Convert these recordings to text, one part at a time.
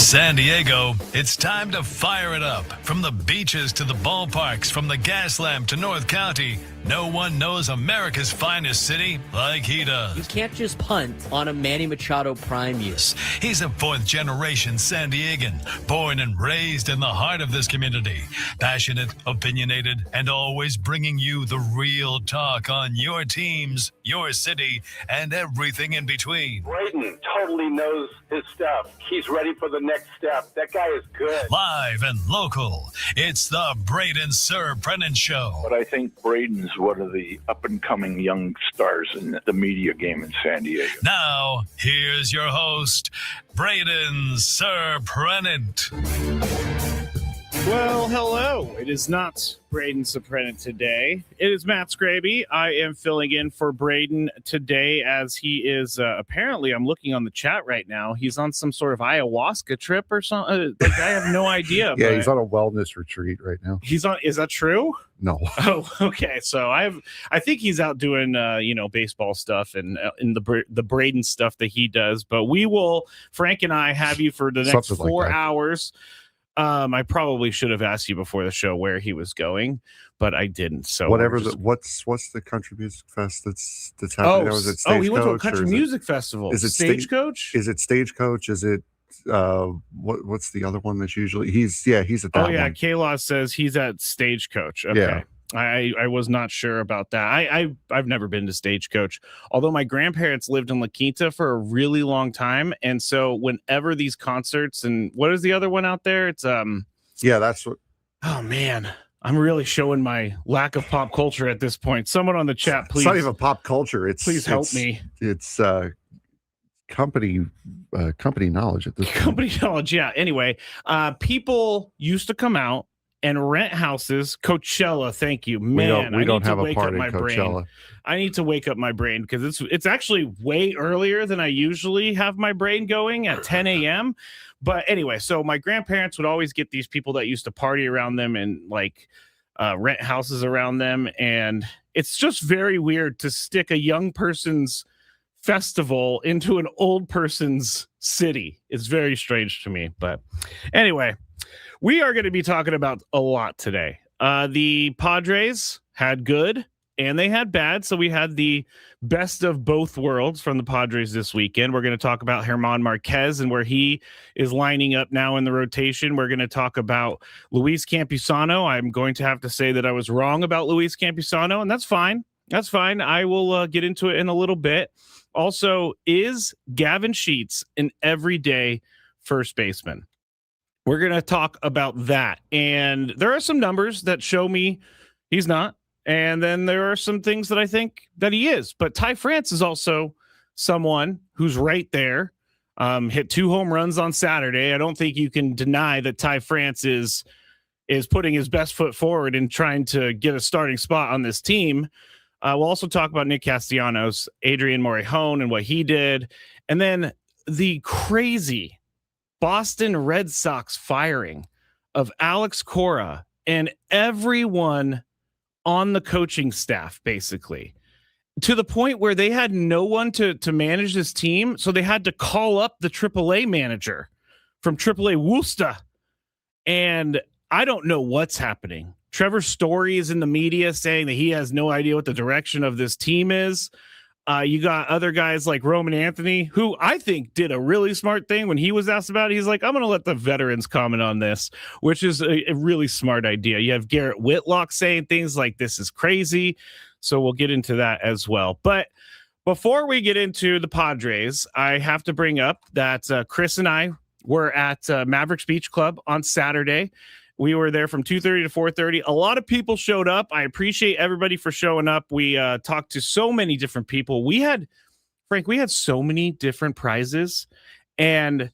San Diego, it's time to fire it up. From the beaches to the ballparks, from the Gaslamp to North County, no one knows America's finest city like he does. You can't just punt on a Manny Machado prime year. He's a fourth-generation San Diegan, born and raised in the heart of this community. Passionate, opinionated, and always bringing you the real talk on your teams, your city, and everything in between. Braden totally knows his stuff. He's ready for the next step. That guy is good. Live and local, it's the Braden Surprenant Show. But I think Braden's one of the up-and-coming young stars in the media game in San Diego. Now, here's your host, Braden Surprenant. Well, hello. It is not Braden Surprenant today. It is Matt Scraby. I am filling in for Braden today as he is apparently, I'm looking on the chat right now, he's on some sort of ayahuasca trip or something. I have no idea. Yeah, he's on a wellness retreat right now. He's on, is that true? No. Oh, okay. So I think he's out doing baseball stuff and in the Braden stuff that he does. But we will, Frank and I, have you for the next Something like 4 that. hours. I probably should have asked you before the show where he was going, but I didn't. So whatever what's the country music fest that's happening? Was it he went to a Stagecoach, country music festival. Is it Stagecoach? Is it Stagecoach? Is it what's the other one that's usually he's at that Oh yeah, one. Kayla says he's at Stagecoach. Okay. Yeah. I was not sure about that. I've never been to Stagecoach, although my grandparents lived in La Quinta for a really long time, and so whenever these concerts and what is the other one out there? It's Yeah, that's what. Oh man, I'm really showing my lack of pop culture at this point. Someone on the chat, please. It's not even pop culture. Please help me. It's company knowledge at this point. Company knowledge. Yeah. Anyway, people used to come out and rent houses. Coachella, thank you, man. We don't I have need to a wake part up in my Coachella. brain. I need to wake up my brain because it's actually way earlier than I usually have my brain going at 10 a.m. But anyway, so my grandparents would always get these people that used to party around them and like rent houses around them, and it's just very weird to stick a young person's festival into an old person's city. It's very strange to me, but anyway. We are going to be talking about a lot today. The Padres had good and they had bad. So we had the best of both worlds from the Padres this weekend. We're going to talk about Herman Marquez and where he is lining up now in the rotation. We're going to talk about Luis Campusano. I'm going to have to say that I was wrong about Luis Campusano, and that's fine. That's fine. I will get into it in a little bit. Also, is Gavin Sheets an everyday first baseman? We're going to talk about that. And there are some numbers that show me he's not. And then there are some things that I think that he is. But Ty France is also someone who's right there. Hit 2 home runs on Saturday. I don't think you can deny that Ty France is putting his best foot forward and trying to get a starting spot on this team. We'll also talk about Nick Castellanos, Adrian Morejon, and what he did. And then the crazy Boston Red Sox firing of Alex Cora and everyone on the coaching staff, basically, to the point where they had no one to manage this team. So they had to call up the AAA manager from AAA Worcester. And I don't know what's happening. Trevor Story is in the media saying that he has no idea what the direction of this team is. You got other guys like Roman Anthony, who I think did a really smart thing when he was asked about it. He's like, I'm going to let the veterans comment on this, which is a really smart idea. You have Garrett Whitlock saying things like this is crazy. So we'll get into that as well. But before we get into the Padres, I have to bring up that Chris and I were at Mavericks Beach Club on Saturday. We were there from 2:30 to 4:30. A lot of people showed up. I appreciate everybody for showing up. We talked to so many different people. We had so many different prizes. And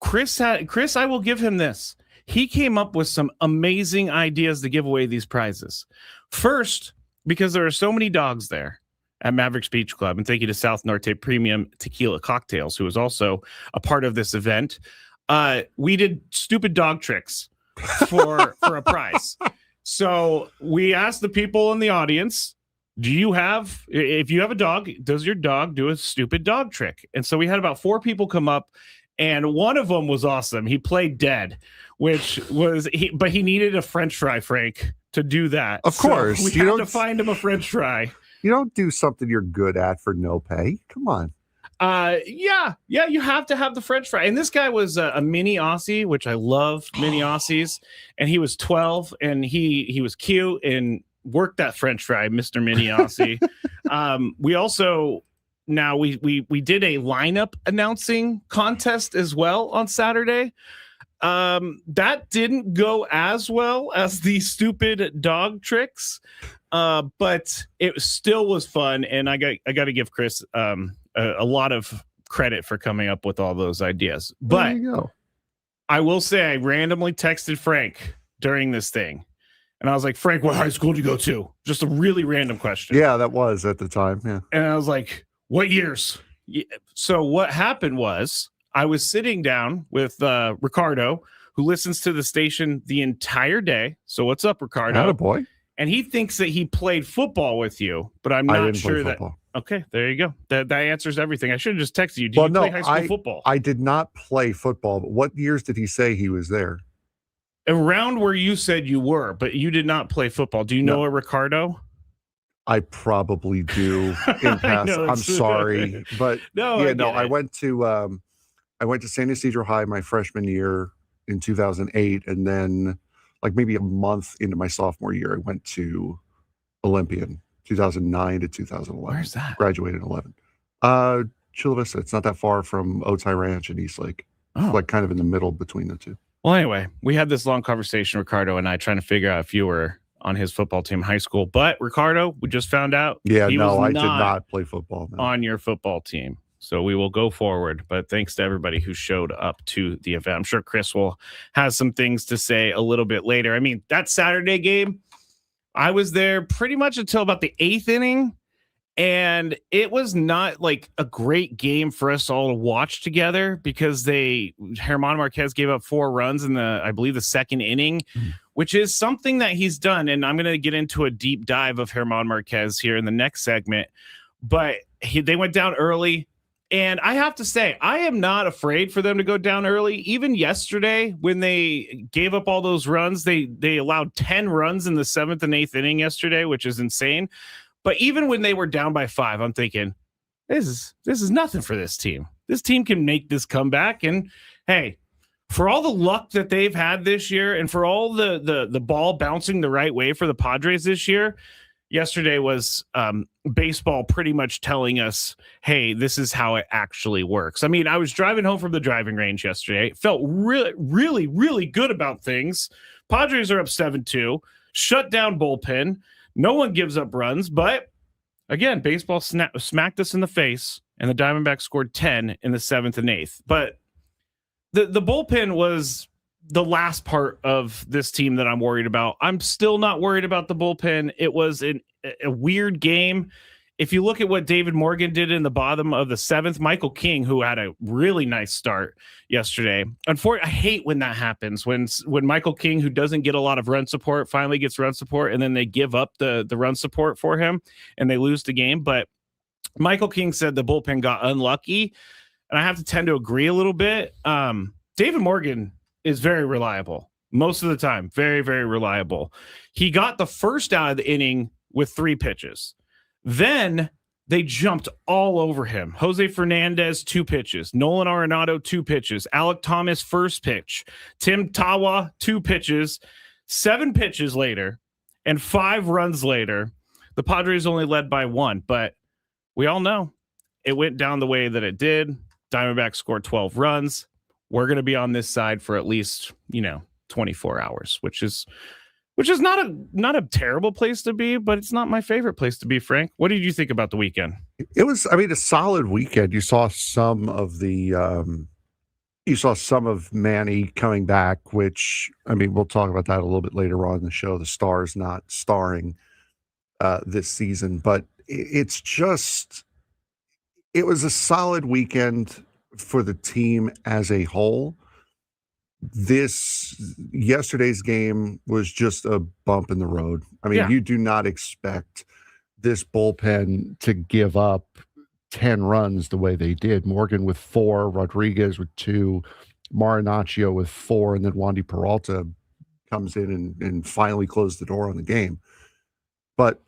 Chris, I will give him this. He came up with some amazing ideas to give away these prizes. First, because there are so many dogs there at Mavericks Beach Club. And thank you to South Norte Premium Tequila Cocktails, who is also a part of this event. We did stupid dog tricks for a prize. So we asked the people in the audience, if you have a dog, does your dog do a stupid dog trick? And so we had about 4 people come up And one of them was awesome. He played dead, but he needed a French fry, Frank, to do that. Of course. We had to find him a French fry. You don't do something you're good at for no pay. Come on. Yeah, you have to have the French fry. And this guy was a mini Aussie, which I love mini Aussies. And he was 12 and he was cute and worked that French fry, Mr. Mini Aussie. We also we did a lineup announcing contest as well on Saturday. That didn't go as well as the stupid dog tricks, but it still was fun. And I got to give Chris a lot of credit for coming up with all those ideas. But there you go. I will say I randomly texted Frank during this thing. And I was like, Frank, what high school did you go to? Just a really random question. Yeah, that was at the time. Yeah. And I was like, what years? So what happened was I was sitting down with Ricardo, who listens to the station the entire day. So what's up, Ricardo? Attaboy. And he thinks that he played football with you, but I'm not sure that. Okay, there you go. That answers everything. I should have just texted you. Did you play high school football? I did not play football. But what years did he say he was there? Around where you said you were, but you did not play football. Do you know a Ricardo? I probably do. In past, I'm sorry, but I went to San Ysidro High my freshman year in 2008, and then like maybe a month into my sophomore year, I went to Olympian 2009 to 2011. Where's that? Graduated in 11. Chula Vista. It's not that far from Otay Ranch and Eastlake. Oh. Like kind of in the middle between the two. Well, anyway, we had this long conversation, Ricardo and I, trying to figure out if you were on his football team in high school. But Ricardo, we just found out. Yeah, no, I did not play football. No. On your football team. So we will go forward. But thanks to everybody who showed up to the event. I'm sure Chris will have some things to say a little bit later. I mean, that Saturday game, I was there pretty much until about the 8th inning. And it was not like a great game for us all to watch together because Herman Marquez gave up 4 runs in I believe the 2nd inning, which is something that he's done. And I'm going to get into a deep dive of Herman Marquez here in the next segment, but they went down early. And I have to say, I am not afraid for them to go down early. Even yesterday, when they gave up all those runs, they allowed 10 runs in the 7th and 8th inning yesterday, which is insane. But even when they were down by 5, I'm thinking, this is nothing for this team. This team can make this comeback. And hey, for all the luck that they've had this year and for all the ball bouncing the right way for the Padres this year, yesterday was baseball pretty much telling us, hey, this is how it actually works. I mean, I was driving home from the driving range yesterday. Felt really, really, really good about things. Padres are up 7-2, shut down bullpen. No one gives up runs, but again, baseball smacked us in the face, and the Diamondbacks scored 10 in the 7th and 8th. But the bullpen was the last part of this team that I'm worried about. I'm still not worried about the bullpen. It was a weird game. If you look at what David Morgan did in the bottom of the 7th, Michael King, who had a really nice start yesterday. Unfortunately, I hate when that happens, when Michael King, who doesn't get a lot of run support, finally gets run support, and then they give up the run support for him, and they lose the game. But Michael King said the bullpen got unlucky, and I have to tend to agree a little bit. David Morgan is very reliable most of the time, very, very reliable. He got the first out of the inning with 3 pitches. Then they jumped all over him. Jose Fernandez, 2 pitches. Nolan Arenado, 2 pitches. Alec Thomas, first pitch. Tim Tawa, 2 pitches. 7 pitches later, and 5 runs later, the Padres only led by 1. But we all know it went down the way that it did. Diamondbacks scored 12 runs. We're going to be on this side for at least, 24 hours, which is not a terrible place to be, but it's not my favorite place to be, Frank. What did you think about the weekend? It was, a solid weekend. You saw some of Manny coming back, which, we'll talk about that a little bit later on in the show. The Stars not starring this season, but it was a solid weekend for the team as a whole. Yesterday's game was just a bump in the road. You do not expect this bullpen to give up 10 runs the way they did. Morgan with 4, Rodriguez with 2, Marinaccio with 4, and then Wandy Peralta comes in and finally closed the door on the game. But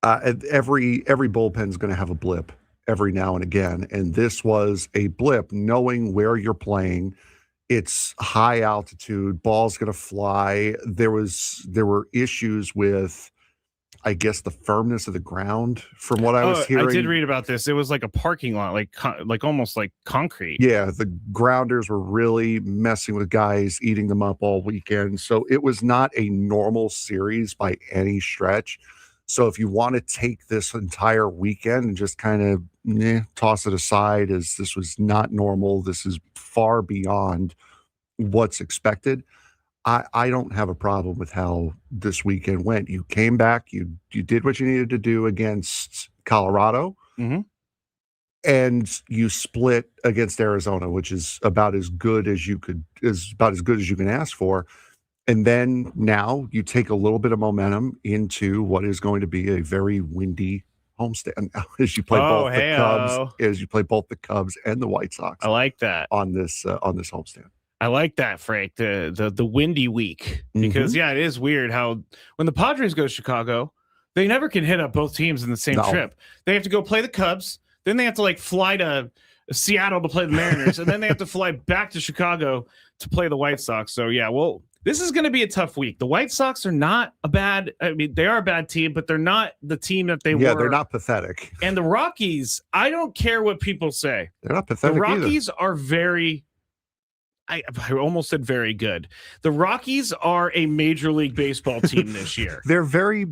every bullpen is going to have a blip every now and again, and this was a blip. Knowing where you're playing, it's high altitude, ball's going to fly. There were issues with, I guess, the firmness of the ground from what I was hearing. I did read about this. It was like a parking lot, like almost like concrete. Yeah, the grounders were really messing with guys, eating them up all weekend. So it was not a normal series by any stretch. So if you want to take this entire weekend and just kind of toss it aside as this was not normal, this is far beyond what's expected, I don't have a problem with how this weekend went. You came back, you did what you needed to do against Colorado, and you split against Arizona, which is about as good as you can ask for. And then now you take a little bit of momentum into what is going to be a very windy homestand as you play both the Cubs and the White Sox. I like that on this homestand. I like that, Frank. The windy week, because it is weird how when the Padres go to Chicago, they never can hit up both teams in the same trip. They have to go play the Cubs, then they have to fly to Seattle to play the Mariners, and then they have to fly back to Chicago to play the White Sox. So this is going to be a tough week. The White Sox are not they are a bad team, but they're not the team that they were. Yeah, they're not pathetic. And the Rockies, I don't care what people say. They're not pathetic. The Rockies are I almost said very good. The Rockies are a Major League Baseball team this year. They're very,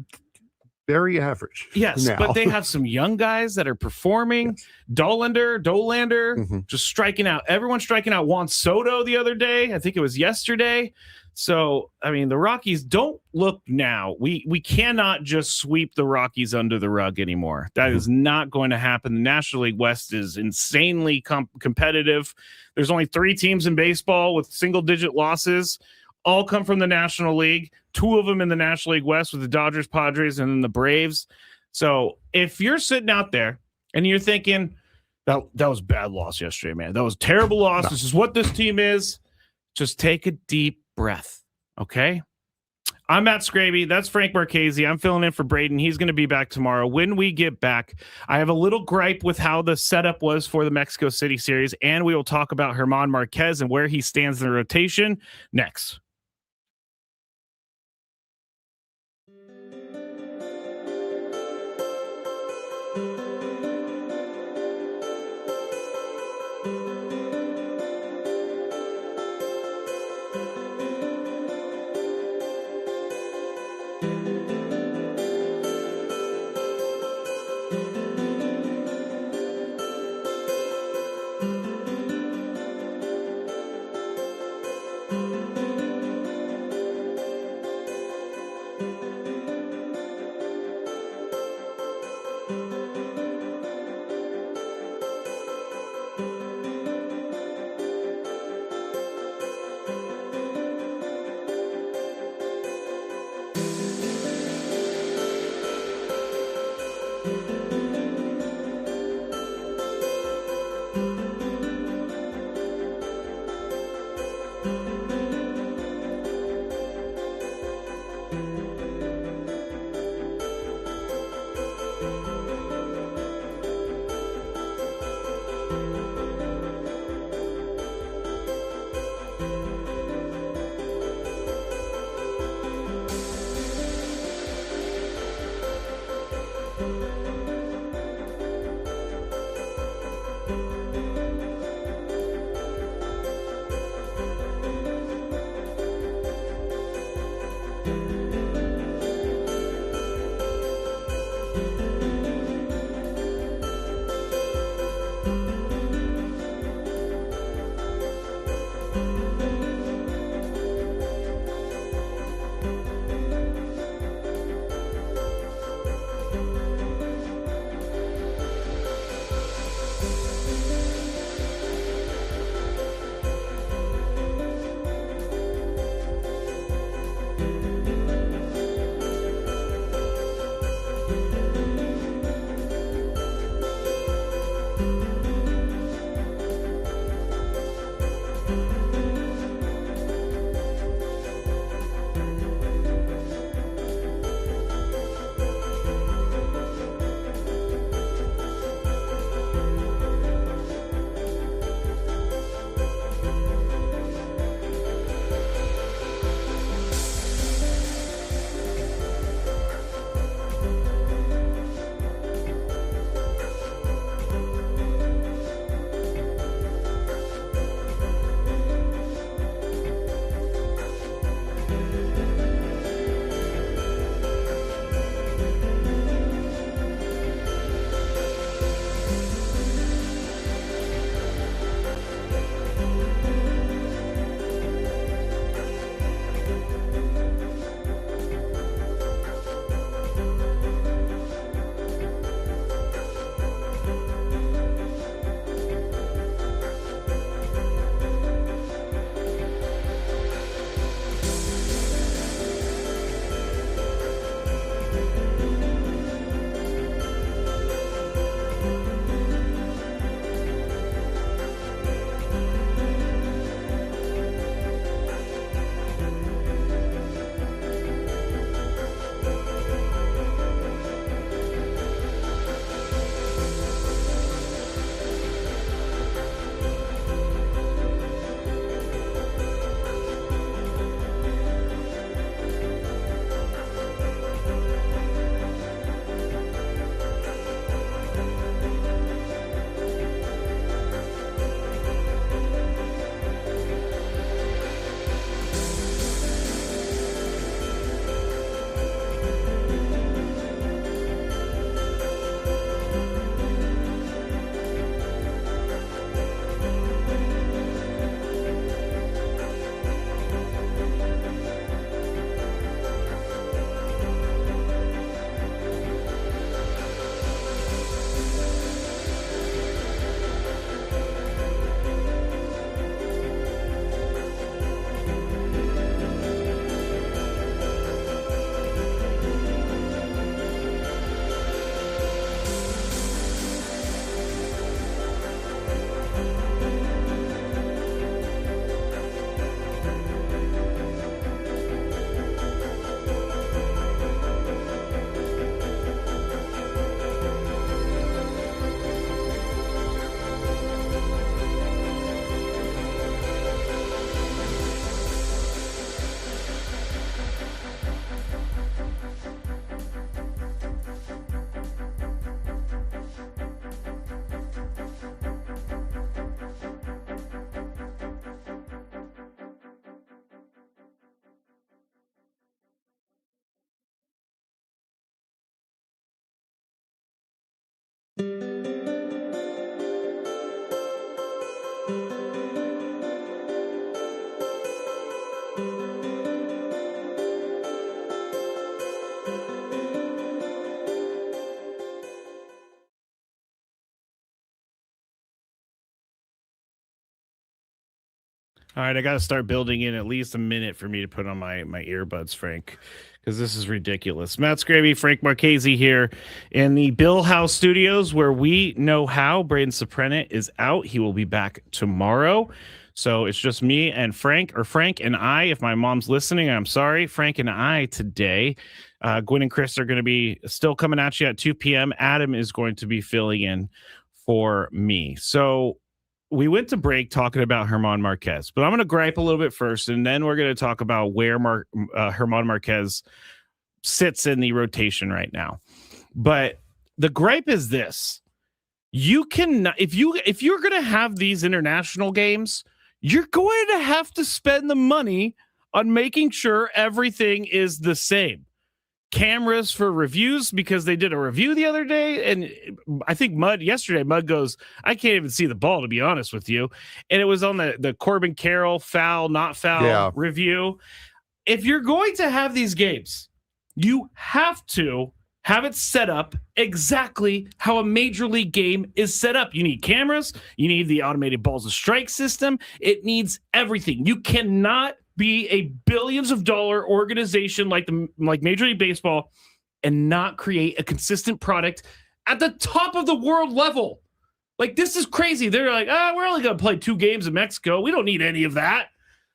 very average. Yes, but they have some young guys that are performing. Yes. Dolander, just striking out. Everyone striking out. Juan Soto the other day. I think it was yesterday. So, the Rockies don't look now. We cannot just sweep the Rockies under the rug anymore. That is not going to happen. The National League West is insanely competitive. There's only 3 teams in baseball with single-digit losses. All come from the National League. 2 of them in the National League West with the Dodgers, Padres, and then the Braves. So if you're sitting out there and you're thinking, that was a bad loss yesterday, man. That was a terrible loss. No. This is what this team is. Just take a deep breath, okay? I'm Matt Scraby. That's Frank Marquez. I'm filling in for Braden. He's going to be back tomorrow. When we get back, I have a little gripe with how the setup was for the Mexico City series, and we will talk about Herman Marquez and where he stands in the rotation next. All right, I got to start building in at least a minute for me to put on my earbuds, Frank, because this is ridiculous. Matt Scraby, Frank Marquez here in the Bill House Studios, where we know how. Braden Surprenant is out. He will be back tomorrow. So it's just me and Frank and I. If my mom's listening, I'm sorry. Frank and I today. Gwen and Chris are going to be still coming at you at 2 p.m. Adam is going to be filling in for me. So we went to break talking about Herman Marquez, but I'm going to gripe a little bit first, and then we're going to talk about where Herman Marquez sits in the rotation right now. But the gripe is this: you cannot, if you're going to have these international games, you're going to have to spend the money on making sure everything is the same. Cameras for reviews, because they did a review the other day, and I think Mud goes, I can't even see the ball, to be honest with you. And it was on the Corbin Carroll foul, not foul review. If you're going to have these games, you have to have it set up exactly how a major league game is set up. You need cameras, you need the automated balls of strike system, it needs everything. You cannot be a billions of dollar organization like Major League Baseball and not create a consistent product at the top of the world level. Like, this is crazy. They're like, we're only going to play 2 games in Mexico. We don't need any of that.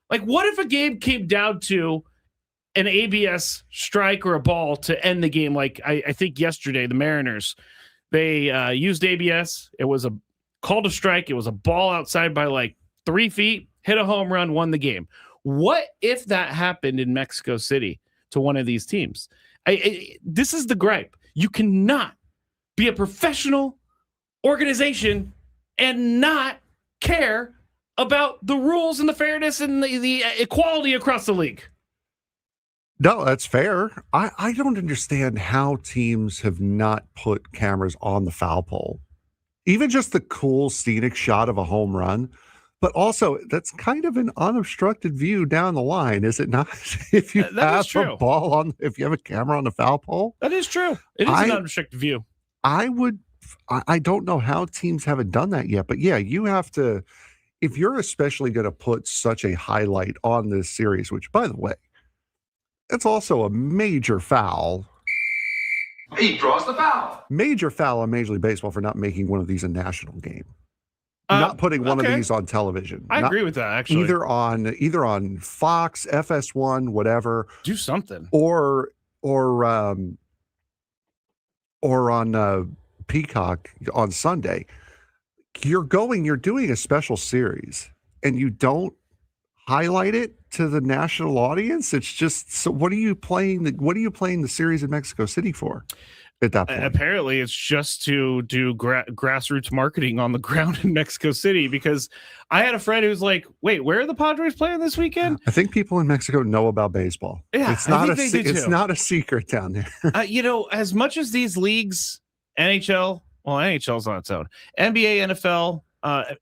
Like, what if a game came down to an ABS strike or a ball to end the game? Like, I think yesterday, the Mariners, they used ABS. It was a call to strike. It was a ball outside by like 3 feet, hit a home run, won the game. What if that happened in Mexico City to one of these teams? This is the gripe. You cannot be a professional organization and not care about the rules and the fairness and the equality across the league. No, that's fair. I don't understand how teams have not put cameras on the foul pole. Even just the cool scenic shot of a home run. But also, that's kind of an unobstructed view down the line, is it not? If you have a ball if you have a camera on the foul pole, that is true. It is an unobstructed view. I don't know how teams haven't done that yet, but yeah, you have to. If you're especially going to put such a highlight on this series, which, by the way, it's also a major foul. He draws the foul. Major foul on Major League Baseball for not making one of these a national game. Not putting one of these on television. I agree with that, actually. Either on Fox, FS1, whatever. Do something. Or on Peacock on Sunday. You're doing a special series, and you don't highlight it to the national audience. It's just, so what are you playing the series in Mexico City for? At that point. Apparently, it's just to do grassroots marketing on the ground in Mexico City, because I had a friend who's like, wait, where are the Padres playing this weekend? I think people in Mexico know about baseball. Yeah, it's not a secret down there. As much as these leagues, NHL's on its own, NBA, NFL,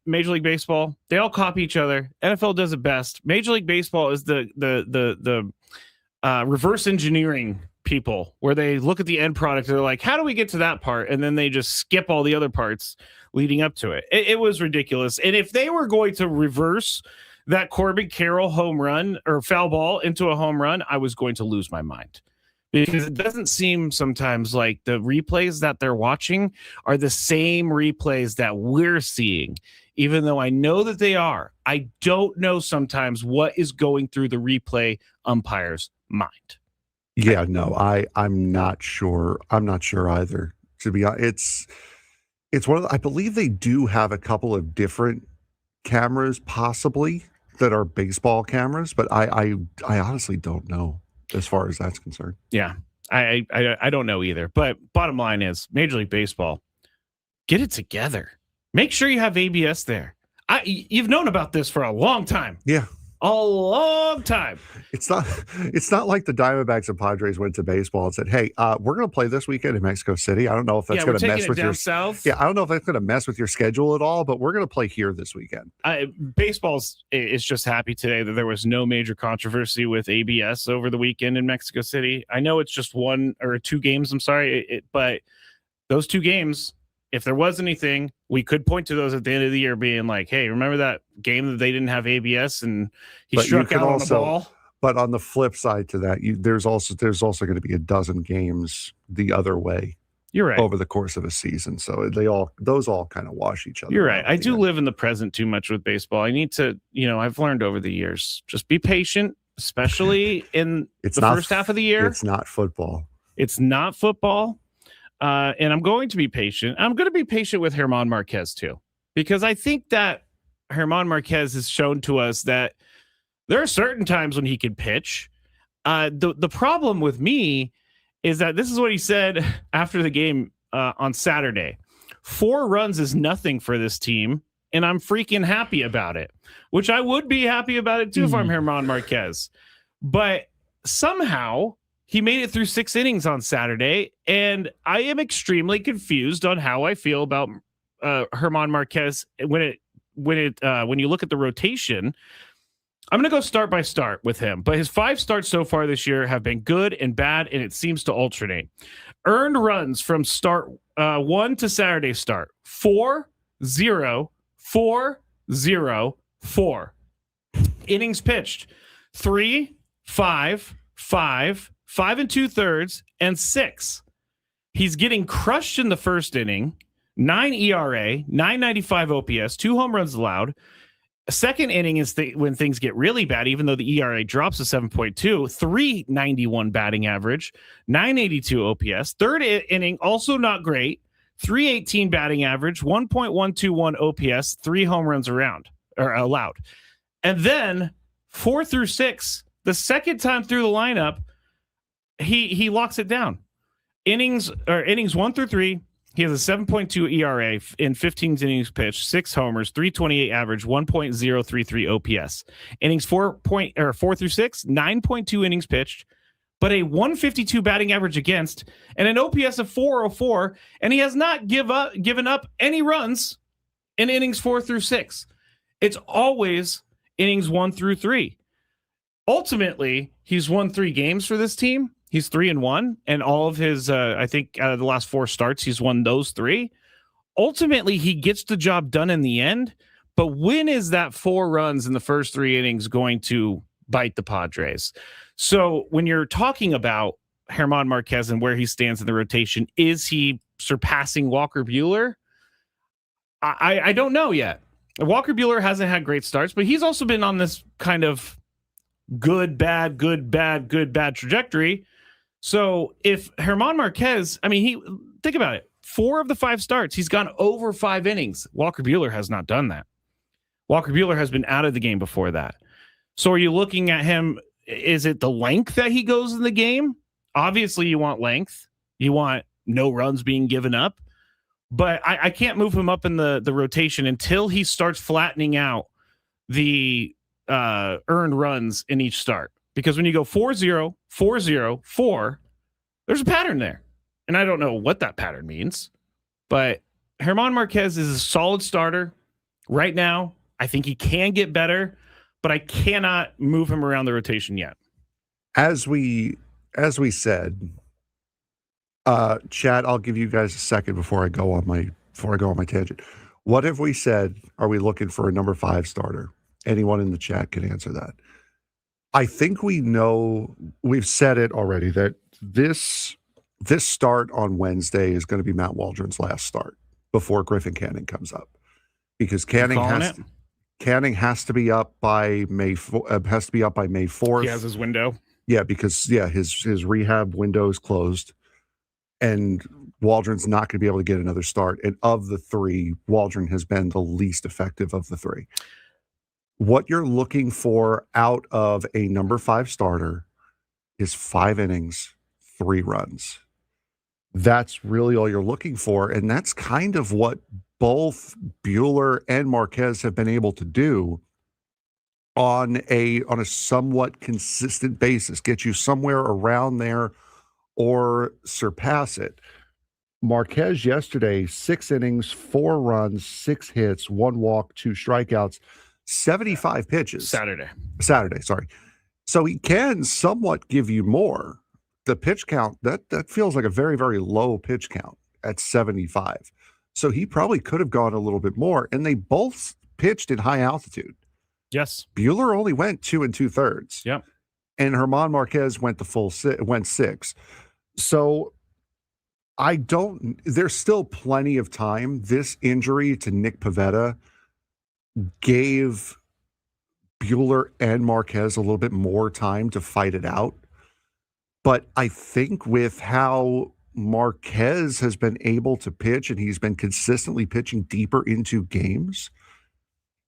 Major League Baseball, they all copy each other. NFL does it best. Major League Baseball is the reverse engineering people, where they look at the end product, they're like, how do we get to that part? And then they just skip all the other parts leading up to it. It was ridiculous. And if they were going to reverse that Corbin Carroll home run or foul ball into a home run, I was going to lose my mind, because it doesn't seem sometimes like the replays that they're watching are the same replays that we're seeing, even though I know that they are. I don't know sometimes what is going through the replay umpire's mind. Yeah, no, I'm not sure. I'm not sure either. To be honest, it's one of I believe they do have a couple of different cameras possibly that are baseball cameras, but I honestly don't know as far as that's concerned. Yeah, I don't know either. But bottom line is, Major League Baseball, get it together. Make sure you have ABS there. You've known about this for a long time. Yeah. A long time. It's not like the Diamondbacks and Padres went to baseball and said, "Hey, we're going to play this weekend in Mexico City. I don't know if that's going to mess with your south. Yeah, I don't know if that's going to mess with your schedule at all, but we're going to play here this weekend." Baseball is just happy today that there was no major controversy with ABS over the weekend in Mexico City. I know it's just 1 or 2 games. I'm sorry, but those 2 games, if there was anything, we could point to those at the end of the year being like, hey, remember that game that they didn't have ABS and he struck out on the ball? But on the flip side to that, there's also going to be a dozen games the other way. You're right. Over the course of a season. So those all kind of wash each other. You're right. I do live in the present too much with baseball. I need to, I've learned over the years, just be patient, especially in first half of the year. It's not football. It's not football. And I'm going to be patient. I'm going to be patient with Herman Marquez too, because I think that Herman Marquez has shown to us that there are certain times when he can pitch. The problem with me is that this is what he said after the game on Saturday. 4 runs is nothing for this team, and I'm freaking happy about it, which I would be happy about it too if I'm Herman Marquez. But somehow he made it through 6 innings on Saturday, and I am extremely confused on how I feel about Herman Marquez when you look at the rotation. I'm going to go start by start with him, but his 5 starts so far this year have been good and bad, and it seems to alternate. Earned runs from start 1 to Saturday start: 4, 0, 4, 0, 4. Innings pitched: 3, 5, 5, 5 2/3, and 6. He's getting crushed in the first inning. 9 ERA, 995 OPS, 2 home runs allowed. Second inning is when things get really bad, even though the ERA drops to 7.2, 391 batting average, 982 OPS. Third inning, also not great, 318 batting average, 1.121 OPS, 3 home runs allowed. And then 4 through 6, the second time through the lineup, he locks it down. Innings 1 through 3. He has a 7.2 ERA in 15 innings pitched, 6 homers, 328 average, 1.033 OPS. Innings 4 through 6, 9.2 innings pitched, but a 152 batting average against, and an OPS of 404, and he has not given up any runs in innings 4 through 6. It's always innings 1 through 3. Ultimately, he's won 3 games for this team. He's 3-1, and all of his, I think, out of the last 4 starts, he's won those 3. Ultimately, he gets the job done in the end, but when is that 4 runs in the first 3 innings going to bite the Padres? So when you're talking about Herman Marquez and where he stands in the rotation, is he surpassing Walker Buehler? I don't know yet. Walker Buehler hasn't had great starts, but he's also been on this kind of good, bad trajectory. So if Herman Marquez, think about it. 4 of the 5 starts, he's gone over 5 innings. Walker Buehler has not done that. Walker Buehler has been out of the game before that. So are you looking at him? Is it the length that he goes in the game? Obviously, you want length. You want no runs being given up. But I can't move him up in the rotation until he starts flattening out the earned runs in each start. Because when you go 4-0, 4-0, 4, there's a pattern there. And I don't know what that pattern means. But Herman Marquez is a solid starter right now. I think he can get better, but I cannot move him around the rotation yet. As we said, Chad, I'll give you guys a second before I go on my tangent. What have we said? Are we looking for a number 5 starter? Anyone in the chat can answer that. I think we know, we've said it already, that this start on Wednesday is going to be Matt Waldron's last start before Griffin Canning comes up, because Canning has to be up by May 4th. He has his window. Yeah, because his rehab window is closed, and Waldron's not going to be able to get another start. And of the 3, Waldron has been the least effective of the 3. What you're looking for out of a number 5 starter is 5 innings, 3 runs. That's really all you're looking for. And that's kind of what both Buehler and Marquez have been able to do on a somewhat consistent basis, get you somewhere around there or surpass it. Marquez yesterday, 6 innings, 4 runs, 6 hits, 1 walk, 2 strikeouts, 75 pitches. Saturday, sorry. So he can somewhat give you more. The pitch count, that feels like a very, very low pitch count at 75. So he probably could have gone a little bit more. And they both pitched at high altitude. Yes. Buehler only went 2 2/3. Yep. And Herman Marquez went went 6. So there's still plenty of time. This injury to Nick Pivetta gave Buehler and Marquez a little bit more time to fight it out. But I think with how Marquez has been able to pitch, and he's been consistently pitching deeper into games,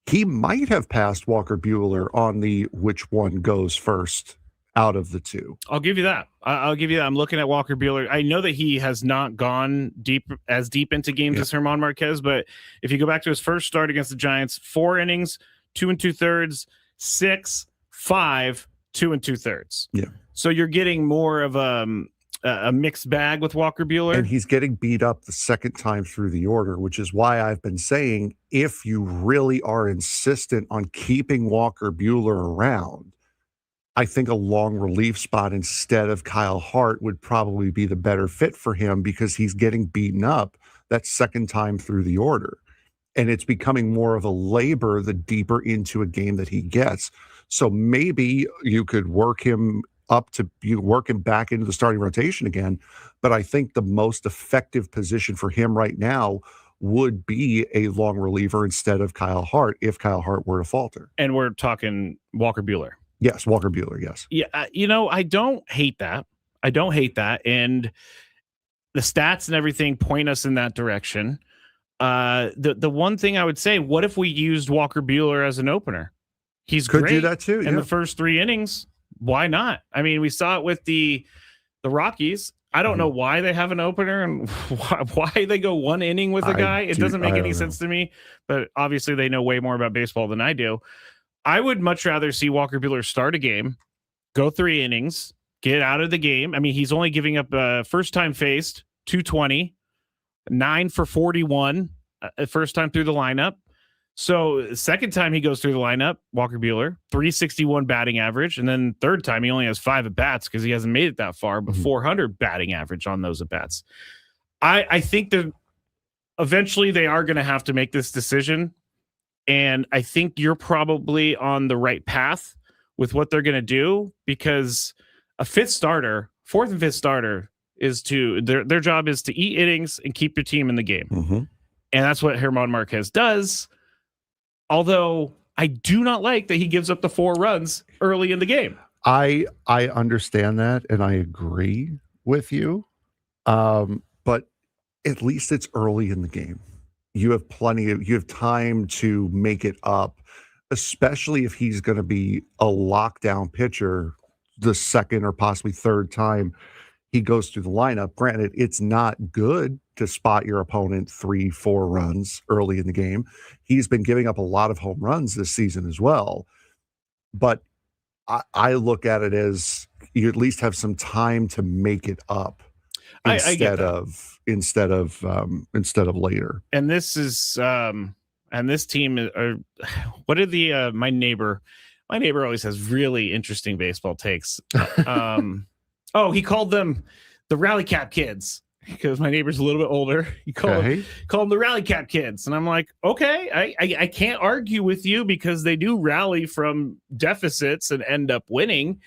he might have passed Walker Buehler on the which one goes first out of the two. I'll give you that. I'll give you that. I'm looking at Walker Buehler. I know that he has not gone deep into games as Herman Marquez, but if you go back to his first start against the Giants, 4 innings, 2 2/3, 6, 5, 2 2/3. Yeah. So you're getting more of a mixed bag with Walker Buehler. And he's getting beat up the second time through the order, which is why I've been saying if you really are insistent on keeping Walker Buehler around, I think a long relief spot instead of Kyle Hart would probably be the better fit for him because he's getting beaten up that second time through the order. And it's becoming more of a labor the deeper into a game that he gets. So maybe you could work him back into the starting rotation again. But I think the most effective position for him right now would be a long reliever instead of Kyle Hart if Kyle Hart were to falter. And we're talking Walker Buehler. Yes, Walker Buehler, yes. Yeah, I don't hate that. And the stats and everything point us in that direction. The one thing I would say, what if we used Walker Buehler as an opener? He's Could great do that too. in the first 3 innings. Why not? I mean, we saw it with the Rockies. I don't know why they have an opener and why they go 1 inning with a guy. It doesn't make any sense to me, but obviously they know way more about baseball than I do. I would much rather see Walker Buehler start a game, go 3 innings, get out of the game. I mean, he's only giving up first time faced 220, 9 for 41 first time through the lineup. So second time he goes through the lineup, Walker Buehler, 361 batting average. And then third time he only has 5 at-bats because he hasn't made it that far, but 400 batting average on those at-bats. I think that eventually they are going to have to make this decision. And I think you're probably on the right path with what they're going to do because a 4th and 5th starter is their job is to eat innings and keep your team in the game. Mm-hmm. And that's what Herman Marquez does. Although I do not like that he gives up the 4 runs early in the game. I understand that and I agree with you. But at least it's early in the game. You have time to make it up, especially if he's going to be a lockdown pitcher the second or possibly third time he goes through the lineup. Granted, it's not good to spot your opponent 3-4 runs early in the game. He's been giving up a lot of home runs this season as well. But I look at it as you at least have some time to make it up instead of later. And this is and this team what did my neighbor always has really interesting baseball takes. He called them the Rally Cap Kids because my neighbor's a little bit older. He called them the Rally Cap Kids. And I'm like, okay, I can't argue with you because they do rally from deficits and end up winning.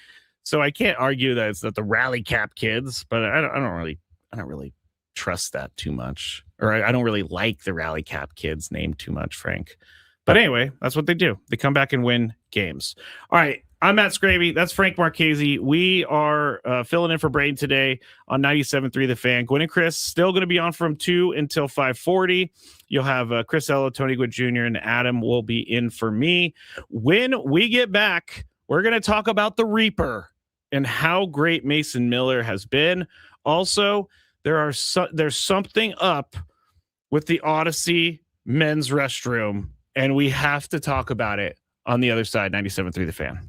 So I can't argue that it's not the Rally Cap Kids, but I don't really trust that too much. Or I don't really like the Rally Cap Kids name too much, Frank. But anyway, that's what they do. They come back and win games. All right. I'm Matt Scravy. That's Frank Marchese. We are filling in for Braden today on 97.3 The Fan. Gwen and Chris still going to be on from 2 until 5:40. You'll have Chris Ello, Tony Gwynn Jr., and Adam will be in for me. When we get back, we're going to talk about the Reaper and how great Mason Miller has been. Also, there's something up with the Odyssey men's restroom, and we have to talk about it on the other side. 97.3 The Fan.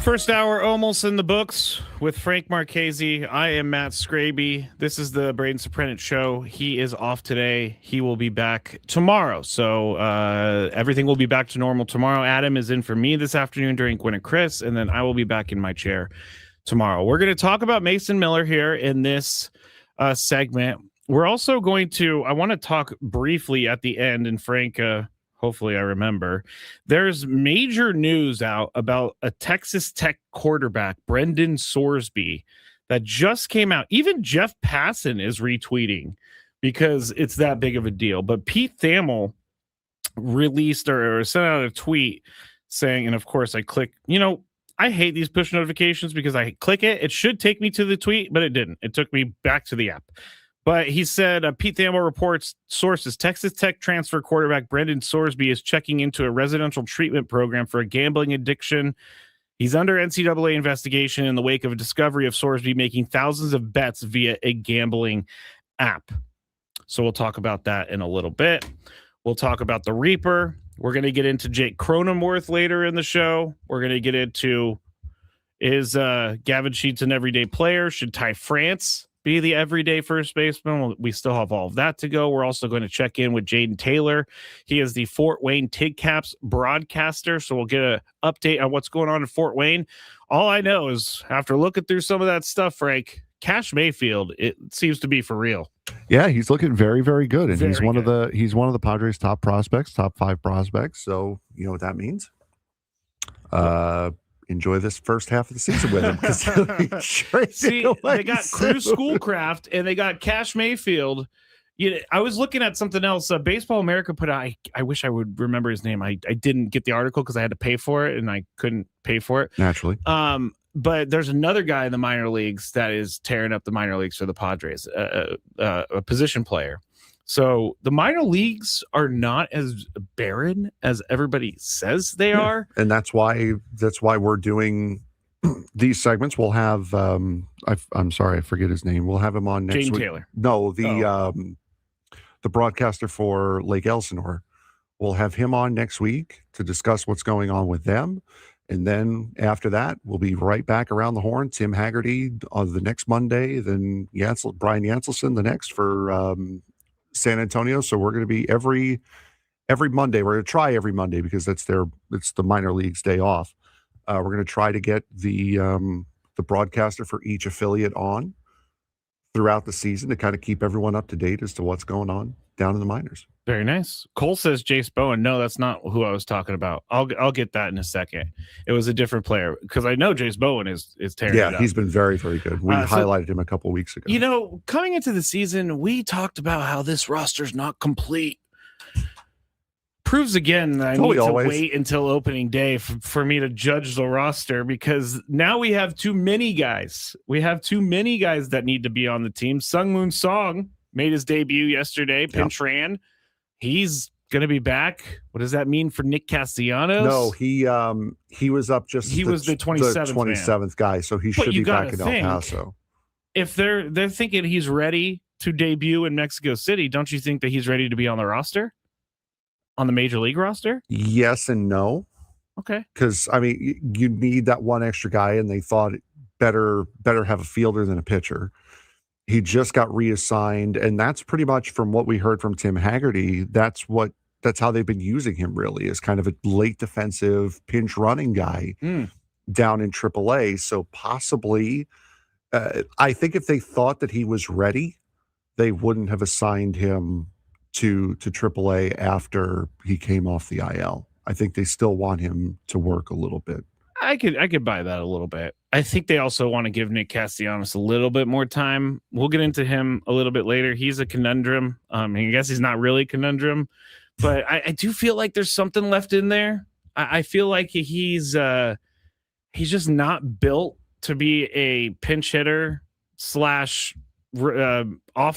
First hour almost in the books with Frank Marchese. I am Matt Scraby. This is the Braden Surprenant show. He is off today. He will be back tomorrow. So everything will be back to normal tomorrow. Adam is in for me this afternoon during Gwen and Chris, and then I will be back in my chair tomorrow. We're going to talk about Mason Miller here in this segment. We're also going to, I want to talk briefly at the end, and Frank, hopefully I remember, there's major news out about a Texas Tech quarterback, Brendan Sorsby, that just came out. Even Jeff Passan is retweeting because it's that big of a deal. But Pete Thamel released or sent out a tweet saying, and of course I click, I hate these push notifications because I click it. It should take me to the tweet, but it didn't. It took me back to the app. But he said, Pete Thamel reports sources, Texas Tech transfer quarterback Brendan Sorsby is checking into a residential treatment program for a gambling addiction. He's under NCAA investigation in the wake of a discovery of Sorsby making thousands of bets via a gambling app. So we'll talk about that in a little bit. We'll talk about the Reaper. We're going to get into Jake Cronenworth later in the show. We're going to get into, is Gavin Sheets an everyday player? Should Ty France be the everyday first baseman? We still have all of that to go. We're also going to check in with Jaden Taylor. He is the Fort Wayne TIGCAPS broadcaster, so we'll get an update on what's going on in Fort Wayne. All I know is after looking through some of that stuff, Frank, Cash Mayfield, it seems to be for real. Yeah, he's looking very, very good, and he's one of the Padres' top prospects, top 5 prospects. So you know what that means. Enjoy this first half of the season with him because they got Cruz Schoolcraft and they got Cash Mayfield. I was looking at something else. Baseball America put out, I wish I would remember his name. I didn't get the article because I had to pay for it and I couldn't pay for it. Naturally. But there's another guy in the minor leagues that is tearing up the minor leagues for the Padres, a position player. So the minor leagues are not as barren as everybody says they are. And that's why we're doing these segments. We'll have I'm sorry, I forget his name. We'll have him on next week. Jaden Taylor. No, the broadcaster for Lake Elsinore. We'll have him on next week to discuss what's going on with them. And then after that, we'll be right back around the horn. Tim Haggerty on the next Monday, then Brian Janselson the next for San Antonio. So we're going to be every Monday. We're going to try every Monday because it's the minor leagues day off. We're going to try to get the broadcaster for each affiliate on throughout the season to kind of keep everyone up to date as to what's going on down in the minors. Very nice. Cole says Jace Bowen. No, that's not who I was talking about. I'll get that in a second. It was a different player because I know Jace Bowen is tearing it up. Yeah, he's been very, very good. We highlighted him a couple of weeks ago. Coming into the season, we talked about how this roster's not complete. Proves again that I need to wait until opening day for me to judge the roster because now we have too many guys. We have too many guys that need to be on the team. Sung Moon Song made his debut yesterday. Pinch ran. He's going to be back. What does that mean for Nick Castellanos? No, he was up just. He was the 27th guy, so he should be back in El Paso. If they're thinking he's ready to debut in Mexico City, don't you think that he's ready to be on the roster? On the major league roster? Yes and no. Okay. Because you need that one extra guy, and they thought it better have a fielder than a pitcher. He just got reassigned, and that's pretty much from what we heard from Tim Haggerty. That's how they've been using him, really, as kind of a late defensive pinch running guy down in AAA. So possibly, I think if they thought that he was ready, they wouldn't have assigned him to AAA after he came off the IL. I think they still want him to work a little bit. I could buy that a little bit. I think they also want to give Nick Castellanos a little bit more time. We'll get into him a little bit later. He's a conundrum. I guess he's not really a conundrum, but I do feel like there's something left in there. I feel like he's just not built to be a pinch hitter / off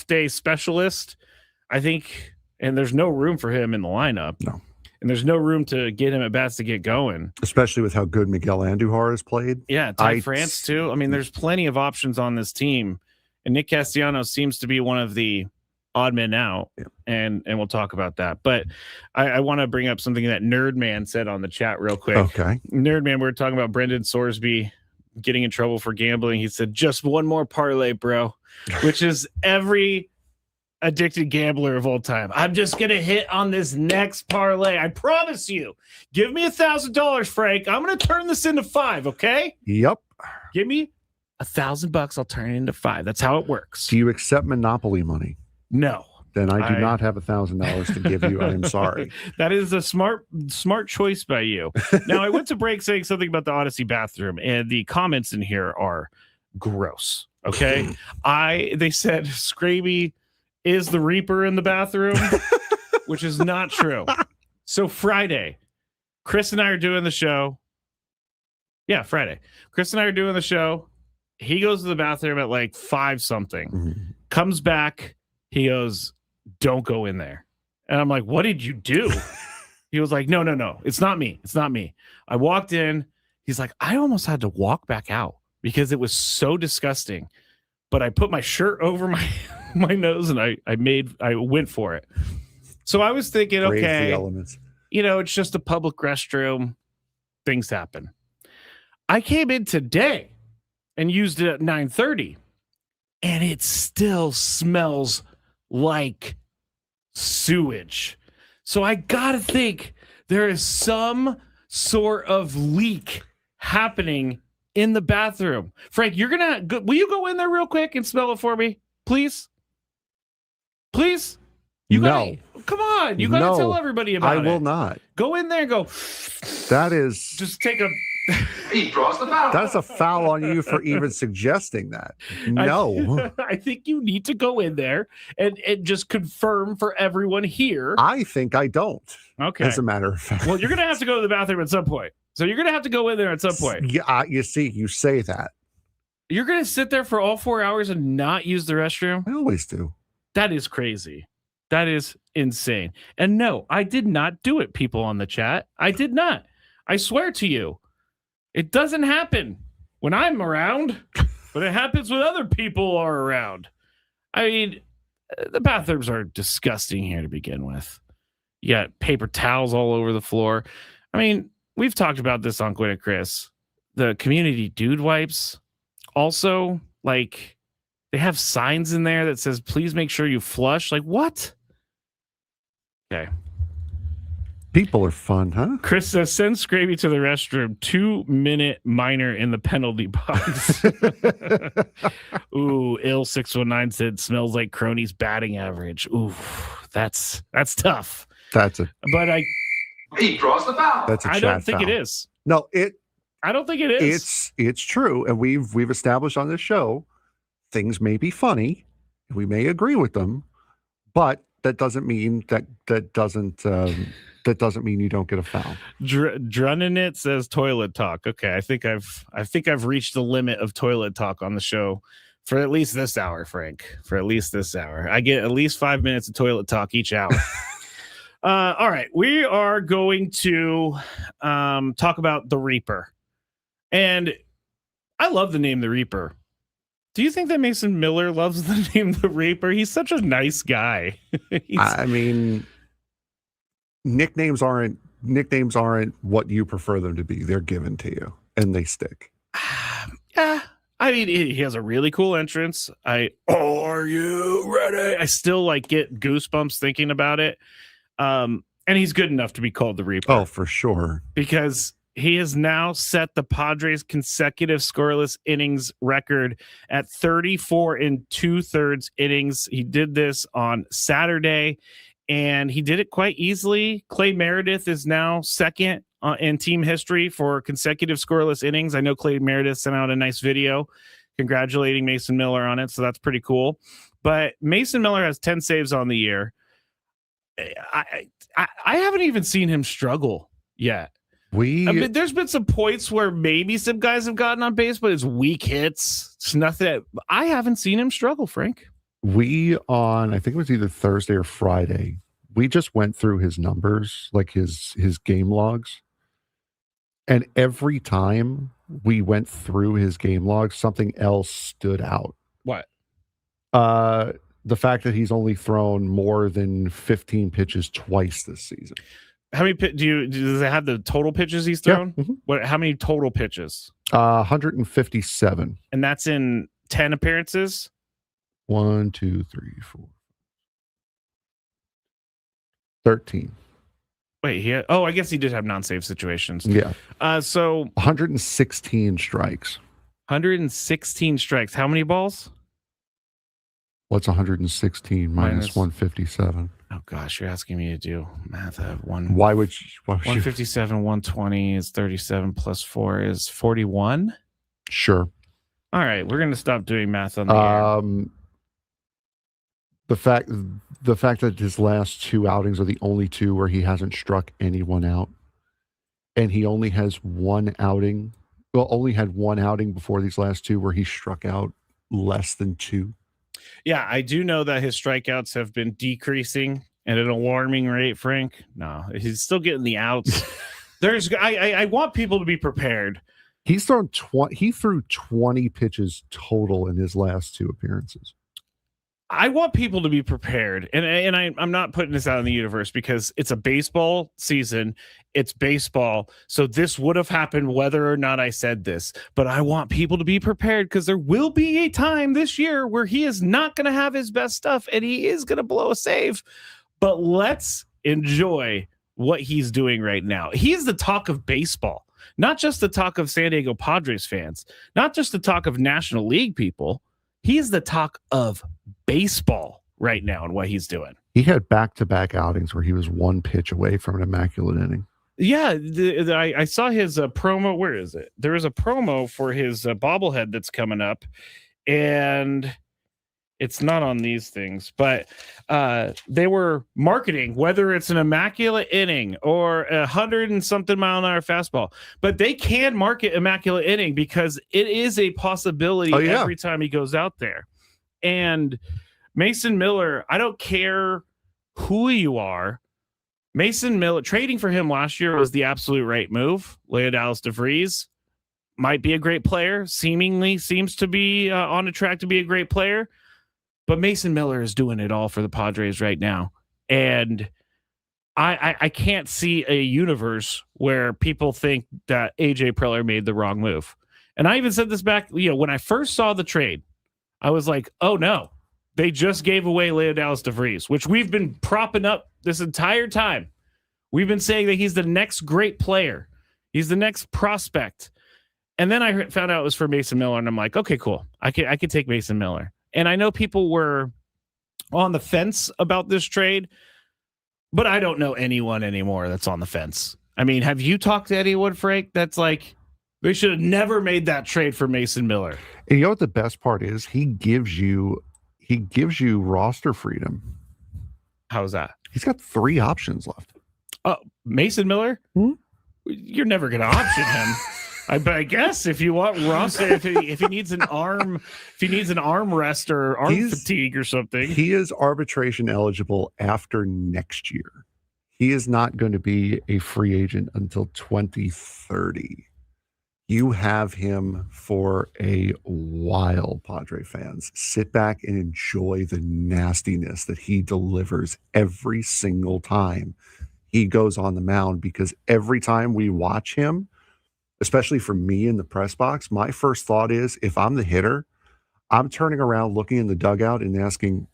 day specialist. I think, and there's no room for him in the lineup. No. And there's no room to get him at bats to get going. Especially with how good Miguel Andujar has played. Yeah, Ty France too. There's plenty of options on this team. And Nick Castellanos seems to be one of the odd men out, and we'll talk about that. But I want to bring up something that Nerdman said on the chat real quick. Okay. Nerdman, we were talking about Brendan Sorsby getting in trouble for gambling. He said, just one more parlay, bro, which is every addicted gambler of all time. I'm just going to hit on this next parlay. I promise you. Give me $1,000, Frank. I'm going to turn this into 5, okay? Yep. Give me $1,000. I'll turn it into 5. That's how it works. Do you accept Monopoly money? No. Then I do not have $1,000 to give you. I am sorry. That is a smart choice by you. Now, I went to break saying something about the Odyssey bathroom, and the comments in here are gross. Okay. They said Scraby is the Reaper in the bathroom, which is not true. So Friday, Chris and I are doing the show. Yeah, Friday. Chris and I are doing the show. He goes to the bathroom at like 5 something. Comes back. He goes, don't go in there. And I'm like, what did you do? He was like, no. It's not me. It's not me. I walked in. He's like, I almost had to walk back out because it was so disgusting. But I put my shirt over my nose and I went for it. So I was thinking, okay, it's just a public restroom. Things happen. I came in today and used it at 9:30, and it still smells like sewage. So I gotta think there is some sort of leak happening in the bathroom. Frank, will you go in there real quick and smell it for me, please? Please? No. Come on. You gotta tell everybody about it. I will not. Go in there and go. That is just take a. He draws the foul. That's a foul on you for even suggesting that. No. I think you need to go in there and just confirm for everyone here. I think I don't. Okay. As a matter of fact. Well, you're going to have to go to the bathroom at some point. So you're going to have to go in there at some point. Yeah, you see, you say that. You're going to sit there for all 4 hours and not use the restroom? I always do. That is crazy. That is insane. And no, I did not do it, people on the chat. I did not. I swear to you. It doesn't happen when I'm around, but it happens when other people are around. I mean, the bathrooms are disgusting here to begin with. You got paper towels all over the floor. I mean, we've talked about this on Gwen and Chris. The community dude wipes also, like, they have signs in there that says, please make sure you flush. Like, what? Okay. People are fun, huh? Chris says, send Scraby to the restroom. 2-minute minor in the penalty box. Ooh, Ill619 said, smells like Crony's batting average. Ooh, that's tough. He draws the foul. That's a I don't think foul. it is. No, I don't think it is. It's true. And we've established on this show, things may be funny. We may agree with them, but that doesn't mean that doesn't mean you don't get a foul. Druninit says toilet talk. Okay, I think I've reached the limit of toilet talk on the show for at least this hour, Frank. For at least this hour, I get at least 5 minutes of toilet talk each hour. All right, we are going to talk about the Reaper, and I love the name the Reaper. Do you think that Mason Miller loves the name the Reaper? He's such a nice guy. I mean, nicknames aren't what you prefer them to be. They're given to you and they stick. Yeah. I mean, he has a really cool entrance. Are you ready? I still get goosebumps thinking about it. And he's good enough to be called the Reaper. Oh, for sure. Because he has now set the Padres' consecutive scoreless innings record at 34 2/3 innings. He did this on Saturday, and he did it quite easily. Clay Meredith is now second in team history for consecutive scoreless innings. I know Clay Meredith sent out a nice video congratulating Mason Miller on it, so that's pretty cool. But Mason Miller has 10 saves on the year. I haven't even seen him struggle yet. There's been some points where maybe some guys have gotten on base, but it's weak hits. It's nothing. I haven't seen him struggle, Frank. I think it was either Thursday or Friday, we just went through his numbers, like his game logs. And every time we went through his game logs, something else stood out. What? the fact that he's only thrown more than 15 pitches twice this season. How many does it have the total pitches he's thrown? Yeah. What? How many total pitches? 157. And that's in 10 appearances? 1, 2, 3, 4. 13. Wait, I guess he did have non-save situations. Yeah. So 116 strikes. 116 strikes. How many balls? What's 116 minus 157? Oh gosh, you're asking me to do math. Why would you? 157, 120 is 37 plus 4 is 41. Sure. All right, we're gonna stop doing math on the air. The fact that his last 2 outings are the only 2 where he hasn't struck anyone out, and he only has only had one outing before these last 2 where he struck out less than 2. Yeah, I do know that his strikeouts have been decreasing at an alarming rate, Frank. No, he's still getting the outs. I want people to be prepared. He's thrown he threw 20 pitches total in his last 2 appearances. I want people to be prepared, and I'm not putting this out in the universe because it's a baseball season. It's baseball, so this would have happened whether or not I said this. But I want people to be prepared because there will be a time this year where he is not going to have his best stuff, and he is going to blow a save. But let's enjoy what he's doing right now. He's the talk of baseball, not just the talk of San Diego Padres fans, not just the talk of National League people. He's the talk of baseball right now and what he's doing. He had back-to-back outings where he was 1 pitch away from an immaculate inning. Yeah, I saw his promo. Where is it? There is a promo for his bobblehead that's coming up, and it's not on these things, but they were marketing whether it's an immaculate inning or 100 and something mile an hour fastball, but they can market immaculate inning because it is a possibility every time he goes out there. And Mason Miller, I don't care who you are. Mason Miller, trading for him last year was the absolute right move. Leonidas DeVries might be a great player, seemingly seems to be on a track to be a great player. But Mason Miller is doing it all for the Padres right now. And I can't see a universe where people think that AJ Preller made the wrong move. And I even said this back, when I first saw the trade, I was like, oh no, they just gave away Leonidas DeVries, which we've been propping up this entire time. We've been saying that he's the next great player. He's the next prospect. And then I found out it was for Mason Miller, and I'm like, okay, cool. I could take Mason Miller. And I know people were on the fence about this trade, but I don't know anyone anymore that's on the fence. I mean, have you talked to anyone, Frank, that's like, they should have never made that trade for Mason Miller? And you know what the best part is? He gives you roster freedom. How's that? He's got 3 options left. Oh, Mason Miller? You're never going to option him. I guess if you want roster, if he needs an arm rest or arm fatigue or something. He is arbitration eligible after next year. He is not going to be a free agent until 2030. You have him for a while, Padre fans. Sit back and enjoy the nastiness that he delivers every single time he goes on the mound, because every time we watch him, especially for me in the press box, my first thought is, if I'm the hitter, I'm turning around, looking in the dugout and asking,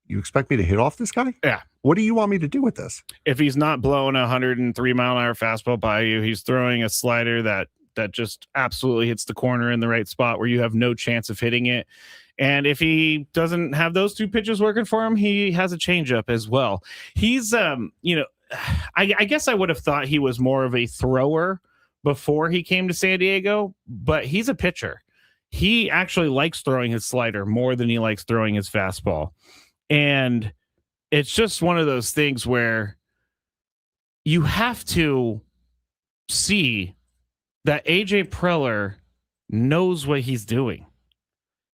you expect me to hit off this guy? Yeah. What do you want me to do with this? If he's not blowing a 103 mile an hour fastball by you, he's throwing a slider that just absolutely hits the corner in the right spot where you have no chance of hitting it. And if he doesn't have those 2 pitches working for him, he has a changeup as well. He's, I guess I would have thought he was more of a thrower before he came to San Diego, but he's a pitcher. He actually likes throwing his slider more than he likes throwing his fastball. And it's just one of those things where you have to see that AJ Preller knows what he's doing.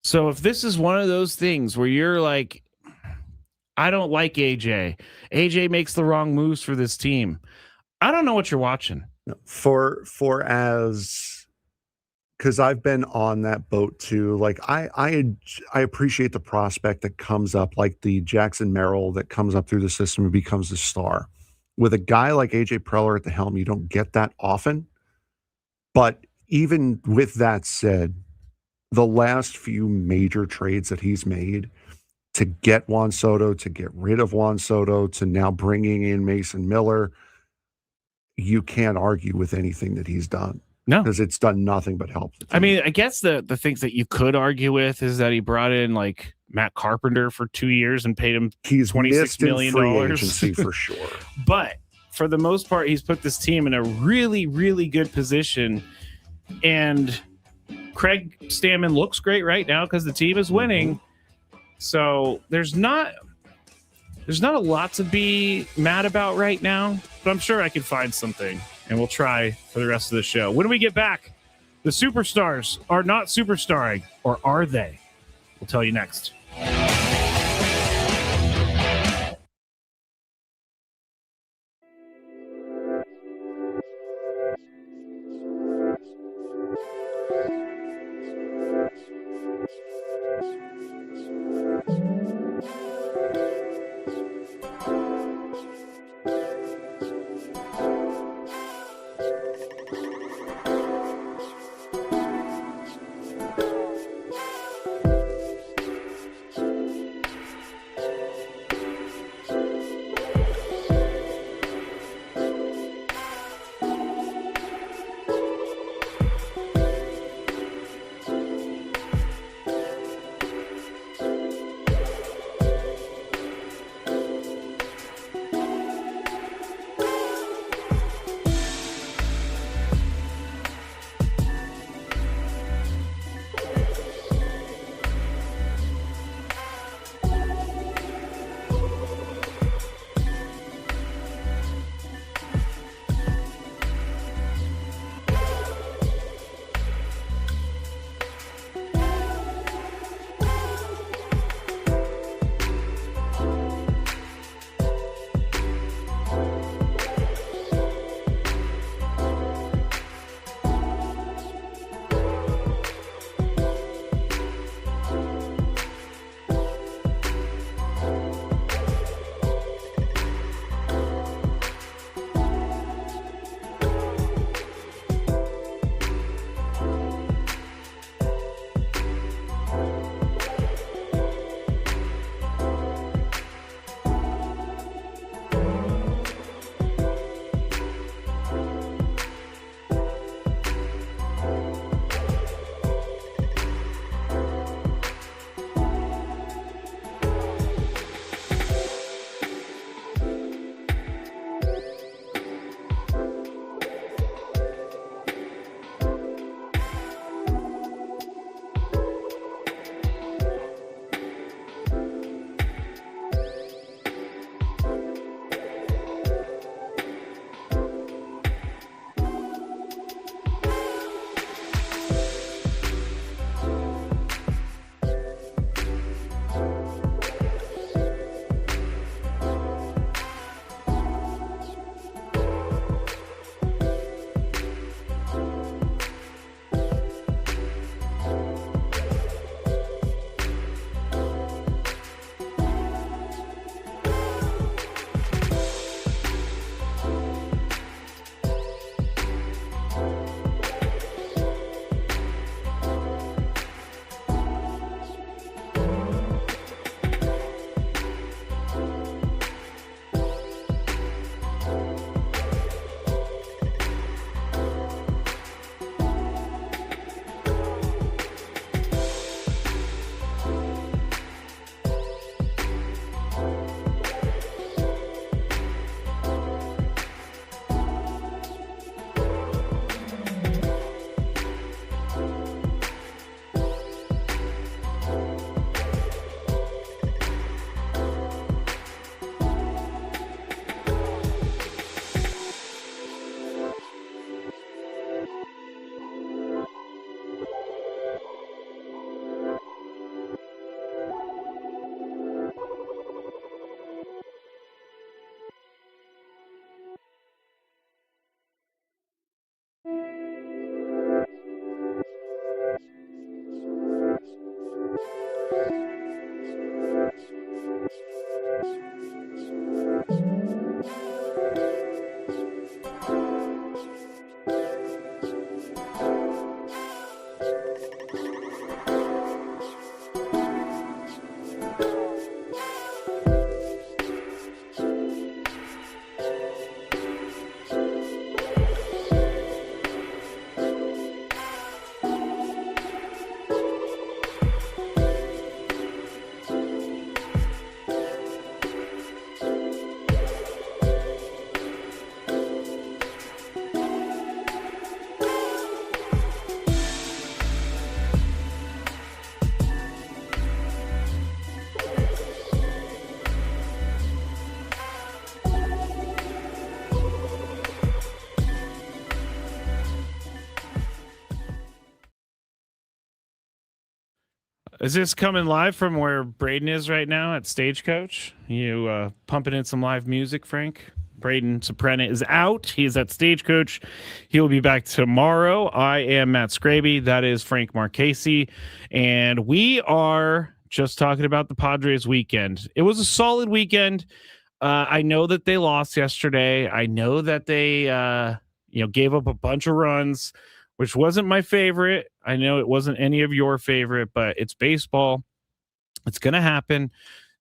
So if this is one of those things where you're like, I don't like AJ makes the wrong moves for this team, I don't know what you're watching. For as because I've been on that boat too. Like I appreciate the prospect that comes up, like the Jackson Merrill that comes up through the system and becomes a star. With a guy like AJ Preller at the helm, you don't get that often. But even with that said, the last few major trades that he's made to get Juan Soto, to get rid of Juan Soto, to now bringing in Mason Miller, you can't argue with anything that he's done. No, because it's done nothing but help. I mean, I guess the things that you could argue with is that he brought in like Matt Carpenter for 2 years and paid him $26 million agency for sure. But for the most part, he's put this team in a really, really good position. And Craig Stammen looks great right now because the team is winning. So there's not a lot to be mad about right now, but I'm sure I can find something. And we'll try for the rest of the show. When we get back, the superstars are not superstarring, or are they? We'll tell you next. Is this coming live from where Braden is right now at Stagecoach? You pumping in some live music, Frank? Braden Surprenant is out. He is at Stagecoach. He will be back tomorrow. I am Matt Scraby. That is Frank Marquez. And we are just talking about the Padres weekend. It was a solid weekend. I know that they lost yesterday. I know that they gave up a bunch of runs, which wasn't my favorite. I know it wasn't any of your favorite, but it's baseball. It's going to happen.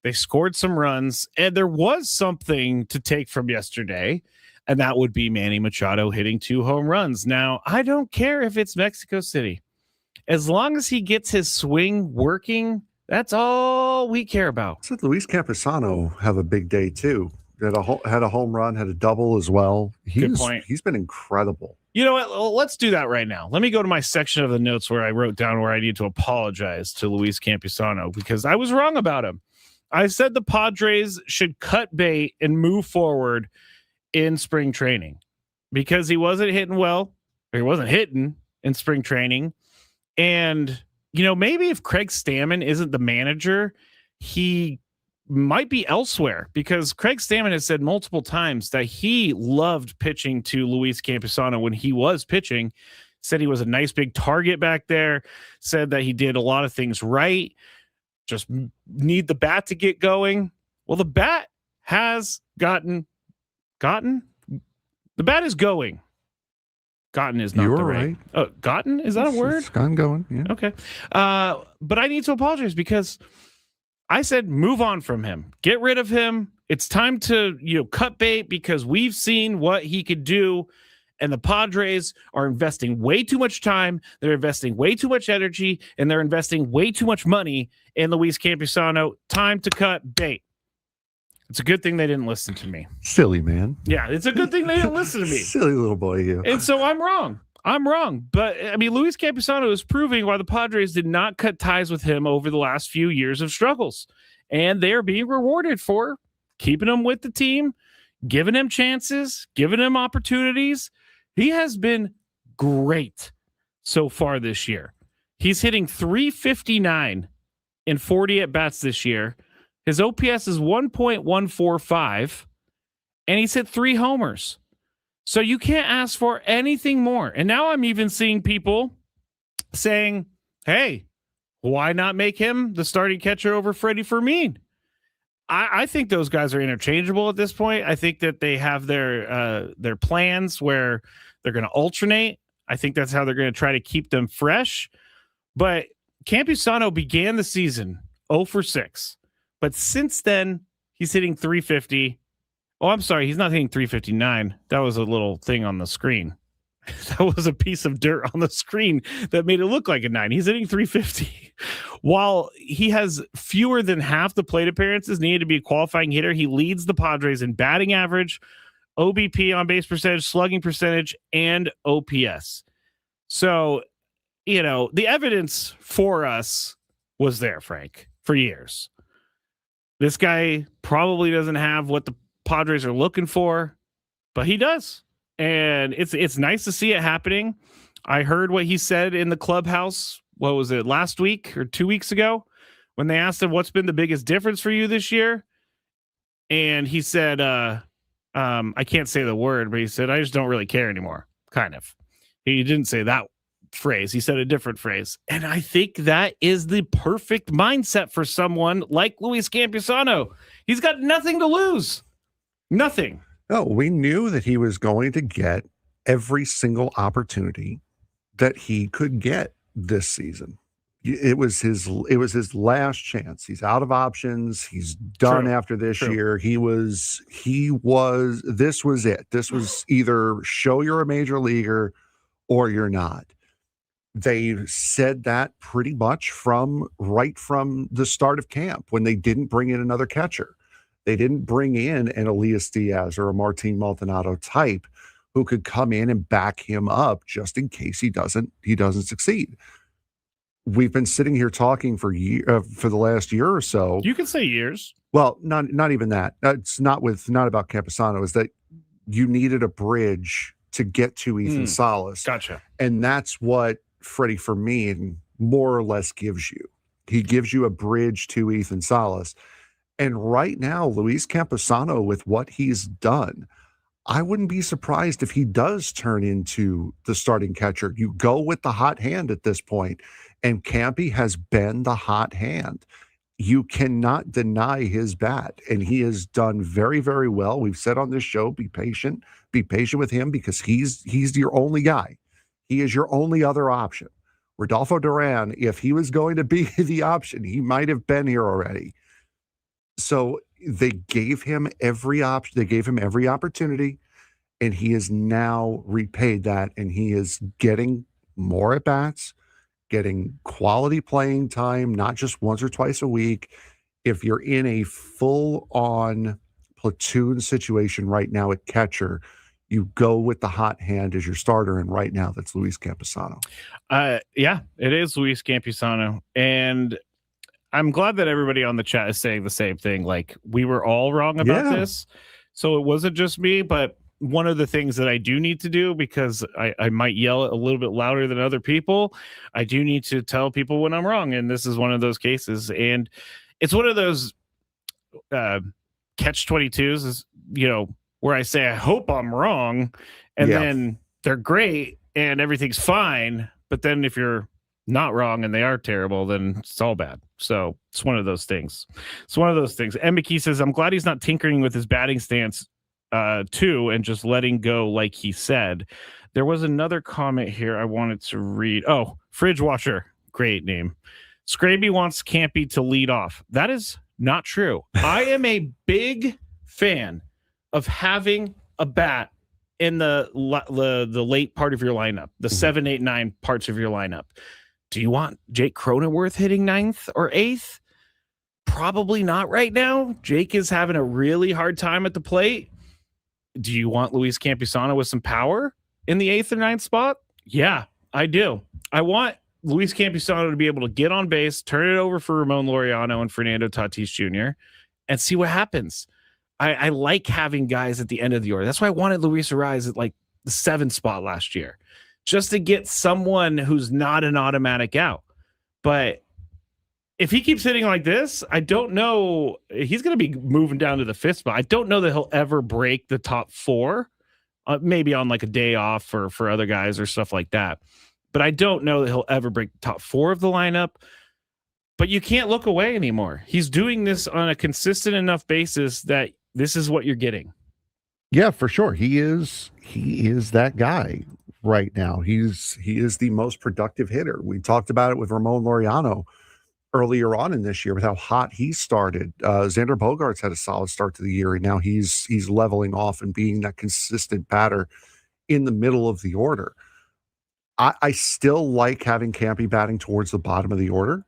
They scored some runs, and there was something to take from yesterday, and that would be Manny Machado hitting 2 home runs. Now, I don't care if it's Mexico City. As long as he gets his swing working, that's all we care about. So Luis Campusano have a big day, too. Had a home run, had a double as well. Good point. He's been incredible. You know what? Let's do that right now. Let me go to my section of the notes where I wrote down where I need to apologize to Luis Campusano because I was wrong about him. I said the Padres should cut bait and move forward in spring training because he wasn't hitting well, or he wasn't hitting in spring training. And, maybe if Craig Stammen isn't the manager, he might be elsewhere because Craig Stammen has said multiple times that he loved pitching to Luis Campusano when he was pitching, said he was a nice big target back there, said that he did a lot of things right. Just need the bat to get going. Well, the bat has gotten. The bat is going. Gotten is not the right. Oh, gotten? Is that a word? It's gone going. Yeah. Okay. But I need to apologize because I said move on from him. Get rid of him. It's time to cut bait because we've seen what he could do. And the Padres are investing way too much time. They're investing way too much energy, and they're investing way too much money in Luis Campusano. Time to cut bait. It's a good thing they didn't listen to me. Silly man. Yeah, it's a good thing they didn't listen to me. Silly little boy, you. And so I'm wrong. But, Luis Campusano is proving why the Padres did not cut ties with him over the last few years of struggles. And they are being rewarded for keeping him with the team, giving him chances, giving him opportunities. He has been great so far this year. He's hitting .359 in 40 at-bats this year. His OPS is 1.145, and he's hit 3 homers. So you can't ask for anything more. And now I'm even seeing people saying, hey, why not make him the starting catcher over Freddie Fermin? I think those guys are interchangeable at this point. I think that they have their plans where they're going to alternate. I think that's how they're going to try to keep them fresh. But Campusano began the season 0 for 6. But since then, he's hitting .350. Oh, I'm sorry. He's not hitting .359. That was a little thing on the screen. That was a piece of dirt on the screen that made it look like a 9. He's hitting .350. While he has fewer than half the plate appearances needed to be a qualifying hitter, he leads the Padres in batting average, OBP, on base percentage, slugging percentage, and OPS. So, the evidence for us was there, Frank, for years. This guy probably doesn't have what the Padres are looking for, but he does. And it's nice to see it happening. I heard what he said in the clubhouse. What was it, last week or 2 weeks ago, when they asked him what's been the biggest difference for you this year? And he said, I can't say the word, but he said, I just don't really care anymore. Kind of. He didn't say that phrase. He said a different phrase. And I think that is the perfect mindset for someone like Luis Campusano. He's got nothing to lose. Nothing. No, we knew that he was going to get every single opportunity that he could get this season. It was his last chance. He's out of options. He's done after this year. This was it. This was either show you're a major leaguer or you're not. They said that pretty much right from the start of camp when they didn't bring in another catcher. They didn't bring in an Elias Diaz or a Martin Maldonado type who could come in and back him up just in case he doesn't succeed. We've been sitting here talking for the last year or so. You can say years. Well, not even that. It's not about Campusano. Is that you needed a bridge to get to Ethan Salas. Gotcha. And that's what Freddie Fermin more or less gives you. He gives you a bridge to Ethan Salas. And right now, Luis Campusano, with what he's done, I wouldn't be surprised if he does turn into the starting catcher. You go with the hot hand at this point, and Campy has been the hot hand. You cannot deny his bat, and he has done very, very well. We've said on this show, be patient with him because he's your only guy. He is your only other option. Rodolfo Duran, if he was going to be the option, he might have been here already. So they gave him every option. They gave him every opportunity, and he has now repaid that, and he is getting more at bats, getting quality playing time, not just once or twice a week. If you're in a full-on platoon situation right now at catcher, you go with the hot hand as your starter, and right now that's Luis Campusano. Yeah, it is Luis Campusano, and I'm glad that everybody on the chat is saying the same thing. Like, we were all wrong about this, so it wasn't just me. But one of the things that I do need to do, because I might yell a little bit louder than other people, I do need to tell people when I'm wrong, and this is one of those cases. And it's one of those catch-22s, is, where I say I hope I'm wrong, and then they're great and everything's fine. But then if you're not wrong and they are terrible, then it's all bad. So it's one of those things. And McKee says, I'm glad he's not tinkering with his batting stance too and just letting go like he said. There was another comment here I wanted to read. Oh, Fridge Washer. Great name. Scraby wants Campy to lead off. That is not true. I am a big fan of having a bat in the late part of your lineup, the 7, 8, 9 parts of your lineup. Do you want Jake Cronenworth hitting 9th or 8th? Probably not right now. Jake is having a really hard time at the plate. Do you want Luis Campusano with some power in the 8th or 9th spot? Yeah, I do. I want Luis Campusano to be able to get on base, turn it over for Ramon Laureano and Fernando Tatis Jr., and see what happens. I like having guys at the end of the order. That's why I wanted Luis Ariz at like the 7th spot last year, just to get someone who's not an automatic out. But if he keeps hitting like this, I don't know. He's going to be moving down to the 5th spot. I don't know that he'll ever break the top 4, maybe on like a day off for other guys or stuff like that. But I don't know that he'll ever break the top 4 of the lineup. But you can't look away anymore. He's doing this on a consistent enough basis that this is what you're getting. Yeah, for sure. He is that guy right now. He is the most productive hitter. We talked about it with Ramon Laureano earlier on in this year with how hot he started. Xander Bogaerts had a solid start to the year, and now he's leveling off and being that consistent batter in the middle of the order. I still like having Campy batting towards the bottom of the order.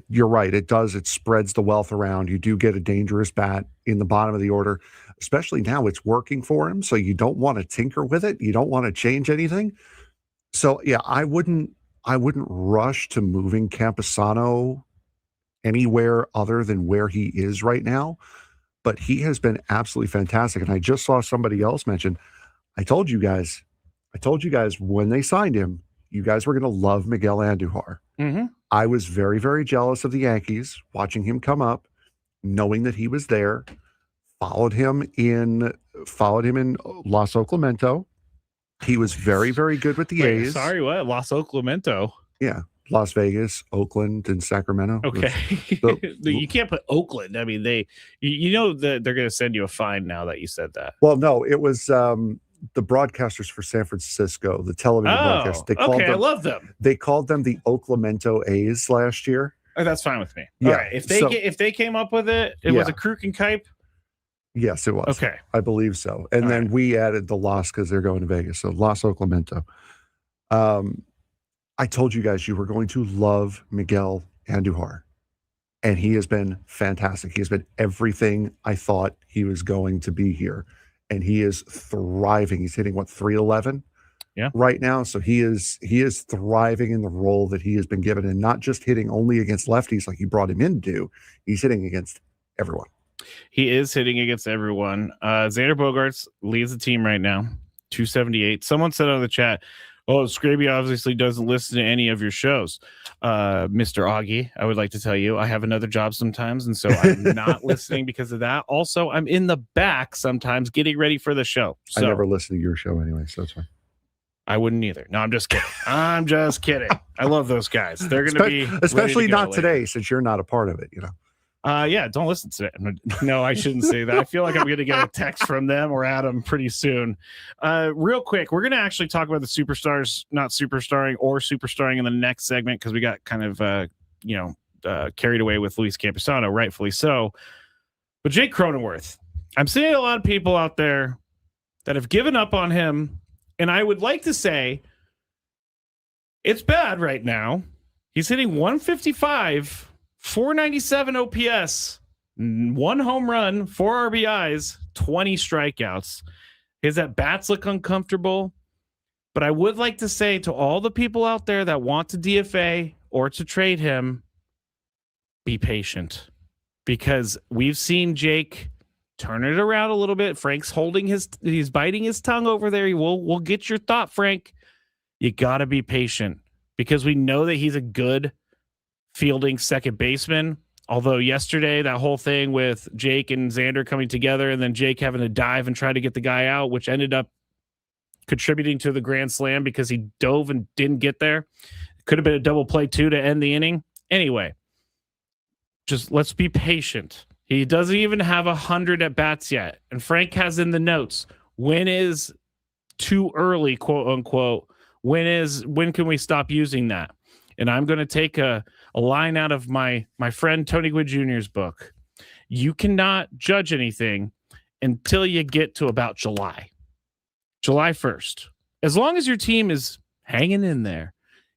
You're right. It spreads the wealth around. You do get a dangerous bat in the bottom of the order, especially now it's working for him. So you don't want to tinker with it. You don't want to change anything. So yeah, I wouldn't rush to moving Campusano anywhere other than where he is right now, but he has been absolutely fantastic. And I just saw somebody else mention, I told you guys when they signed him, you guys were going to love Miguel Andujar. Mm-hmm. I was very, very jealous of the Yankees, watching him come up, knowing that he was there, followed him in Los Oclamento. He was very, very good with the A's. Sorry, what? Los Oclamento? Yeah. Las Vegas, Oakland, and Sacramento. Okay. You can't put Oakland. I mean, that they're going to send you a fine now that you said that. Well, no, it was the broadcasters for San Francisco, the television broadcast. I love them. They called them the Oclamento A's last year. Oh, that's fine with me. Yeah. All right. If they came up with it, was a Kruk and Kipe. Yes, it was. Okay. I believe so. And then we added the Los because they're going to Vegas. So Los Oclamento. I told you guys you were going to love Miguel Andujar. And he has been fantastic. He has been everything I thought he was going to be here. And he is thriving. He's hitting, 311 right now. So he is thriving in the role that he has been given, and not just hitting only against lefties like you brought him in to do. He's hitting against everyone. He is hitting against everyone. Xander Bogaerts leads the team right now, 278. Someone said on the chat, Well, Scraby obviously doesn't listen to any of your shows, Mr. Augie. I would like to tell you I have another job sometimes, and so I'm not listening because of that. Also, I'm in the back sometimes getting ready for the show. So I never listen to your show anyway, so it's fine. I wouldn't either. No, I'm just kidding. I'm just kidding. I love those guys. They're going to be especially not later. Today, since you're not a part of it. Yeah, don't listen to it. No, I shouldn't say that. I feel like I'm going to get a text from them or Adam pretty soon. Real quick, we're going to actually talk about the superstars not superstarring or superstarring in the next segment because we got kind of carried away with Luis Campusano, rightfully so. But Jake Cronenworth, I'm seeing a lot of people out there that have given up on him, and I would like to say it's bad right now. He's hitting 155. 497 OPS, 1 home run, 4 RBIs, 20 strikeouts. His at-bats look uncomfortable. But I would like to say to all the people out there that want to DFA or to trade him, be patient. Because we've seen Jake turn it around a little bit. Frank's he's biting his tongue over there. We'll get your thought, Frank. You got to be patient because we know that he's a good fielding second baseman. Although yesterday, that whole thing with Jake and Xander coming together and then Jake having to dive and try to get the guy out, which ended up contributing to the grand slam because he dove and didn't get there. Could have been a double play too to end the inning. Anyway, just let's be patient. He doesn't even have 100 at bats yet. And Frank has in the notes, when is too early, quote unquote? When can we stop using that? And I'm going to take a line out of my friend Tony Gwynn Jr.'s book. You cannot judge anything until you get to about July 1st. As long as your team is hanging in there,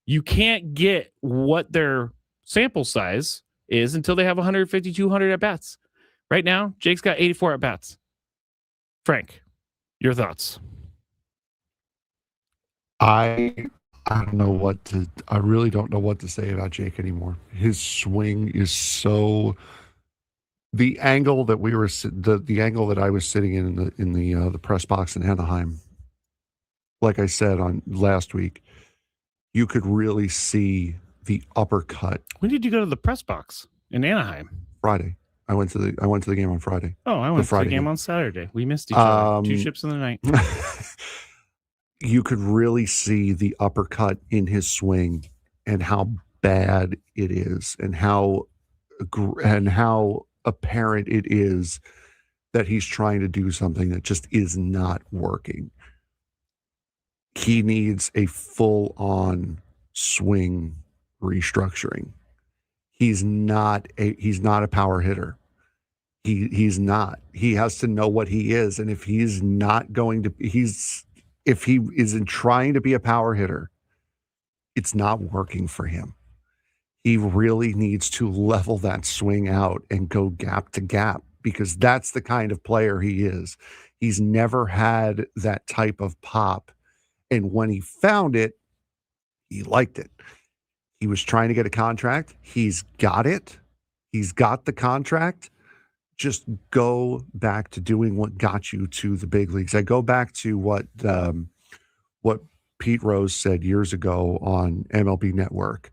you can't get what their sample size is until they have 150, 200 at-bats. Right now, Jake's got 84 at-bats. Frank, your thoughts? I really don't know what to say about Jake anymore. His swing is so. The angle that the angle that I was sitting in the press box in Anaheim, like I said on last week, you could really see the uppercut. When did you go to the press box in Anaheim? Friday. I went to the game on Friday. Oh, I went to the game on Saturday. We missed each other. 2 ships in the night. You could really see the uppercut in his swing and how bad it is and how apparent it is that he's trying to do something that just is not working. He needs a full-on swing restructuring. He's not a power hitter. He's not. He has to know what he is, and if he isn't trying to be a power hitter, it's not working for him. He really needs to level that swing out and go gap to gap because that's the kind of player he is. He's never had that type of pop. And when he found it, he liked it. He was trying to get a contract. He's got it. He's got the contract. Just go back to doing what got you to the big leagues. I go back to what Pete Rose said years ago on MLB Network.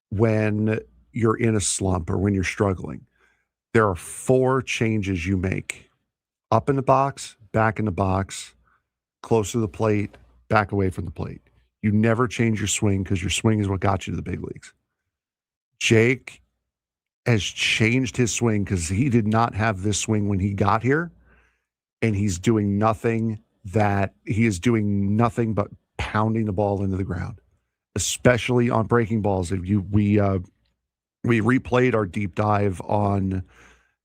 When you're in a slump or when you're struggling, there are 4 changes you make: up in the box, back in the box, close to the plate, back away from the plate. You never change your swing because your swing is what got you to the big leagues. Jake has changed his swing because he did not have this swing when he got here, and he's doing nothing but pounding the ball into the ground, especially on breaking balls. We replayed our deep dive on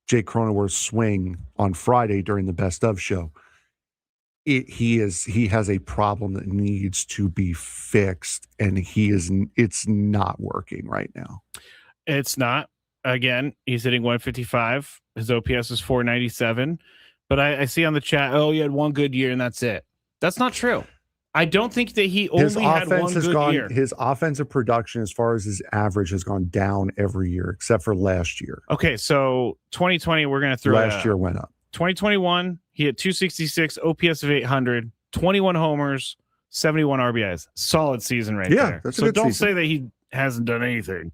Jake Cronenworth's swing on Friday during the Best Of show. He has a problem that needs to be fixed, and it's not working right now. It's not. Again, he's hitting 155. His OPS is 497. But I see on the chat, he had 1 good year and that's it. That's not true. I don't think that he only had 1 good year. His offensive production, as far as his average, has gone down every year except for last year. Okay, so 2020, we're going to throw last year went up. 2021, he hit 266, OPS of 800, 21 homers, 71 RBIs. Solid season right there. That's so don't season. say that he hasn't done anything.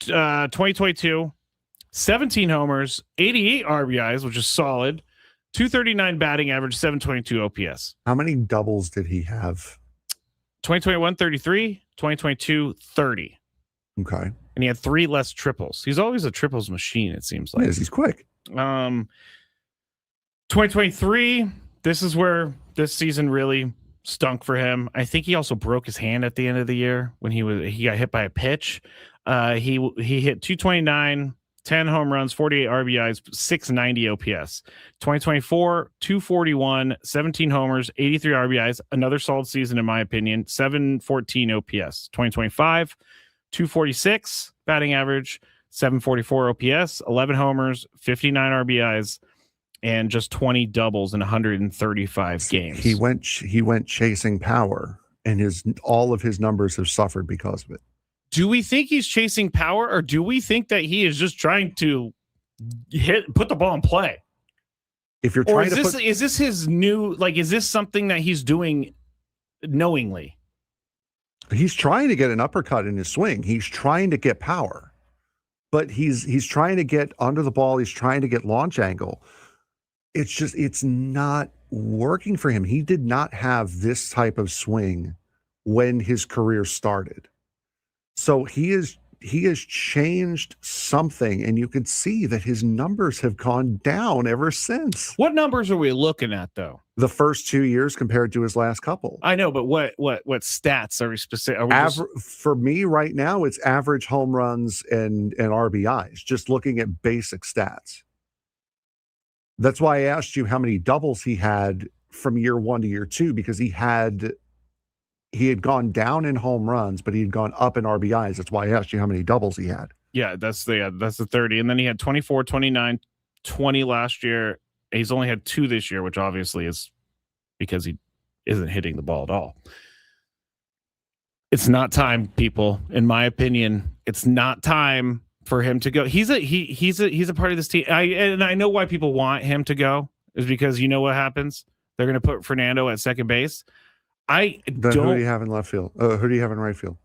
2022, 17 homers, 88 RBIs, which is solid. 239 batting average, 722 OPS. How many doubles did he have? 2021, 33. 2022, 30. Okay. And he had 3 less triples. He's always a triples machine, it seems like. Yes, he's quick. 2023, this is where this season really stunk for him. I think he also broke his hand at the end of the year when he got hit by a pitch. He hit 229, 10 home runs, 48 RBIs, 690 OPS. 2024, 241, 17 homers, 83 RBIs. Another solid season, in my opinion. 714 OPS. 2025, 246 batting average, 744 OPS, 11 homers, 59 RBIs, and just 20 doubles in 135 games. He went chasing power, and all of his numbers have suffered because of it. Do we think he's chasing power, or do we think that he is just trying to put the ball in play? If you're trying is this his new, is this something that he's doing knowingly? He's trying to get an uppercut in his swing. He's trying to get power, but he's trying to get under the ball. He's trying to get launch angle. It's not working for him. He did not have this type of swing when his career started. So he has changed something, and you can see that his numbers have gone down ever since. What numbers are we looking at, though? The first 2 years compared to his last couple. I know, but what stats are we specific? For me right now, it's average home runs and RBIs, just looking at basic stats. That's why I asked you how many doubles he had from year 1 to year 2, because he had gone down in home runs, but he had gone up in RBIs. That's why I asked you how many doubles he had. Yeah, that's the 30. And then he had 24, 29, 20 last year. He's only had 2 this year, which obviously is because he isn't hitting the ball at all. It's not time, people. In my opinion, it's not time for him to go. He's a part of this team. I know why people want him to go is because you know what happens. They're going to put Fernando at second base. Who do you have in left field? Who do you have in right field?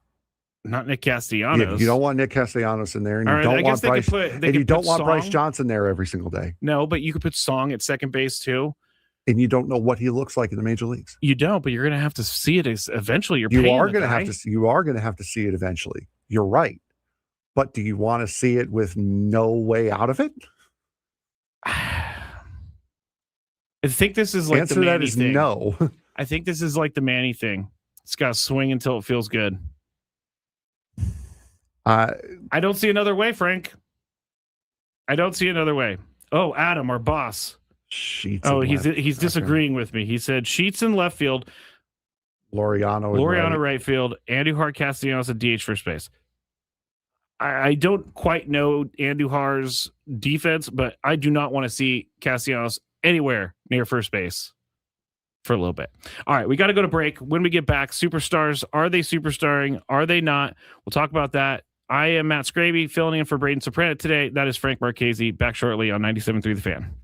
Not Nick Castellanos. Yeah, you don't want Nick Castellanos in there, and you don't want Bryce. And you don't want Bryce Johnson there every single day. No, but you could put Song at second base too. And you don't know what he looks like in the major leagues. You don't, but you're going to have to see it eventually. You are going to have to see it eventually. You're right, but do you want to see it with no way out of it? I think this is like answer the Manny that is thing. No. I think this is like the Manny thing. It's got to swing until it feels good. I don't see another way, Frank. I don't see another way. Oh, Adam, our boss. Sheets. Oh, he's disagreeing with me. He said Sheets in left field, Laureano right field, Andujar, Castellanos at DH first base. I don't quite know Andujar's defense, but I do not want to see Castellanos anywhere near first base for a little bit. All right, we got to go to break. When we get back, superstars, are they superstarring? Are they not? We'll talk about that. I am Matt Scraby, filling in for Braden Surprenant today. That is Frank Marchese. Back shortly on 97.3 The Fan.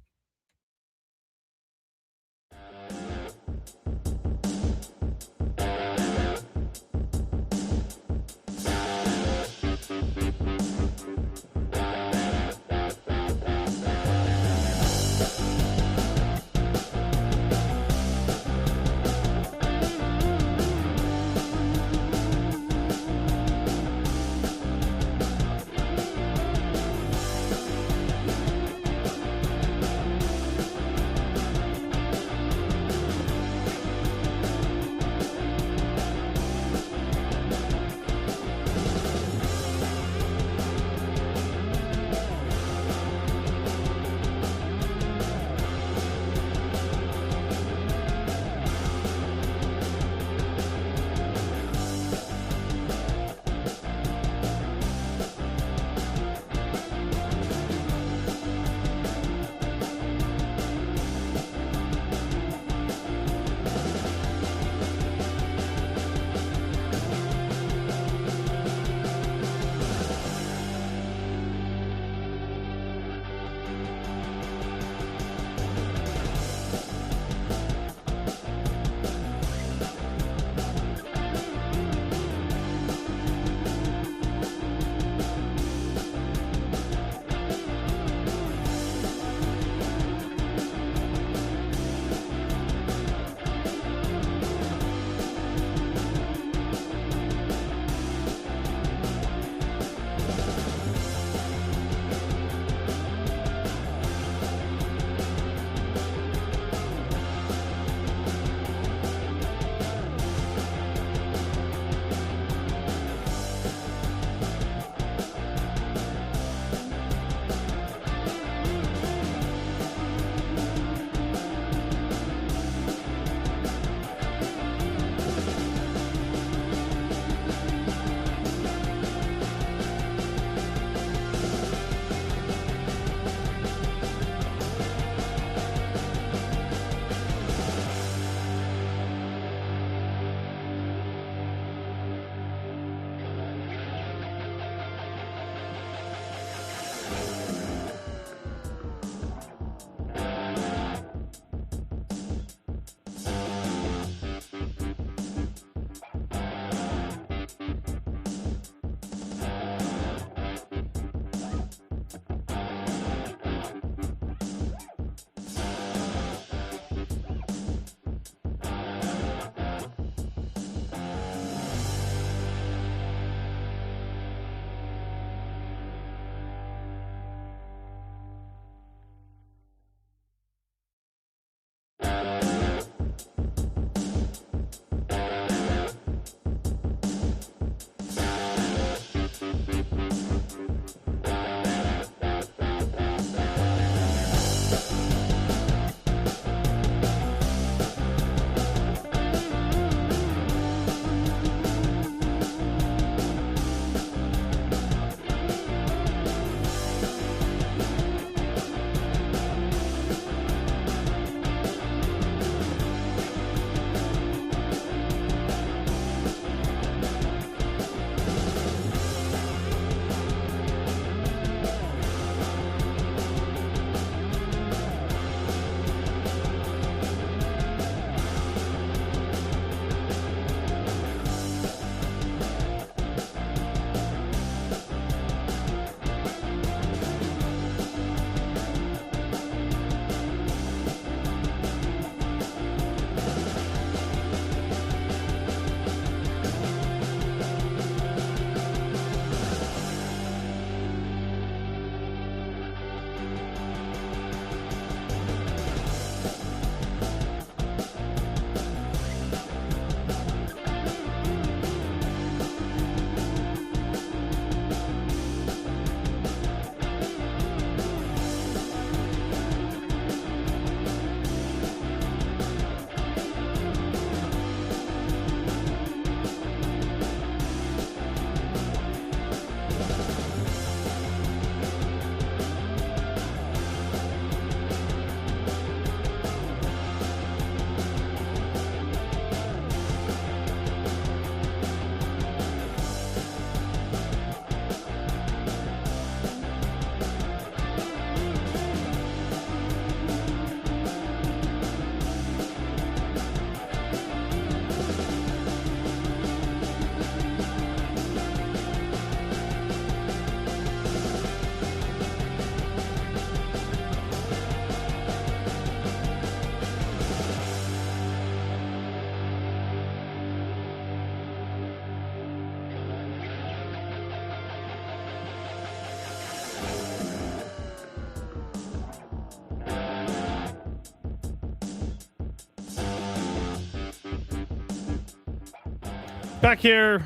Back here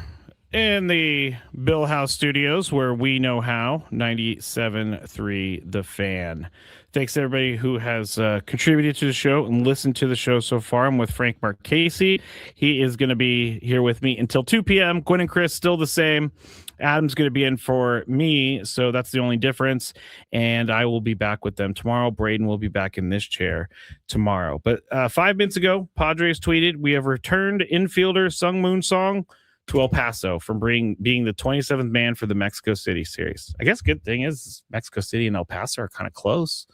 in the Bill House Studios, where we know how, 97.3 The Fan. Thanks to everybody who has contributed to the show and listened to the show so far. I'm with Frank Marquez. He is going to be here with me until 2 p.m. Gwen and Chris still the same. Adam's going to be in for me, so that's the only difference. And I will be back with them tomorrow. Braden will be back in this chair tomorrow. But 5 minutes ago, Padres tweeted, "We have returned infielder Sung Moon Song to El Paso from being the 27th man for the Mexico City series." I guess good thing is Mexico City and El Paso are kind of close.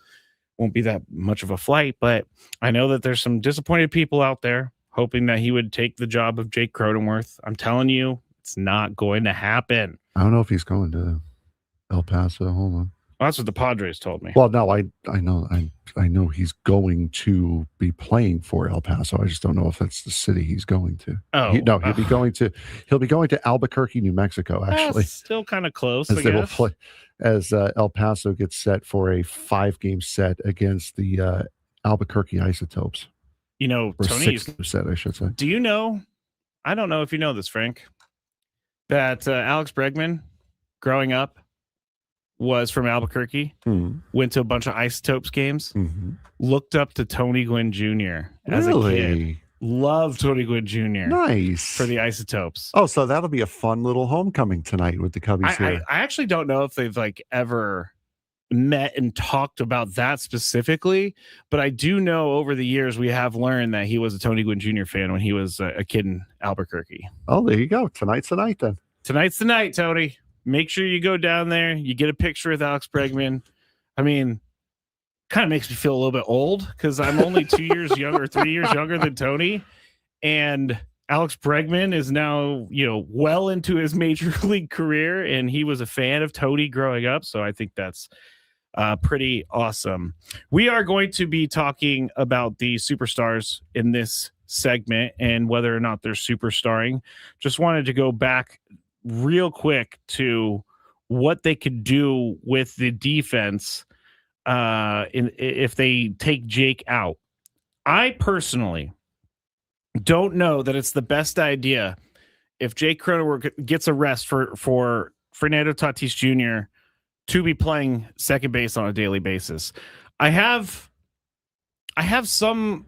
Won't be that much of a flight, but I know that there's some disappointed people out there hoping that he would take the job of Jake Cronenworth. I'm telling you, it's not going to happen. I don't know if he's going to El Paso. Hold on. Well, that's what the Padres told me. Well, no, I know he's going to be playing for El Paso. I just don't know if that's the city he's going to. Oh, he'll be going to Albuquerque, New Mexico. Actually, still kind of close. As they will play, as El Paso gets set for a 5-game set against the Albuquerque Isotopes. You know, or Tony, 6-game set, I should say. Do you know? I don't know if you know this, Frank, that Alex Bregman, growing up, was from Albuquerque, went to a bunch of Isotopes games, looked up to Tony Gwynn Jr. as a kid. Loved Tony Gwynn Jr. Nice. For the Isotopes. Oh, so that'll be a fun little homecoming tonight with the Cubbies here. I actually don't know if they've ever met and talked about that specifically, but I do know over the years we have learned that he was a Tony Gwynn Jr. fan when he was a kid in Albuquerque. Oh, there you go. Tonight's the night then. Tonight's the night, Tony. Make sure you go down there. You get a picture with Alex Bregman. I mean, kind of makes me feel a little bit old because I'm only 2 years younger, 3 years younger than Tony. And Alex Bregman is now, well into his major league career, and he was a fan of Tony growing up. So I think that's pretty awesome. We are going to be talking about the superstars in this segment and whether or not they're superstarring. Just wanted to go back real quick to what they could do with the defense if they take Jake out. I personally don't know that it's the best idea if Jake Cronenworth gets a rest for Fernando Tatis Jr. to be playing second base on a daily basis. I have some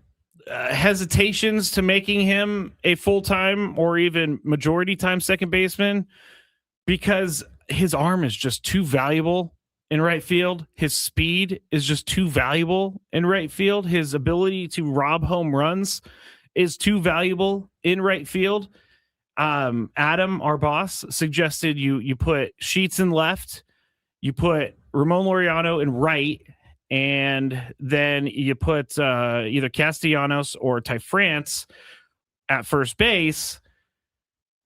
hesitations to making him a full-time or even majority time second baseman because his arm is just too valuable in right field. His speed is just too valuable in right field. His ability to rob home runs is too valuable in right field. Adam, our boss, suggested you put Sheets in left, you put Ramon Laureano in right, and then you put either Castellanos or Ty France at first base.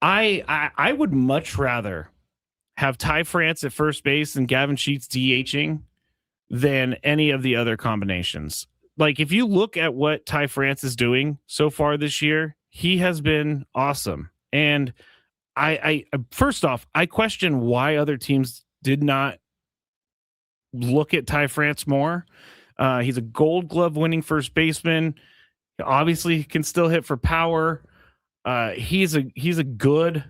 I would much rather have Ty France at first base and Gavin Sheets DHing than any of the other combinations. Like, if you look at what Ty France is doing so far this year, he has been awesome. And I first off, I question why other teams did not look at Ty France more. He's a Gold Glove winning first baseman. Obviously, he can still hit for power. He's a good.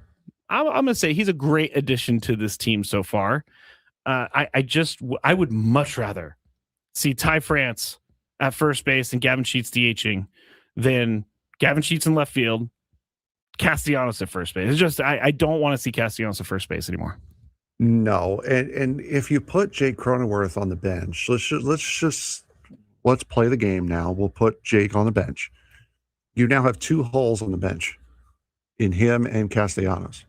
I'm gonna say he's a great addition to this team so far. I would much rather see Ty France at first base and Gavin Sheets DHing than Gavin Sheets in left field, Castellanos at first base. It's just I don't want to see Castellanos at first base anymore. No, and if you put Jake Cronenworth on the bench, let's play the game now. We'll put Jake on the bench. You now have 2 holes on the bench in him and Castellanos.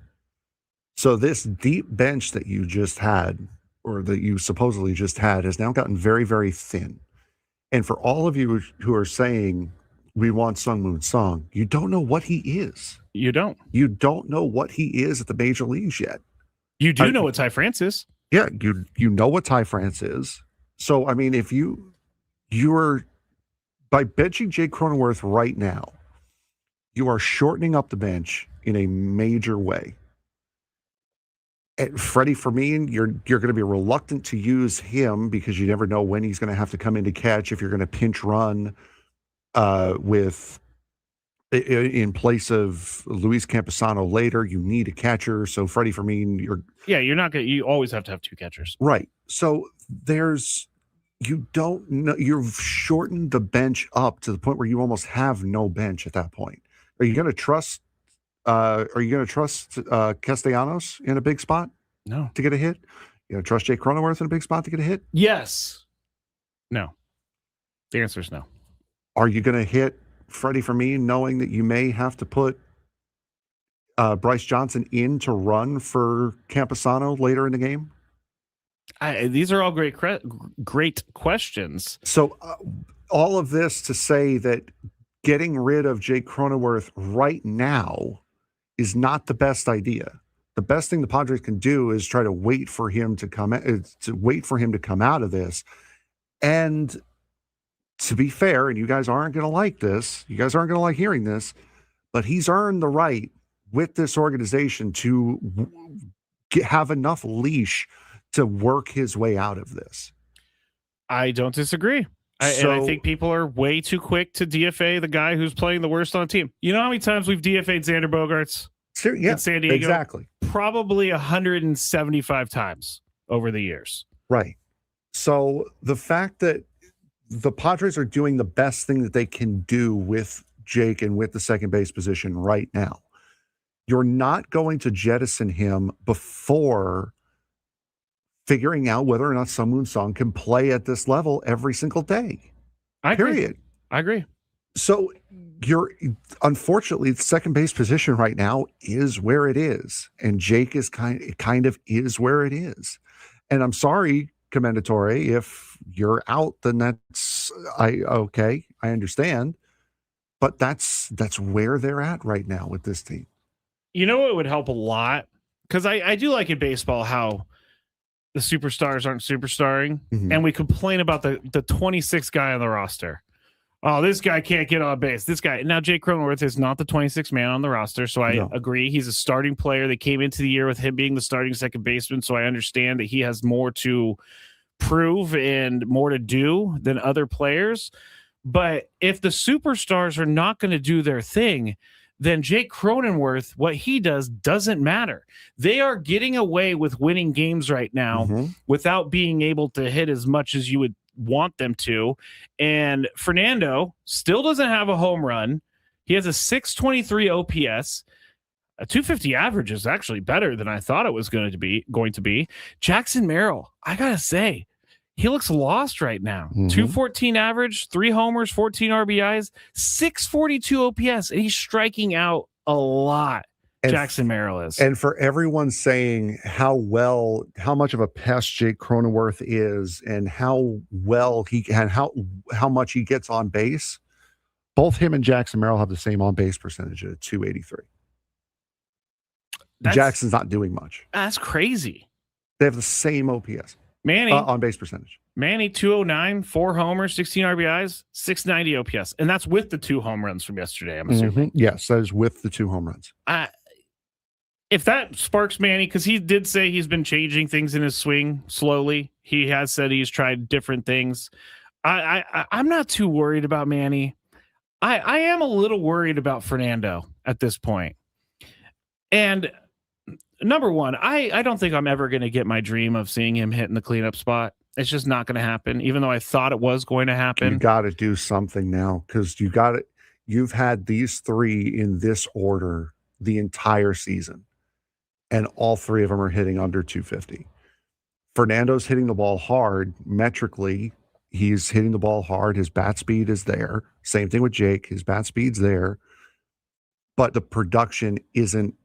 So this deep bench that you just had, or that you supposedly just had, has now gotten very, very thin. And for all of you who are saying we want Sung Moon Song, you don't know what he is. You don't. You don't know what he is at the major leagues yet. You do know what Ty France is. Yeah, you know what Ty France is. So, I mean, if you're by benching Jake Cronenworth right now, you are shortening up the bench in a major way. And Freddie Fermin, you're going to be reluctant to use him because you never know when he's going to have to come in to catch if you're going to pinch run with in place of Luis Campusano later. You need a catcher. So Freddie Fermin, you're not going to, you always have to have two catchers. Right. So you don't know, you've shortened the bench up to the point where you almost have no bench at that point. Are you going to trust Castellanos in a big spot? No. To get a hit? You going to trust Jay Cronenworth in a big spot to get a hit? Yes. No. The answer is no. Are you going to hit Freddie Fermin knowing that you may have to put Bryce Johnson in to run for Campusano later in the game? These are all great questions. So all of this to say that getting rid of Jake Cronenworth right now is not the best idea. The best thing the Padres can do is try to wait for him to come out of this. And to be fair, and you guys aren't going to like this, you guys aren't going to like hearing this, but he's earned the right with this organization to have enough leash to work his way out of this. I don't disagree. And I think people are way too quick to DFA the guy who's playing the worst on the team. You know how many times we've DFA'd Xander Bogaerts in San Diego? Exactly. Probably 175 times over the years. Right. So the fact that the Padres are doing the best thing that they can do with Jake and with the second base position right now, you're not going to jettison him before figuring out whether or not Sung-Moon Song can play at this level every single day. I agree. So unfortunately, the second base position right now is where it is. And Jake is kind of is where it is. And I'm sorry, Commendatore, if you're out, then I understand. But that's where they're at right now with this team. You know what would help a lot? Because I do like in baseball how the superstars aren't superstarring, and we complain about the 26th guy on the roster. Oh, this guy can't get on base. This guy. Now, Jake Cronenworth is not the 26th man on the roster, so I agree. He's a starting player. They came into the year with him being the starting second baseman, so I understand that he has more to prove and more to do than other players. But if the superstars are not going to do their thing, then Jake Cronenworth, what he does doesn't matter. They are getting away with winning games right now without being able to hit as much as you would want them to. And Fernando still doesn't have a home run. He has a 623 OPS. A 250 average is actually better than I thought it was going to be. Jackson Merrill, I got to say, he looks lost right now. 214 average, 3 homers, 14 RBIs, 642 OPS, and he's striking out a lot. Jackson Merrill is. And for everyone saying how much of a pest Jake Cronenworth is and how much he gets on base, both him and Jackson Merrill have the same on base percentage at 283. Jackson's not doing much. That's crazy. They have the same OPS. Manny on base percentage. Manny 209, 4 homers, 16 RBIs, 690 OPS, and that's with the 2 home runs from yesterday. I'm assuming. Yes, that is with the 2 home runs. If that sparks Manny, because he did say he's been changing things in his swing slowly. He has said he's tried different things. I'm not too worried about Manny. I am a little worried about Fernando at this point. And number one, I don't think I'm ever going to get my dream of seeing him hit in the cleanup spot. It's just not going to happen, even though I thought it was going to happen. You got to do something now because you've had these 3 in this order the entire season, and all 3 of them are hitting under 250. Fernando's hitting the ball hard. Metrically, he's hitting the ball hard. His bat speed is there. Same thing with Jake. His bat speed's there, but the production isn't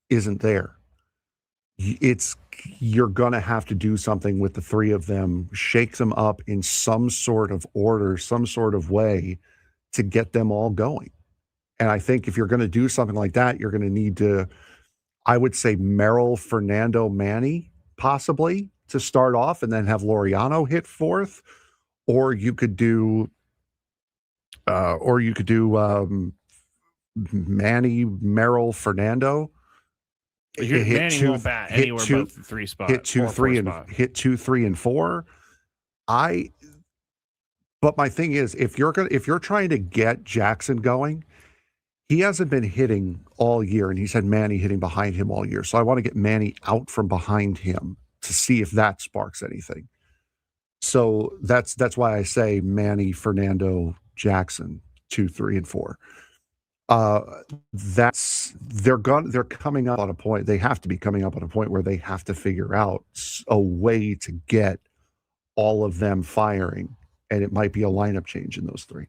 there. You're going to have to do something with the 3 of them, shake them up in some sort of order, some sort of way to get them all going. And I think if you're going to do something like that, you're going to need to, I would say, Merrill, Fernando, Manny, possibly to start off, and then have Laureano hit 4th, or you could do Manny, Merrill, Fernando. Manny won't bat anywhere but the 3 spot. Hit 2, 3, and 4. But my thing is, if you're trying to get Jackson going, he hasn't been hitting all year, and he's had Manny hitting behind him all year. So I want to get Manny out from behind him to see if that sparks anything. So that's why I say Manny, Fernando, Jackson, 2, 3, and 4. They're coming up on a point. They have to be coming up on a point where they have to figure out a way to get all of them firing, and it might be a lineup change in those 3.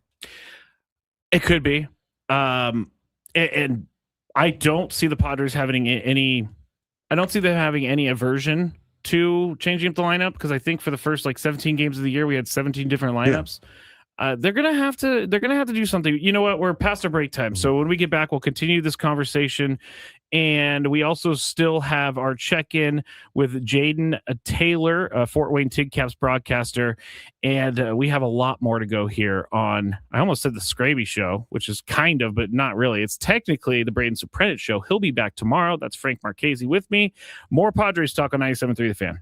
It could be. And I don't see the Padres having any. I don't see them having any aversion to changing up the lineup, because I think for the first 17 games of the year we had 17 different lineups. Yeah. They're gonna have to do something. You know what? We're past our break time, so when we get back, we'll continue this conversation, and we also still have our check-in with Jaden Taylor, Fort Wayne TIGCAPS broadcaster, and we have a lot more to go here on. I almost said the Scraby Show, which is kind of, but not really. It's technically the Braden Surprenant Show. He'll be back tomorrow. That's Frank Marquez with me. More Padres talk on 97.3 The Fan.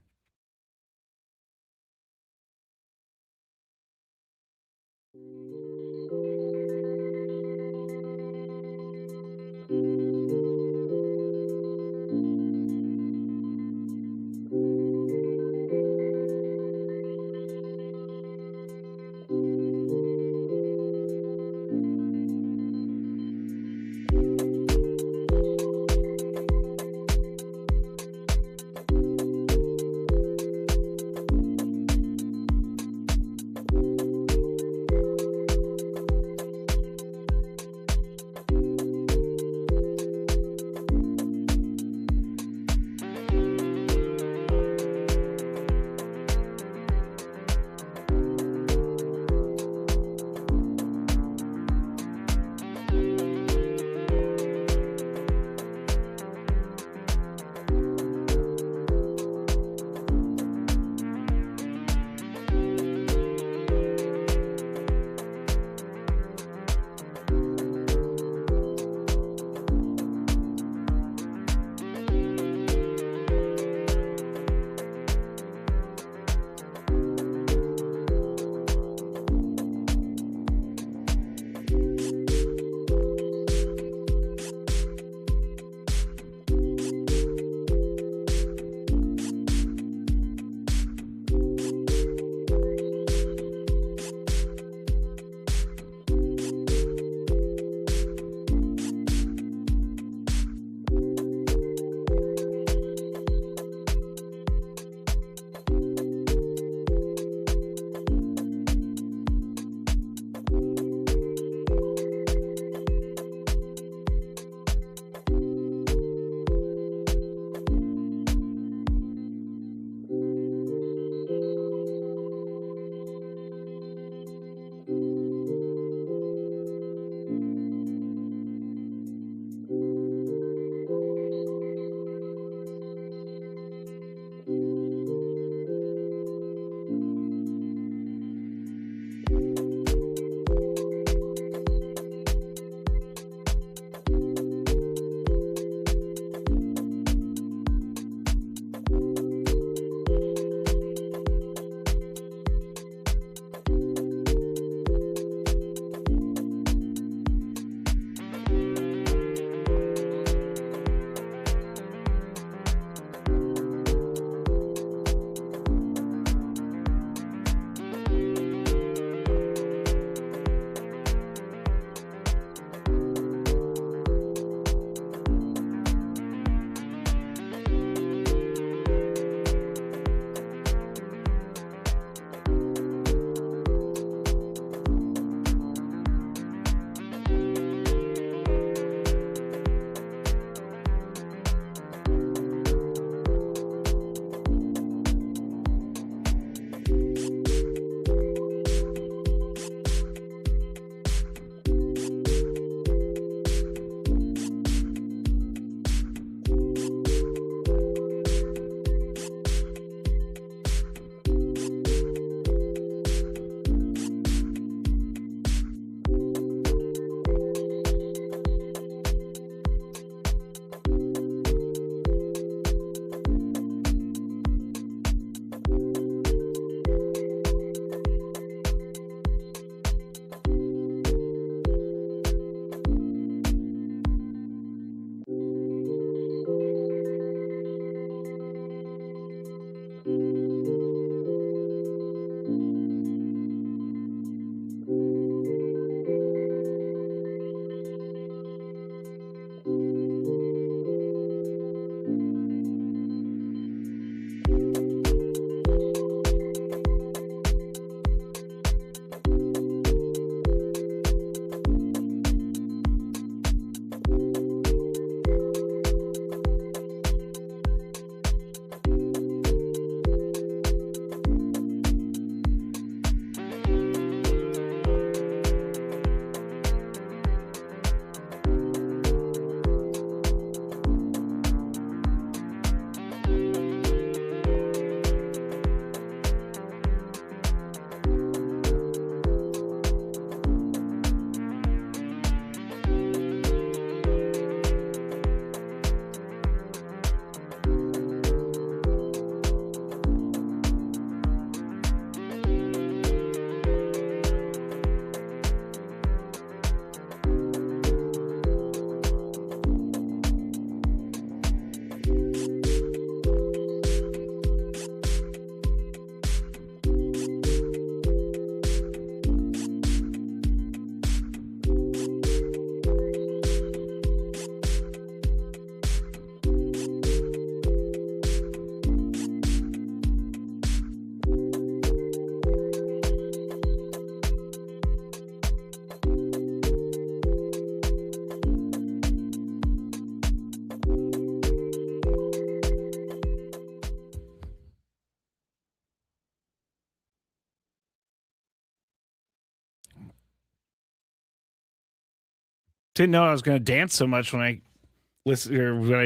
Didn't know I was going to dance so much when I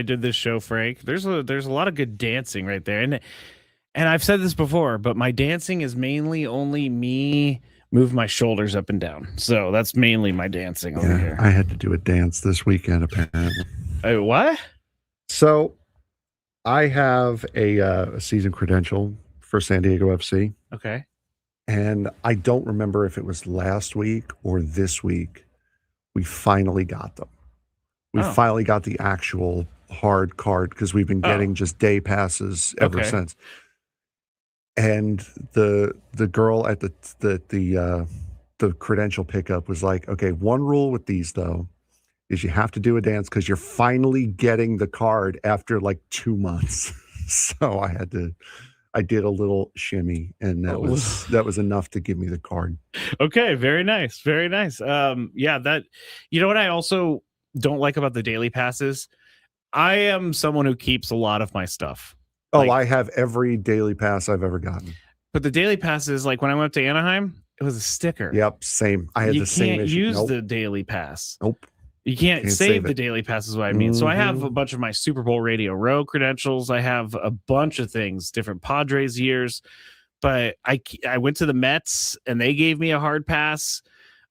did this show, Frank. There's a lot of good dancing right there, and I've said this before, but my dancing is mainly only me move my shoulders up and down. So that's mainly my dancing over here. I had to do a dance this weekend, apparently. What? So I have a season credential for San Diego FC. Okay. And I don't remember if it was last week or this week. We finally got them. We finally got the actual hard card because we've been getting just day passes ever since. And the girl at the credential pickup was like, okay, one rule with these though is you have to do a dance because you're finally getting the card after like 2 months. So I did a little shimmy, and that was enough to give me the card. Okay, very nice, very nice. That what I also don't like about the daily passes. I am someone who keeps a lot of my stuff. I have every daily pass I've ever gotten. But the daily passes, like when I went up to Anaheim, it was a sticker. Yep, same. I had the same issue. You can't use the daily pass. Nope. You can't save the daily pass is what I mean. Mm-hmm. So I have a bunch of my Super Bowl Radio Row credentials. I have a bunch of things, different Padres years. But I went to the Mets, and they gave me a hard pass.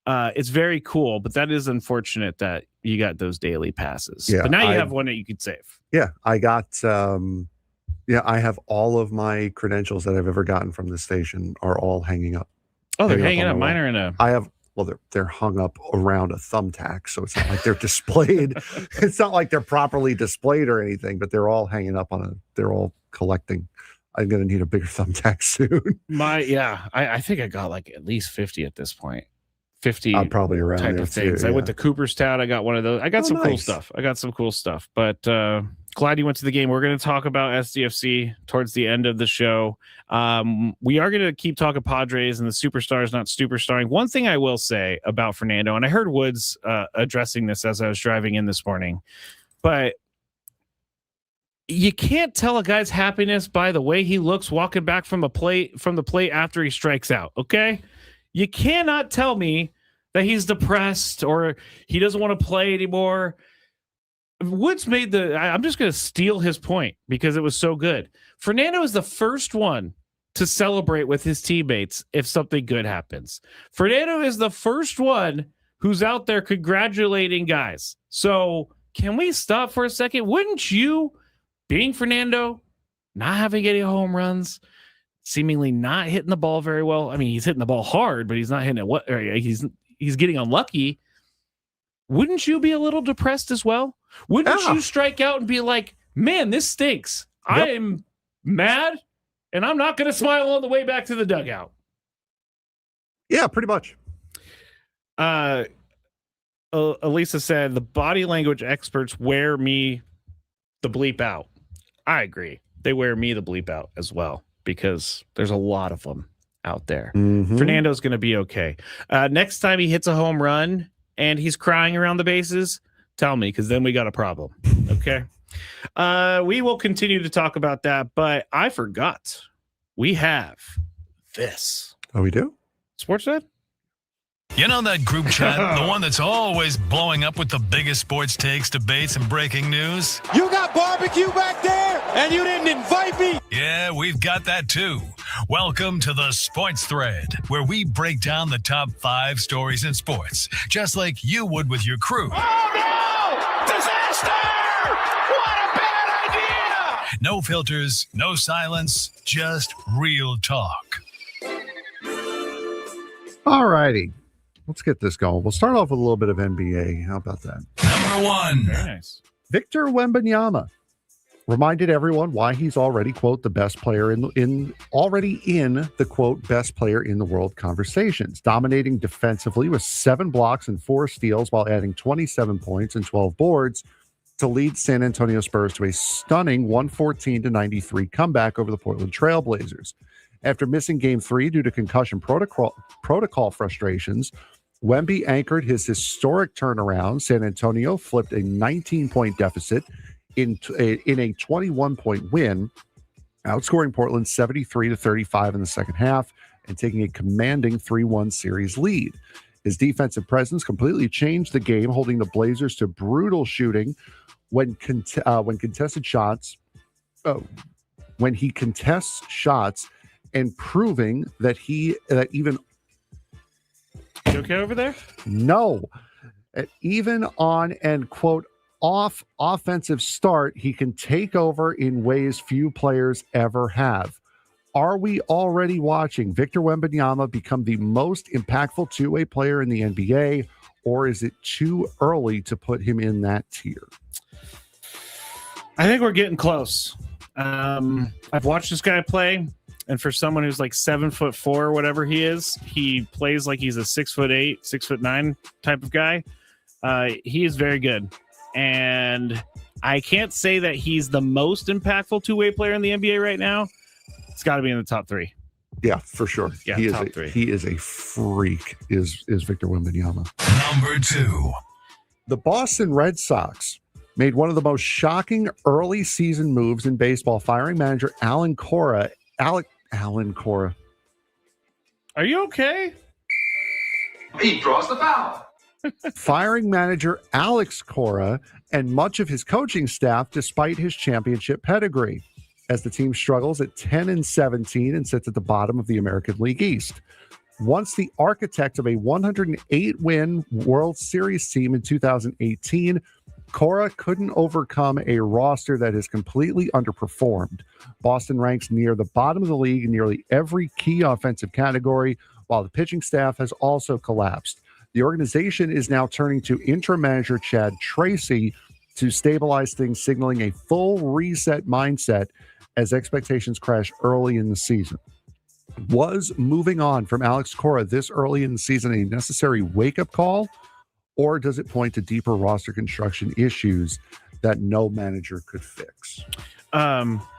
It's very cool, but that is unfortunate that you got those daily passes. Yeah, but now you have one that you could save. Yeah, I got... I have all of my credentials that I've ever gotten from the station are all hanging up. Oh, they're hanging up. Mine are in a... I have... Well, they're hung up around a thumbtack, so it's not like they're displayed. It's not like they're properly displayed or anything, but they're all hanging up they're all collecting. I'm going to need a bigger thumbtack soon. I think I got like at least 50 at this point. 50 I'm probably around type of things. Too, I went to Cooperstown. I got one of those. I got cool stuff. But glad you went to the game. We're going to talk about SDFC towards the end of the show. We are going to keep talking Padres and the superstars not superstarring. One thing I will say about Fernando, and I heard Woods addressing this as I was driving in this morning, but you can't tell a guy's happiness by the way he looks walking back from the plate after he strikes out. Okay. You cannot tell me that he's depressed or he doesn't want to play anymore. Woods made I'm just going to steal his point because it was so good. Fernando is the first one to celebrate with his teammates if something good happens. Fernando is the first one who's out there congratulating guys. So can we stop for a second? Wouldn't you, being Fernando, not having any home runs, seemingly not hitting the ball very well. I mean, he's hitting the ball hard, but he's not hitting it. He's getting unlucky. Wouldn't you be a little depressed as well? Wouldn't you strike out and be like, man, this stinks. Yep. I am mad, and I'm not going to smile on the way back to the dugout. Yeah, pretty much. Elisa said, the body language experts wear me the bleep out. I agree. They wear me the bleep out as well, because there's a lot of them out there. Mm-hmm. Fernando's going to be okay. Next time he hits a home run and he's crying around the bases, tell me, because then we got a problem. Okay. We will continue to talk about that, but I forgot. We have this. Oh, we do? Sportsnet? You know that group chat, the one that's always blowing up with the biggest sports takes, debates, and breaking news? You got barbecue back there, and you didn't invite me? Yeah, we've got that too. Welcome to the Sports Thread, where we break down the top 5 stories in sports, just like you would with your crew. Oh, no! Disaster! What a bad idea! No filters, no silence, just real talk. All righty. Let's get this going. We'll start off with a little bit of NBA. How about that? Number 1. Very nice. Victor Wembanyama reminded everyone why he's already, quote, the best player already in the, quote, best player in the world conversations, dominating defensively with 7 blocks and 4 steals while adding 27 points and 12 boards to lead San Antonio Spurs to a stunning 114-93 comeback over the Portland Trail Blazers. After missing Game 3 due to concussion protocol frustrations, Wemby anchored his historic turnaround. San Antonio flipped a 19-point deficit in a 21-point win, outscoring Portland 73-35 in the second half and taking a commanding 3-1 series lead. His defensive presence completely changed the game, holding the Blazers to brutal shooting when contested shots. When he contests shots and proving that even. You okay over there? No. Even on and quote off offensive start, he can take over in ways few players ever have. Are we already watching Victor Wembanyama become the most impactful two-way player in the NBA, or is it too early to put him in that tier? I think we're getting close. I've watched this guy play, and for someone who's like 7'4" or whatever he is, he plays like he's a 6'8", 6'9" type of guy. He is very good, and I can't say that he's the most impactful two-way player in the NBA right now. It's got to be in the top 3. Yeah, for sure. Yeah, top 3. He is a freak. Is Victor Wembanyama. Number 2. The Boston Red Sox made one of the most shocking early season moves in baseball, firing manager Alan Cora. Alan Cora. Are you okay? He draws the foul. Firing manager Alex Cora and much of his coaching staff despite his championship pedigree, as the team struggles at 10-17 and sits at the bottom of the American League East. Once the architect of a 108-win World Series team in 2018, Cora couldn't overcome a roster that has completely underperformed. Boston ranks near the bottom of the league in nearly every key offensive category, while the pitching staff has also collapsed. The organization is now turning to interim manager Chad Tracy to stabilize things, signaling a full reset mindset as expectations crash early in the season. Was moving on from Alex Cora this early in the season a necessary wake-up call, or does it point to deeper roster construction issues that no manager could fix?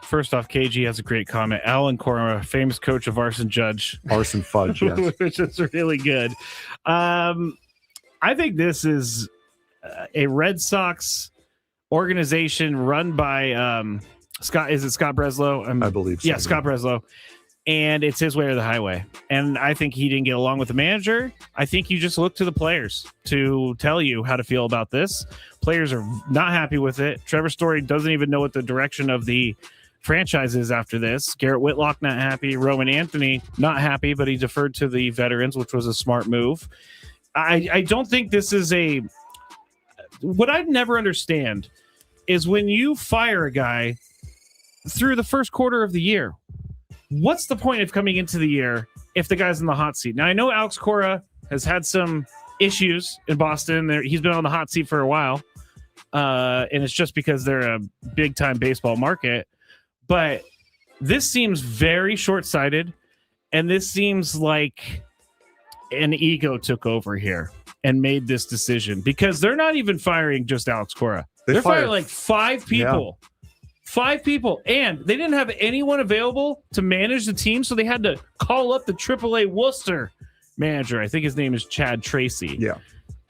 First off, KG has a great comment. Alan Cora, famous coach of Arson Judge. Arson Fudge, yes. Which is really good. I think this is a Red Sox organization run by Scott. Is it Scott Breslow? I believe so. Yeah, Scott Breslow. And it's his way or the highway. And I think he didn't get along with the manager. I think you just look to the players to tell you how to feel about this. Players are not happy with it. Trevor Story doesn't even know what the direction of the franchise is after this. Garrett Whitlock not happy. Roman Anthony not happy, but he deferred to the veterans, which was a smart move. I don't think this is what I'd never understand is when you fire a guy through the first quarter of the year, what's the point of coming into the year if the guy's in the hot seat? Now, I know Alex Cora has had some issues in Boston. He's been on the hot seat for a while, and it's just because they're a big-time baseball market. But this seems very short-sighted, and this seems like an ego took over here and made this decision because they're not even firing just Alex Cora. They're firing like 5 people. Yeah. 5 people, and they didn't have anyone available to manage the team, so they had to call up the AAA Worcester manager. I think his name is Chad Tracy. Yeah.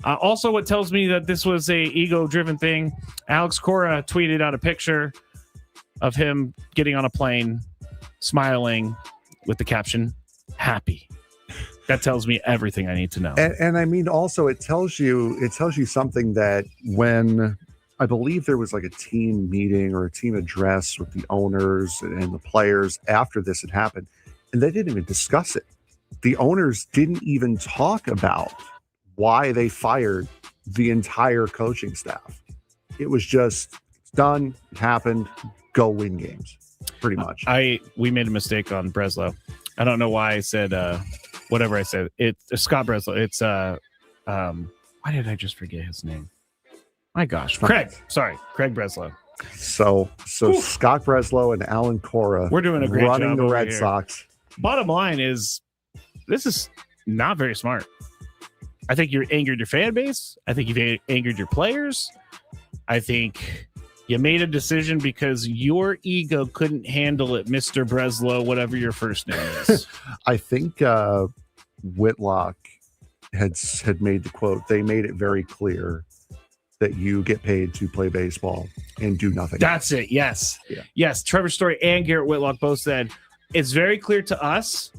Also, what tells me that this was a ego-driven thing, Alex Cora tweeted out a picture of him getting on a plane, smiling with the caption, "Happy." That tells me everything I need to know. And I mean, also, it tells you something that when I believe there was like a team meeting or a team address with the owners and the players after this had happened, and they didn't even discuss it. The owners didn't even talk about why they fired the entire coaching staff. It was just done, it happened, go win games, pretty much. We made a mistake on Breslow. I don't know why I said whatever I said. It's Scott Breslow. It's why did I just forget his name? My gosh, Craig Breslow. So Scott Breslow and Alan Cora, we're doing a great job running the Red here. Sox. Bottom line is, this is not very smart. I think you've angered your fan base. I think you've angered your players. I think you made a decision because your ego couldn't handle it, Mr. Breslow, whatever your first name is. I think Whitlock had made the quote. They made it very clear that you get paid to play baseball and do nothing. That's it. Yes. Yeah. Yes. Trevor Story and Garrett Whitlock both said it's very clear to us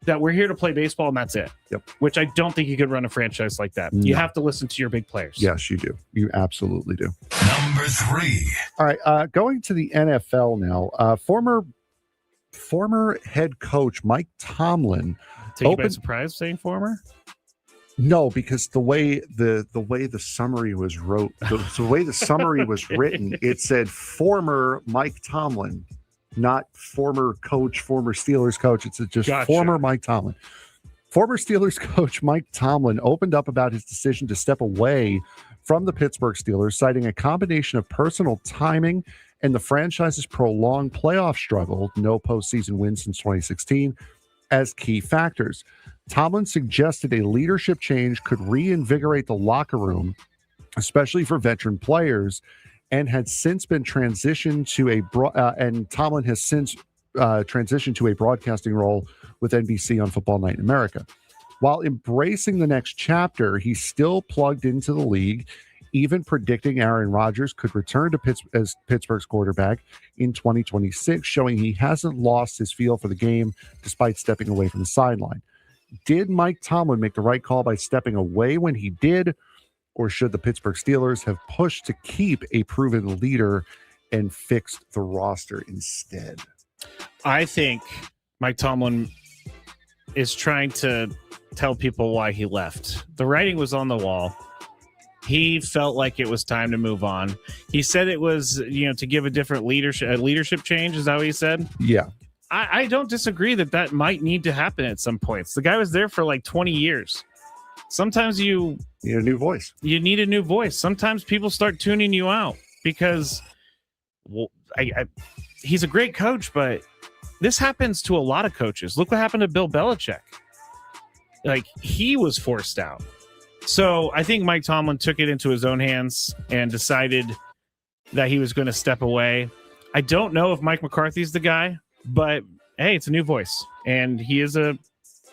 that we're here to play baseball and that's it. Yep. Which I don't think you could run a franchise like that. No. You have to listen to your big players. Yes, you do. You absolutely do. Number 3. All right, going to the NFL now. Former head coach Mike Tomlin. Take you by surprise saying former? No, because the way the summary was wrote, the way the summary was written, it said former Mike Tomlin, not former coach, former Steelers coach. It's just former Mike Tomlin. Former Steelers coach Mike Tomlin opened up about his decision to step away from the Pittsburgh Steelers, citing a combination of personal timing and the franchise's prolonged playoff struggle, no postseason wins since 2016, as key factors. Tomlin suggested a leadership change could reinvigorate the locker room, especially for veteran players, and had since been transitioned to Tomlin has since transitioned to a broadcasting role with NBC on Football Night in America. While embracing the next chapter, he's still plugged into the league, even predicting Aaron Rodgers could return to as Pittsburgh's quarterback in 2026, showing he hasn't lost his feel for the game despite stepping away from the sideline. Did Mike Tomlin make the right call by stepping away when he did, or should the Pittsburgh Steelers have pushed to keep a proven leader and fixed the roster instead? I think Mike Tomlin is trying to tell people why he left. The writing was on the wall. He felt like it was time to move on. He said it was, to give a different leadership change. Is that what he said? Yeah. I don't disagree that might need to happen at some points. The guy was there for like 20 years. Sometimes you need a new voice. You need a new voice. Sometimes people start tuning you out because he's a great coach, but this happens to a lot of coaches. Look what happened to Bill Belichick. Like, he was forced out. So I think Mike Tomlin took it into his own hands and decided that he was going to step away. I don't know if Mike McCarthy's the guy, but hey, it's a new voice, and he is a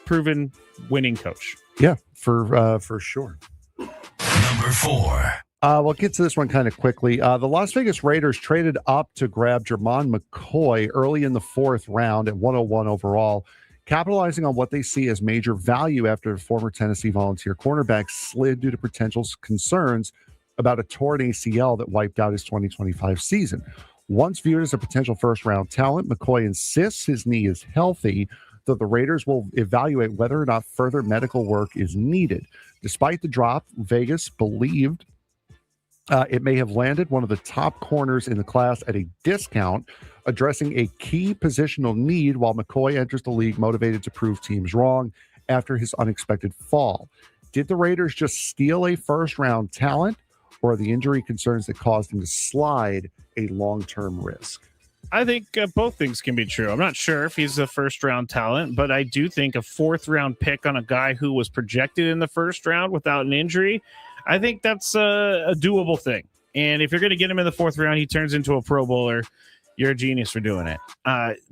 proven winning coach. Yeah, for sure. Number 4. We'll get to this one kind of quickly. The Las Vegas Raiders traded up to grab Jermon McCoy early in the 4th round at 101 overall, capitalizing on what they see as major value after former Tennessee Volunteer cornerback slid due to potential concerns about a torn ACL that wiped out his 2025 season. Once viewed as a potential first-round talent, McCoy insists his knee is healthy, though the Raiders will evaluate whether or not further medical work is needed. Despite the drop, Vegas believed it may have landed one of the top corners in the class at a discount, addressing a key positional need while McCoy enters the league motivated to prove teams wrong after his unexpected fall. Did the Raiders just steal a first-round talent, or are the injury concerns that caused him to slide a long-term risk? I think both things can be true. I'm not sure if he's a first-round talent, but I do think a 4th-round pick on a guy who was projected in the 1st round without an injury, I think that's a doable thing. And if you're going to get him in the 4th round, he turns into a Pro Bowler, you're a genius for doing it.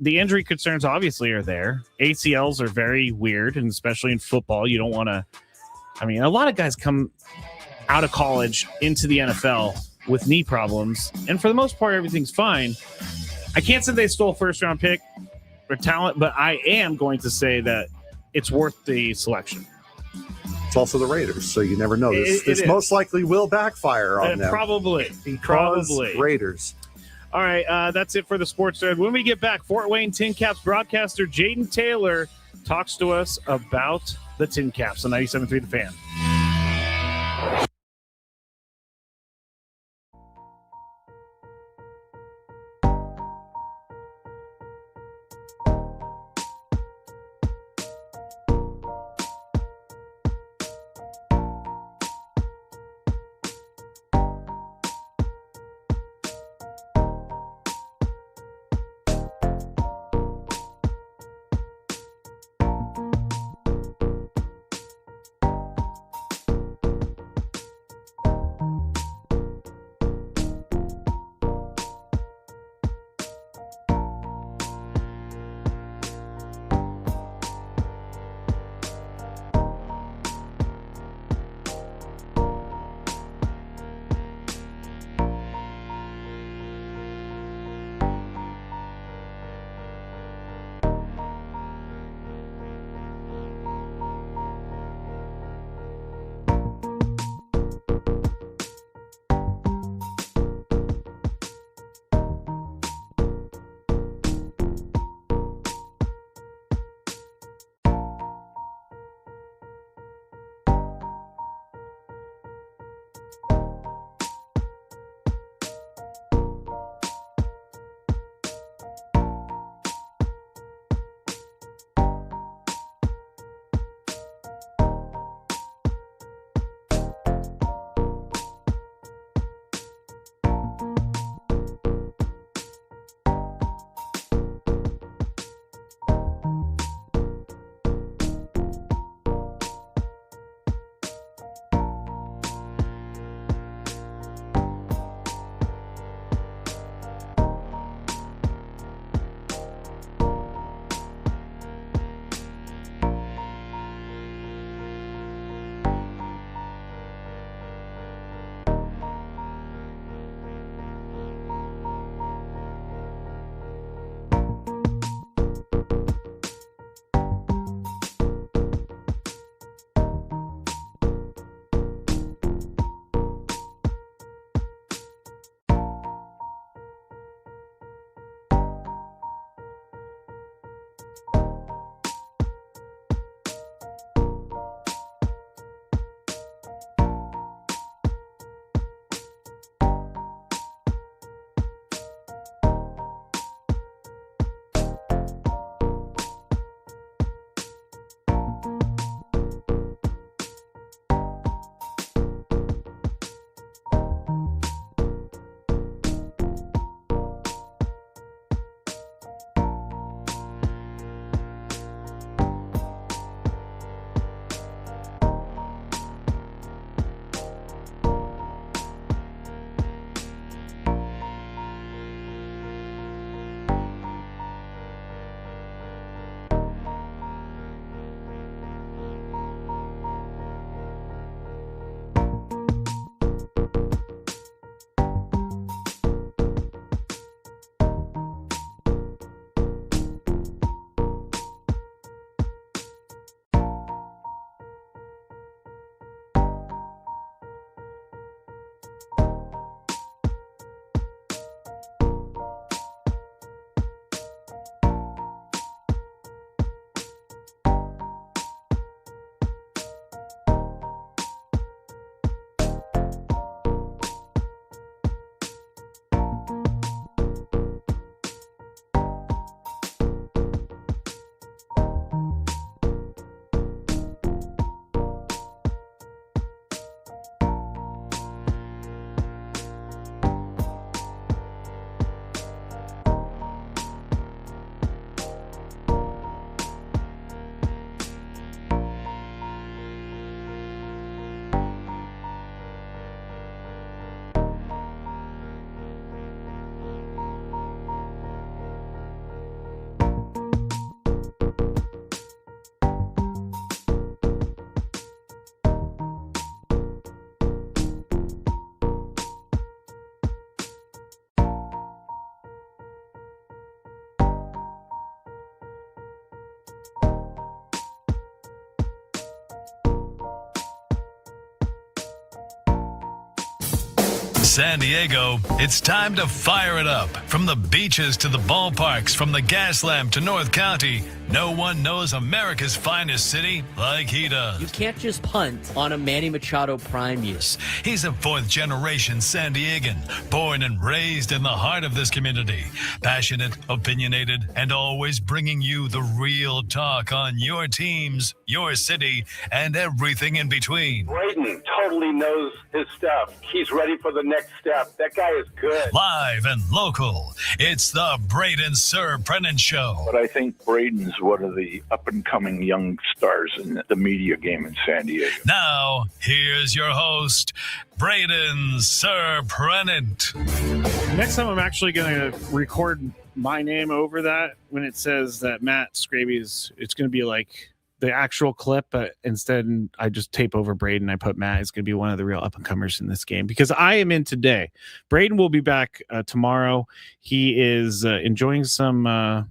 The injury concerns obviously are there. ACLs are very weird, and especially in football, you don't want to... I mean, a lot of guys come out of college into the NFL with knee problems, and for the most part, everything's fine. I can't say they stole a 1st-round pick or talent, but I am going to say that it's worth the selection. It's also the Raiders, so you never know. This most likely will backfire on them. Probably. Raiders. All right, that's it for the Sports Nerd. When we get back, Fort Wayne Tin Caps broadcaster Jaden Taylor talks to us about the Tin Caps on 97.3 The Fan. San Diego, it's time to fire it up. From the beaches to the ballparks, from the Gaslamp to North County, no one knows America's finest city like he does. You can't just punt on a Manny Machado prime year. He's a fourth-generation San Diegan, born and raised in the heart of this community. Passionate, opinionated, and always bringing you the real talk on your teams, your city, and everything in between. Braden totally knows his stuff. He's ready for the next step. That guy is good. Live and local, it's the Braden Surprenant Show. But I think Braden's one of the up-and-coming young stars in the media game in San Diego. Now, here's your host, Braden Surprenant. Next time I'm actually going to record my name over that when it says that Matt Scraby's, it's going to be like the actual clip, but instead I just tape over Braden. I put Matt is going to be one of the real up-and-comers in this game because I am in today. Braden will be back tomorrow. He is enjoying some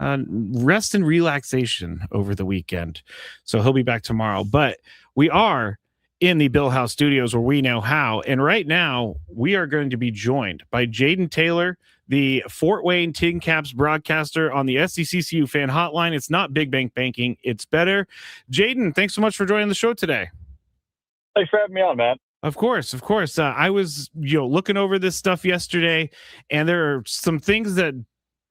rest and relaxation over the weekend. So he'll be back tomorrow. But we are in the Bill House Studios where we know how. And right now we are going to be joined by Jaden Taylor, the Fort Wayne Tin Caps broadcaster on the SDCCU fan hotline. It's not Big Bank Banking. It's better. Jaden, thanks so much for joining the show today. Thanks for having me on, Matt. Of course. I was, looking over this stuff yesterday, and there are some things that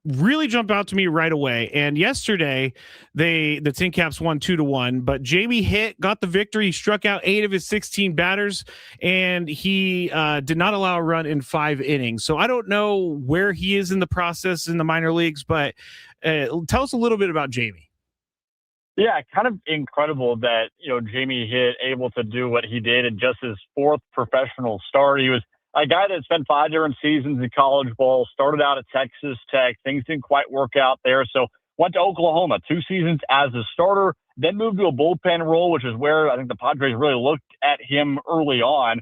really jumped out to me right away. And yesterday, the Tin Caps won 2-1, but Jamie got the victory. He struck out 8 of his 16 batters, and he did not allow a run in 5 innings. So I don't know where he is in the process in the minor leagues, but tell us a little bit about Jamie. Yeah, kind of incredible that, Jamie able to do what he did in just his 4th professional start. He was a guy that spent 5 different seasons in college ball, started out at Texas Tech. Things didn't quite work out there, so went to Oklahoma, 2 seasons as a starter, then moved to a bullpen role, which is where I think the Padres really looked at him early on.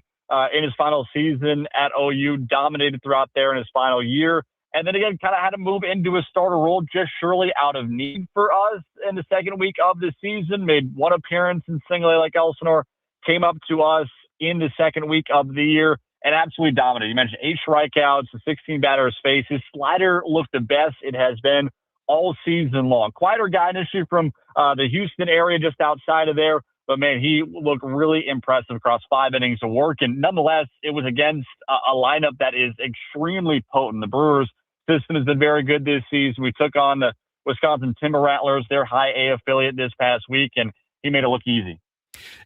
In his final season at OU, dominated throughout there in his final year, and then again kind of had to move into a starter role just surely out of need for us in the second week of the season. Made 1 appearance in single A like Elsinore, came up to us in the second week of the year, and absolutely dominated. You mentioned 8 strikeouts, the 16 batters faced. His slider looked the best it has been all season long. Quieter guy initially from the Houston area, just outside of there. But, man, he looked really impressive across 5 innings of work. And nonetheless, it was against a lineup that is extremely potent. The Brewers' system has been very good this season. We took on the Wisconsin Timber Rattlers, their high A affiliate, this past week, and he made it look easy.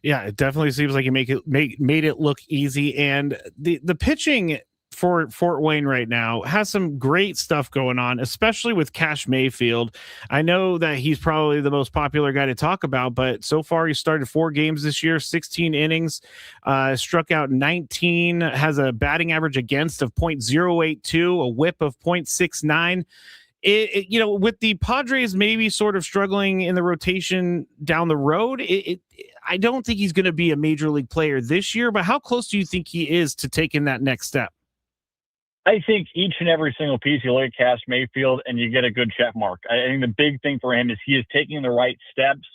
Yeah, it definitely seems like he made it look easy. And the pitching for Fort Wayne right now has some great stuff going on, especially with Cash Mayfield. I know that he's probably the most popular guy to talk about, but so far he started 4 games this year, 16 innings, struck out 19, has a batting average against of .082, a whip of .69. With the Padres maybe sort of struggling in the rotation down the road, I don't think he's going to be a major league player this year, but how close do you think he is to taking that next step? I think each and every single piece, you look at Cash Mayfield and you get a good check mark. I think the big thing for him is he is taking the right steps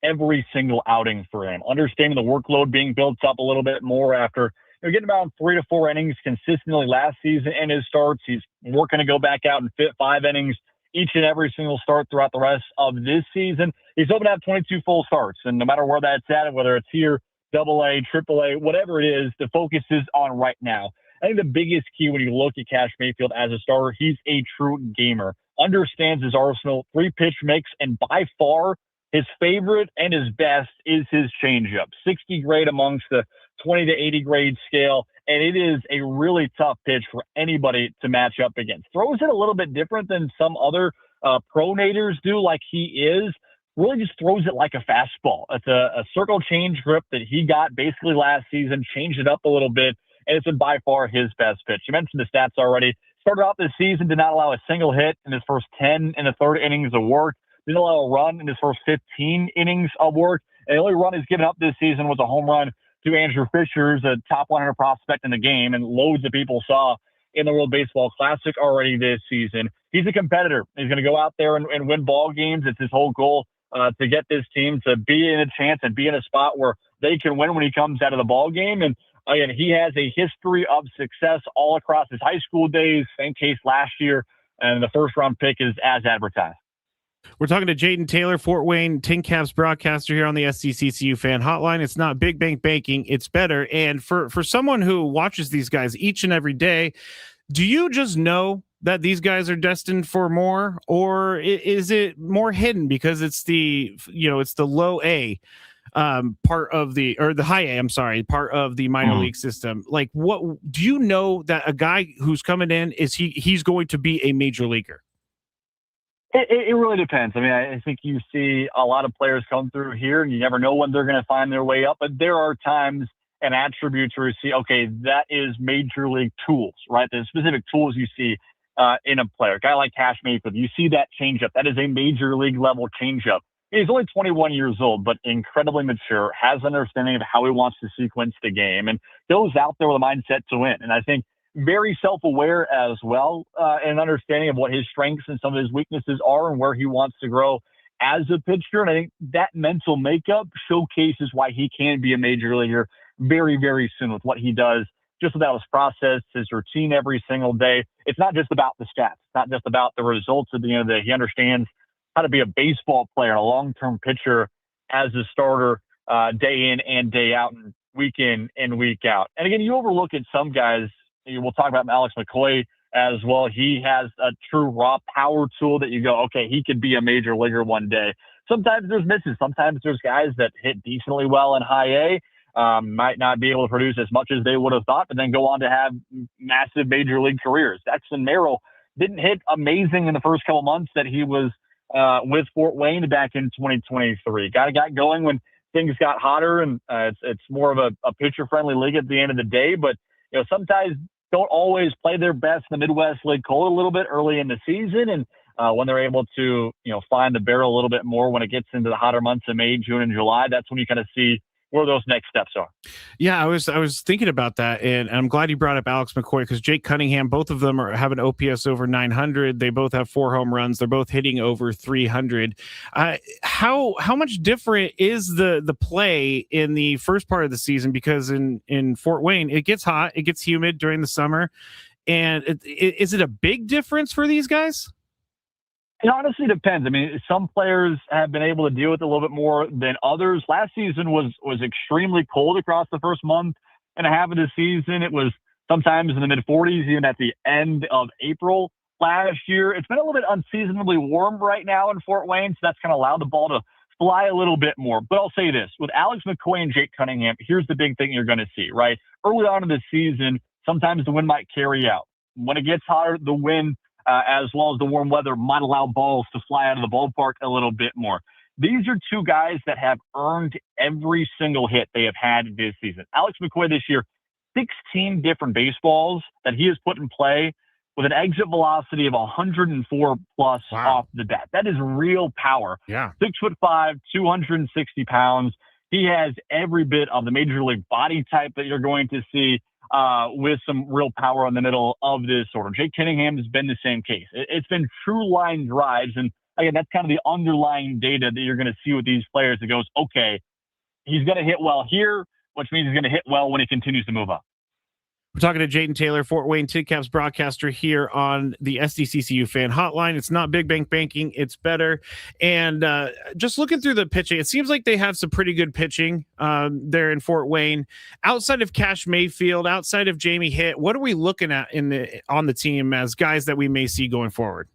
every single outing for him, understanding the workload being built up a little bit more after getting about 3 to 4 innings consistently last season in his starts. He's working to go back out and fit 5 innings each and every single start throughout the rest of this season. He's hoping to have 22 full starts, and no matter where that's at, whether it's here, AA, AAA, whatever it is, the focus is on right now. I think the biggest key when you look at Cash Mayfield as a starter, he's a true gamer, understands his arsenal, 3-pitch mix, and by far his favorite and his best is his changeup. 60 grade amongst the 20 to 80 grade scale, and it is a really tough pitch for anybody to match up against. Throws it a little bit different than some other pronators do, like he is. Really just throws it like a fastball. It's a circle change grip that he got basically last season, changed it up a little bit, and it's been by far his best pitch. You mentioned the stats already. Started out this season, did not allow a single hit in his first 10 in the 3rd innings of work. Didn't allow a run in his first 15 innings of work. And the only run he's given up this season was a home run to Andrew Fisher, a top 100 prospect in the game, and loads of people saw in the World Baseball Classic already this season. He's a competitor. He's going to go out there and win ball games. It's his whole goal to get this team to be in a chance and be in a spot where they can win when he comes out of the ball game. And Again, he has a history of success all across his high school days. Same case last year, and the first-round pick is as advertised. We're talking to Jaden Taylor, Fort Wayne Tin Caps broadcaster here on the SDCCU fan hotline. It's not big bank banking, it's better. And for someone who watches these guys each and every day, do you just know that these guys are destined for more, or is it more hidden because it's the low A part of the, or the high A, I'm sorry, part of the minor league system? Like, what do you know that a guy who's coming in he's going to be a major leaguer? It really depends. I mean, I think you see a lot of players come through here, and you never know when they're going to find their way up. But there are times and attributes where you see, okay, that is major league tools, right? The specific tools you see in a player. A guy like Cash Mayfield, you see that changeup. That is a major league level changeup. He's only 21 years old, but incredibly mature, has an understanding of how he wants to sequence the game, and goes out there with a mindset to win. And I think very self-aware as well, and understanding of what his strengths and some of his weaknesses are and where he wants to grow as a pitcher. And I think that mental makeup showcases why he can be a major leaguer very, very soon with what he does, just without his process, his routine every single day. It's not just about the stats. It's not just about the results at the end of the day. He understands how to be a baseball player, a long-term pitcher as a starter, day in and day out, and week in and week out. And again, you overlook at some guys. We'll talk about Alex McCoy as well. He has a true raw power tool that you go, okay, he could be a major leaguer one day. Sometimes there's misses. Sometimes there's guys that hit decently well in high A, might not be able to produce as much as they would have thought, but then go on to have massive major league careers. Dexon Merrill didn't hit amazing in the first couple months that he was with Fort Wayne back in 2023. Got going when things got hotter, and it's more of a pitcher-friendly league at the end of the day, but sometimes don't always play their best in the Midwest League cold a little bit early in the season. And when they're able to, find the barrel a little bit more when it gets into the hotter months of May, June, and July, that's when you kind of see where those next steps are. Yeah, I was thinking about that, and I'm glad you brought up Alex McCoy, because Jake Cunningham, both of them have an OPS over 900. They both have 4 home runs. They're both hitting over 300. How much different is the play in the first part of the season? Because in Fort Wayne, it gets hot, it gets humid during the summer, and is it a big difference for these guys? It honestly depends. I mean, some players have been able to deal with it a little bit more than others. Last season was extremely cold across the first month and a half of the season. It was sometimes in the mid-40s, even at the end of April last year. It's been a little bit unseasonably warm right now in Fort Wayne, so that's kind of allowed the ball to fly a little bit more. But I'll say this, with Alex McCoy and Jake Cunningham, here's the big thing you're going to see, right? Early on in the season, sometimes the wind might carry out. When it gets hotter, the wind as well as the warm weather might allow balls to fly out of the ballpark a little bit more. These are two guys that have earned every single hit they have had this season. Alex McCoy this year, 16 different baseballs that he has put in play with an exit velocity of 104 plus off the bat. That is real power. Yeah. 6'5", 260 pounds. He has every bit of the major league body type that you're going to see, with some real power in the middle of this order. Jake Cunningham has been the same case. It's been true line drives. And again, that's kind of the underlying data that you're going to see with these players that goes, okay, he's going to hit well here, which means he's going to hit well when he continues to move up. We're talking to Jaden Taylor, Fort Wayne Tin Caps broadcaster here on the SDCCU fan hotline. It's not big bank banking, it's better. And just looking through the pitching, it seems like they have some pretty good pitching there in Fort Wayne. Outside of Cash Mayfield, outside of Jamie Hitt, what are we looking at on the team as guys that we may see going forward?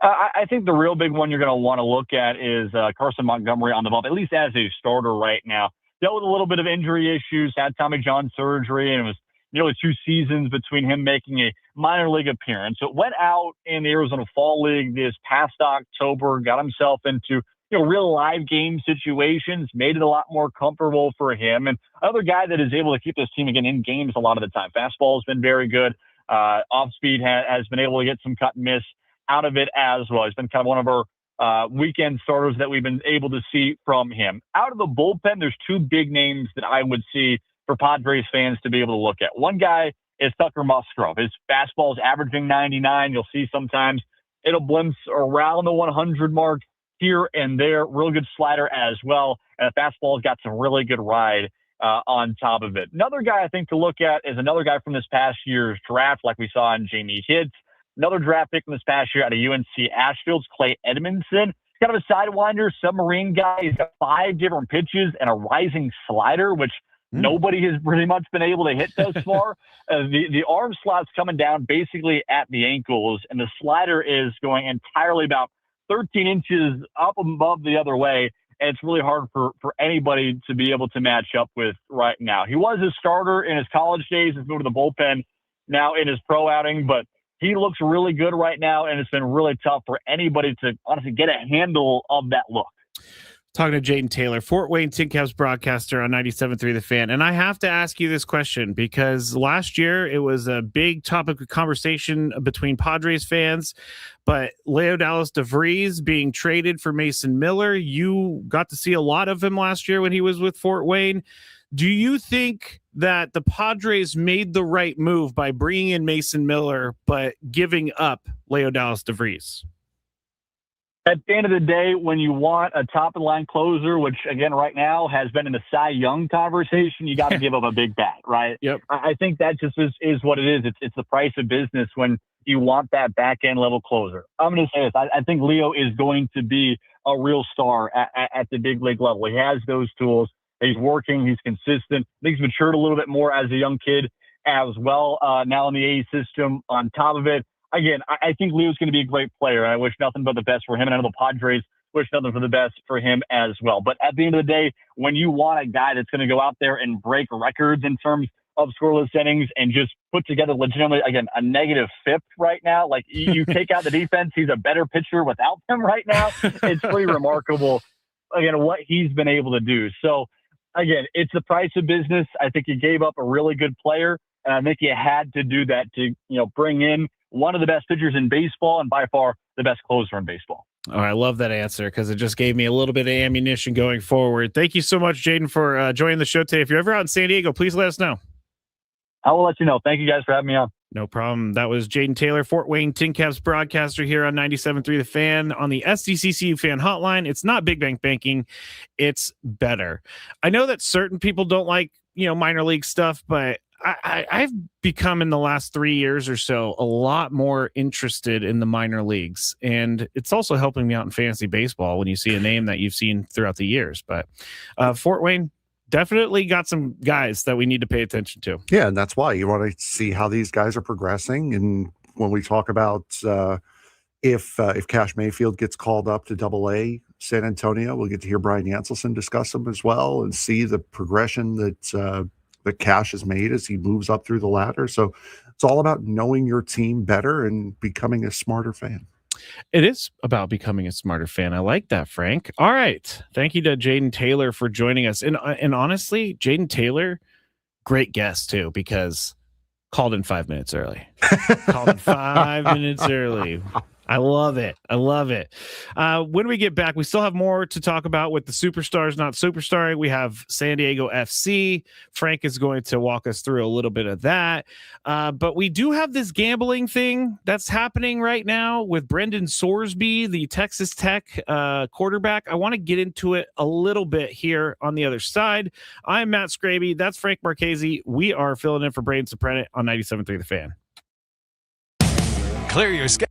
I think the real big one you're going to want to look at is Carson Montgomery on the bump, at least as a starter right now. Dealt with a little bit of injury issues, had Tommy John surgery, and it was nearly 2 seasons between him making a minor league appearance. So it went out in the Arizona Fall League this past October, got himself into real live game situations, made it a lot more comfortable for him. And another guy that is able to keep this team again in games a lot of the time. Fastball has been very good. Off speed has been able to get some cut and miss out of it as well. He's been kind of one of our weekend starters that we've been able to see from him. Out of the bullpen, there's 2 big names that I would see for Padres fans to be able to look at. One guy is Tucker Musgrove. His fastball is averaging 99. You'll see sometimes it'll blimps around the 100 mark here and there. Real good slider as well. And the fastball's got some really good ride on top of it. Another guy I think to look at is another guy from this past year's draft, like we saw in Jamie Hitz. Another draft pick from this past year out of UNC Asheville's Clay Edmondson. He's kind of a sidewinder, submarine guy. He's got 5 different pitches and a rising slider, which nobody has pretty much been able to hit thus far. The arm slot's coming down basically at the ankles, and the slider is going entirely about 13 inches up above the other way. And it's really hard for anybody to be able to match up with right now. He was a starter in his college days. He's moved to the bullpen now in his pro outing, but he looks really good right now, and it's been really tough for anybody to honestly get a handle of that look. Talking to Jaden Taylor, Fort Wayne Tin Caps broadcaster on 97.3 The Fan. And I have to ask you this question because last year it was a big topic of conversation between Padres fans, but Leo Dallas DeVries being traded for Mason Miller, you got to see a lot of him last year when he was with Fort Wayne. Do you think that the Padres made the right move by bringing in Mason Miller, but giving up Leo Dallas DeVries? At the end of the day, when you want a top-of-the-line closer, which, again, right now has been in the Cy Young conversation, you got to give up a big bat, right? Yep. I think that just is what it is. It's the price of business when you want that back-end level closer. I'm going to say this. I think Leo is going to be a real star at the big league level. He has those tools. He's working. He's consistent. I think he's matured a little bit more as a young kid as well, now in the A system on top of it. Again, I think Leo's going to be a great player, and I wish nothing but the best for him. And I know the Padres wish nothing for the best for him as well. But at the end of the day, when you want a guy that's going to go out there and break records in terms of scoreless innings and just put together legitimately, again, a negative fifth right now, like you take out the defense, he's a better pitcher without them right now. It's pretty remarkable, again, what he's been able to do. So, again, it's the price of business. I think you gave up a really good player, and I think you had to do that to, bring in one of the best pitchers in baseball and by far the best closer in baseball. Oh, I love that answer because it just gave me a little bit of ammunition going forward. Thank you so much, Jaden, for joining the show today. If you're ever out in San Diego, please let us know. I will let you know. Thank you guys for having me on. No problem. That was Jaden Taylor, Fort Wayne Tin Caps broadcaster here on 97.3 The Fan on the SDCCU fan hotline. It's not Big Bank Banking. It's better. I know that certain people don't like, minor league stuff, but I've become in the last 3 years or so a lot more interested in the minor leagues, and it's also helping me out in fantasy baseball when you see a name that you've seen throughout the years. But Fort Wayne definitely got some guys that we need to pay attention to. Yeah, and that's why you want to see how these guys are progressing. And when we talk about if Cash Mayfield gets called up to Double-A San Antonio, we'll get to hear Brian Yanselson discuss them as well and see the progression that Cash has made as he moves up through the ladder. So it's all about knowing your team better and becoming a smarter fan. It is about becoming a smarter fan. I like that, Frank. All right. Thank you to Jaden Taylor for joining us. And honestly, Jaden Taylor, great guest too, because called in 5 minutes early. Called in 5 minutes early. I love it. I love it. When we get back, we still have more to talk about with the superstars not superstarring. We have San Diego FC. Frank is going to walk us through a little bit of that. But we do have this gambling thing that's happening right now with Brendan Sorsby, the Texas Tech quarterback. I want to get into it a little bit here on the other side. I'm Matt Scraby. That's Frank Marquez. We are filling in for Braden Surprenant on 97.3 The Fan. Clear your schedule.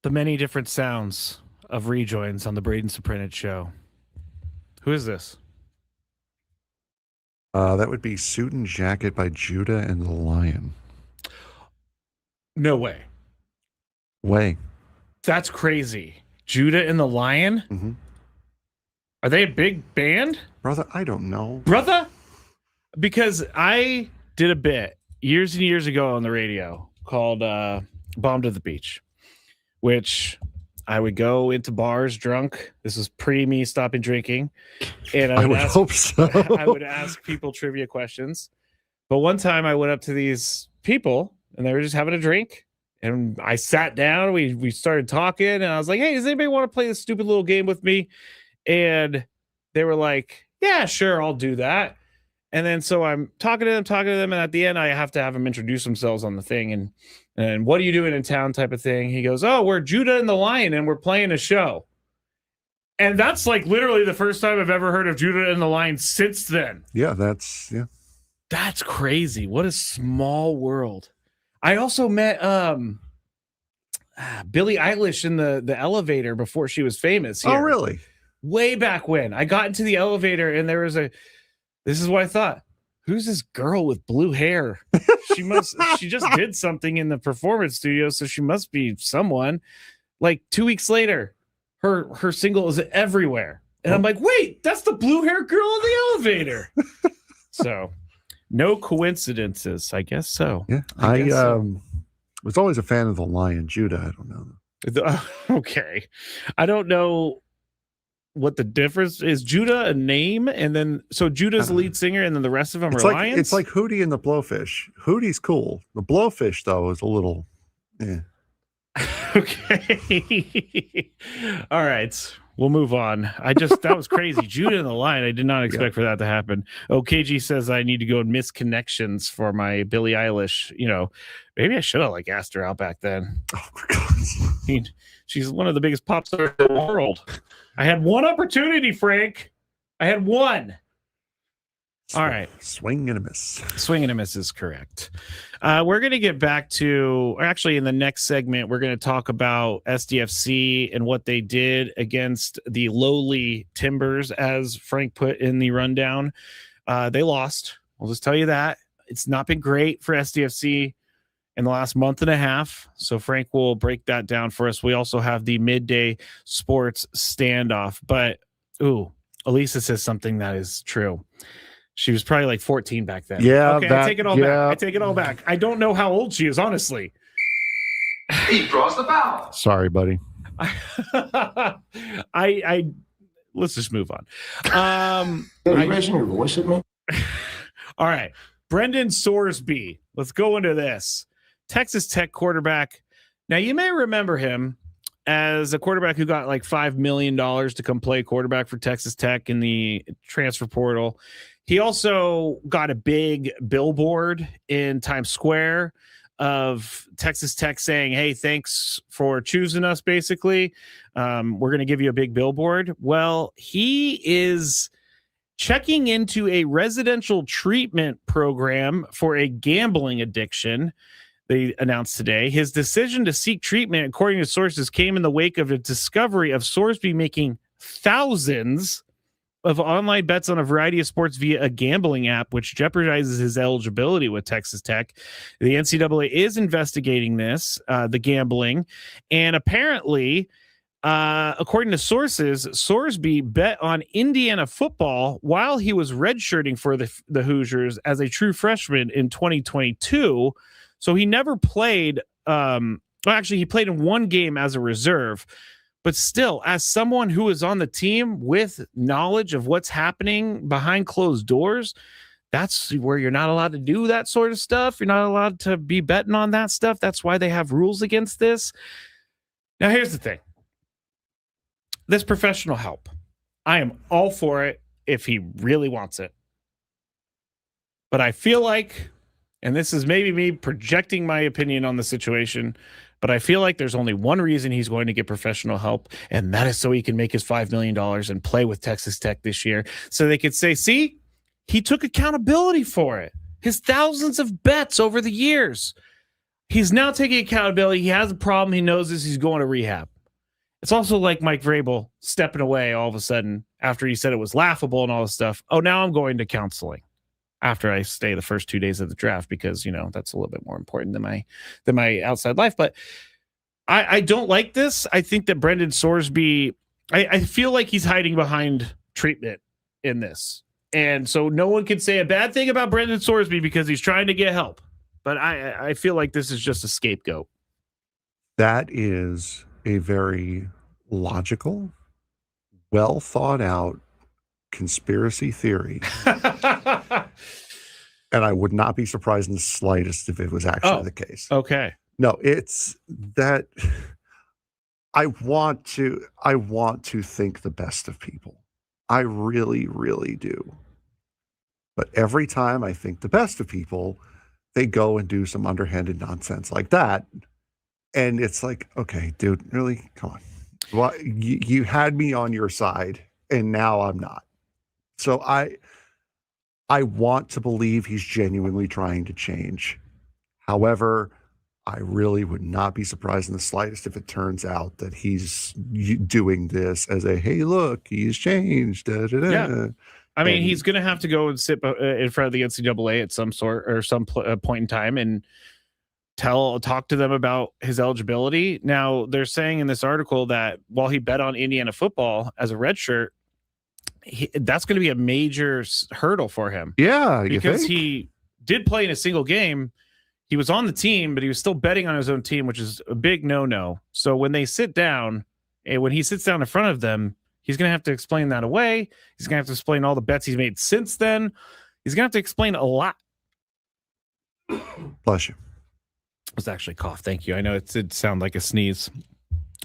The many different sounds of rejoins on the Braden Surprenant show. Who is this? That would be Suit and Jacket by Judah and the Lion. No way. Way. That's crazy. Judah and the Lion? Mm-hmm. Are they a big band? Brother, I don't know. Brother? Because I did a bit years and years ago on the radio called Bomb to the Beach, which I would go into bars drunk. This was pre me stopping drinking. And I would hope so. I would ask people trivia questions. But one time I went up to these people and they were just having a drink. And I sat down, we started talking, and I was like, hey, does anybody want to play this stupid little game with me? And they were like, yeah, sure, I'll do that. And then so I'm talking to them, and at the end, I have to have them introduce themselves on the thing. And what are you doing in town type of thing? He goes, oh, we're Judah and the Lion, and we're playing a show. And that's like literally the first time I've ever heard of Judah and the Lion since then. Yeah, that's crazy. What a small world. I also met Billie Eilish in the elevator before she was famous here. Oh, really? Way back when. I got into the elevator and there was this is what I thought. Who's this girl with blue hair? She just did something in the performance studio, so she must be someone. Like 2 weeks later, her single is everywhere. And I'm like, wait, that's the blue hair girl in the elevator. So no coincidences, I guess so. Yeah, I was always a fan of the Lion. Judah, I don't know. Okay, I don't know what the difference is. Judah a name, and then so Judah's the lead singer, and then the rest of them are lions. It's like Hootie and the Blowfish. Hootie's cool. The Blowfish though is a little. Okay. All right. We'll move on. That was crazy. Judah and the Lion. I did not expect for that to happen. KG says I need to go and miss connections for my Billie Eilish. Maybe I should have asked her out back then. Oh my God. She's one of the biggest pop stars in the world. I had one opportunity, Frank. I had one. All right. Swing and a miss. Swing and a miss is correct. We're going to get back to, actually in the next segment, we're going to talk about SDFC and what they did against the lowly Timbers, as Frank put in the rundown. They lost. I'll just tell you that. It's not been great for SDFC in the last month and a half. So Frank will break that down for us. We also have the midday sports standoff. But, Elisa says something that is true. She was probably 14 back then. Yeah. Okay, I take it all back. I take it all back. I don't know how old she is, honestly. He draws the foul. Sorry, buddy. I let's just move on. Are you raising your voice at me? All right. Brendan Sorsby. Let's go into this. Texas Tech quarterback. Now, you may remember him as a quarterback who got $5 million to come play quarterback for Texas Tech in the transfer portal. He also got a big billboard in Times Square of Texas Tech saying, hey, thanks for choosing us, basically. We're going to give you a big billboard. Well, he is checking into a residential treatment program for a gambling addiction. They announced today his decision to seek treatment, according to sources, came in the wake of a discovery of Sorsby making thousands of online bets on a variety of sports via a gambling app, which jeopardizes his eligibility with Texas Tech. The NCAA is investigating this, the gambling, and apparently, according to sources, Sorsby bet on Indiana football while he was redshirting for the Hoosiers as a true freshman in 2022. So he never played. Actually, he played in one game as a reserve. But still, as someone who is on the team with knowledge of what's happening behind closed doors, that's where you're not allowed to do that sort of stuff. You're not allowed to be betting on that stuff. That's why they have rules against this. Now, here's the thing. This professional help, I am all for it if he really wants it. But I feel like, and this is maybe me projecting my opinion on the situation, but I feel like there's only one reason he's going to get professional help, and that is so he can make his $5 million and play with Texas Tech this year. So they could say, see, he took accountability for it. His thousands of bets over the years. he's now taking accountability. He has a problem. He knows this. He's going to rehab. It's also like Mike Vrabel stepping away all of a sudden after he said it was laughable and all this stuff. Oh, now I'm going to counseling after I stay the first 2 days of the draft because, that's a little bit more important than my outside life. But I don't like this. I think that Brendan Sorsby, I feel like he's hiding behind treatment in this. And so no one can say a bad thing about Brendan Sorsby because he's trying to get help. But I feel like this is just a scapegoat. That is a very logical, well thought out conspiracy theory. And I would not be surprised in the slightest if it was actually the case. Okay. No, it's that I want to think the best of people. I really, really do. But every time I think the best of people, they go and do some underhanded nonsense like that. And it's like, okay, dude, really? Come on. Well, you had me on your side, and now I'm not. So I want to believe he's genuinely trying to change. However, I really would not be surprised in the slightest if it turns out that he's doing this as a, hey, look, he's changed. Da, da, da. Yeah. I mean, he's going to have to go and sit in front of the NCAA at some sort or some point in time and talk to them about his eligibility. Now, they're saying in this article that while he bet on Indiana football as a redshirt, that's going to be a major hurdle for him. Yeah, because he did play in a single game. He was on the team, but he was still betting on his own team, which is a big no-no. So when they sit down, and when he sits down in front of them, he's going to have to explain that away. He's going to have to explain all the bets he's made since then. He's going to have to explain a lot. Bless you. It was actually a cough. Thank you. I know it did sound like a sneeze.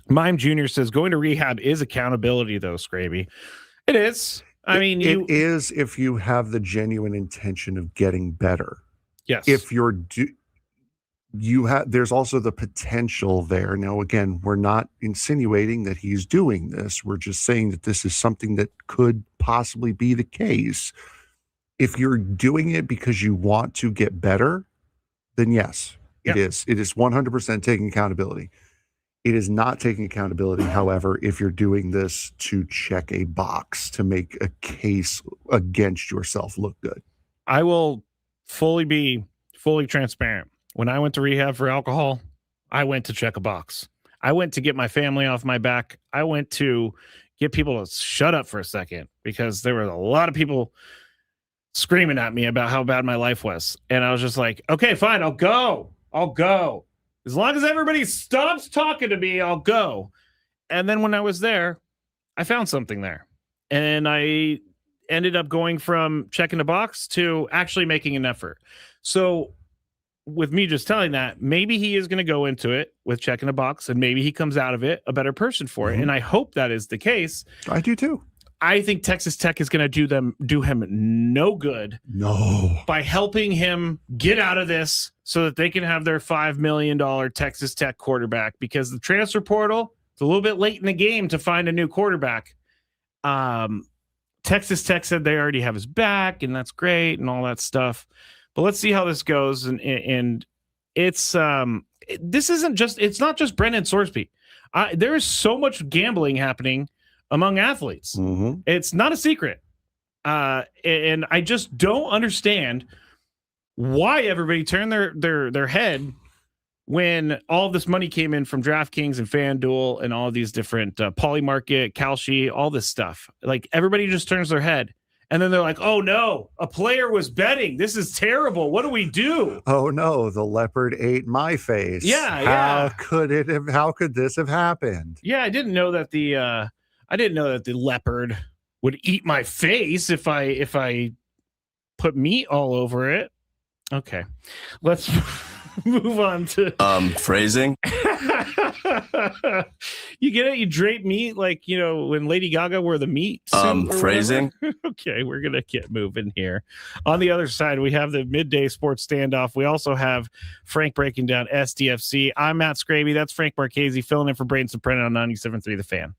Mime Jr. says going to rehab is accountability, though, Scraby. It is. I mean, it is if you have the genuine intention of getting better. Yes. If there's also the potential there. Now, again, we're not insinuating that he's doing this. We're just saying that this is something that could possibly be the case. If you're doing it because you want to get better, then yes, it is. It is 100% taking accountability. It is not taking accountability, however, if you're doing this to check a box, to make a case against yourself look good. I will be fully transparent. When I went to rehab for alcohol, I went to check a box. I went to get my family off my back. I went to get people to shut up for a second because there were a lot of people screaming at me about how bad my life was. And I was just like, okay, fine, I'll go. As long as everybody stops talking to me, I'll go. And then when I was there, I found something there. And I ended up going from checking a box to actually making an effort. So with me just telling that, maybe he is going to go into it with checking a box and maybe he comes out of it a better person for it. And I hope that is the case. I do too. I think Texas Tech is going to do him no good. No. By helping him get out of this so that they can have their $5 million Texas Tech quarterback, because the transfer portal, it's a little bit late in the game to find a new quarterback. Texas Tech said they already have his back and that's great and all that stuff. But let's see how this goes. And it's it's not just Brendan Sorsby. There is so much gambling happening among athletes. Mm-hmm. It's not a secret. And I just don't understand why everybody turned their head when all this money came in from DraftKings and FanDuel and all these different Polymarket, Kalshi, all this stuff. Like everybody just turns their head. And then they're like, oh no, a player was betting. This is terrible. What do we do? Oh no, the leopard ate my face. Yeah. How could this have happened? Yeah, I didn't know that the leopard would eat my face if I put meat all over it. Okay. Let's move on to phrasing. You get it? You drape meat like, when Lady Gaga wore the meat suit phrasing. Okay, we're gonna get moving here. On the other side, we have the midday sports standoff. We also have Frank breaking down SDFC. I'm Matt Scraby. That's Frank Marquez filling in for Braden Surprenant on 97.3 The Fan.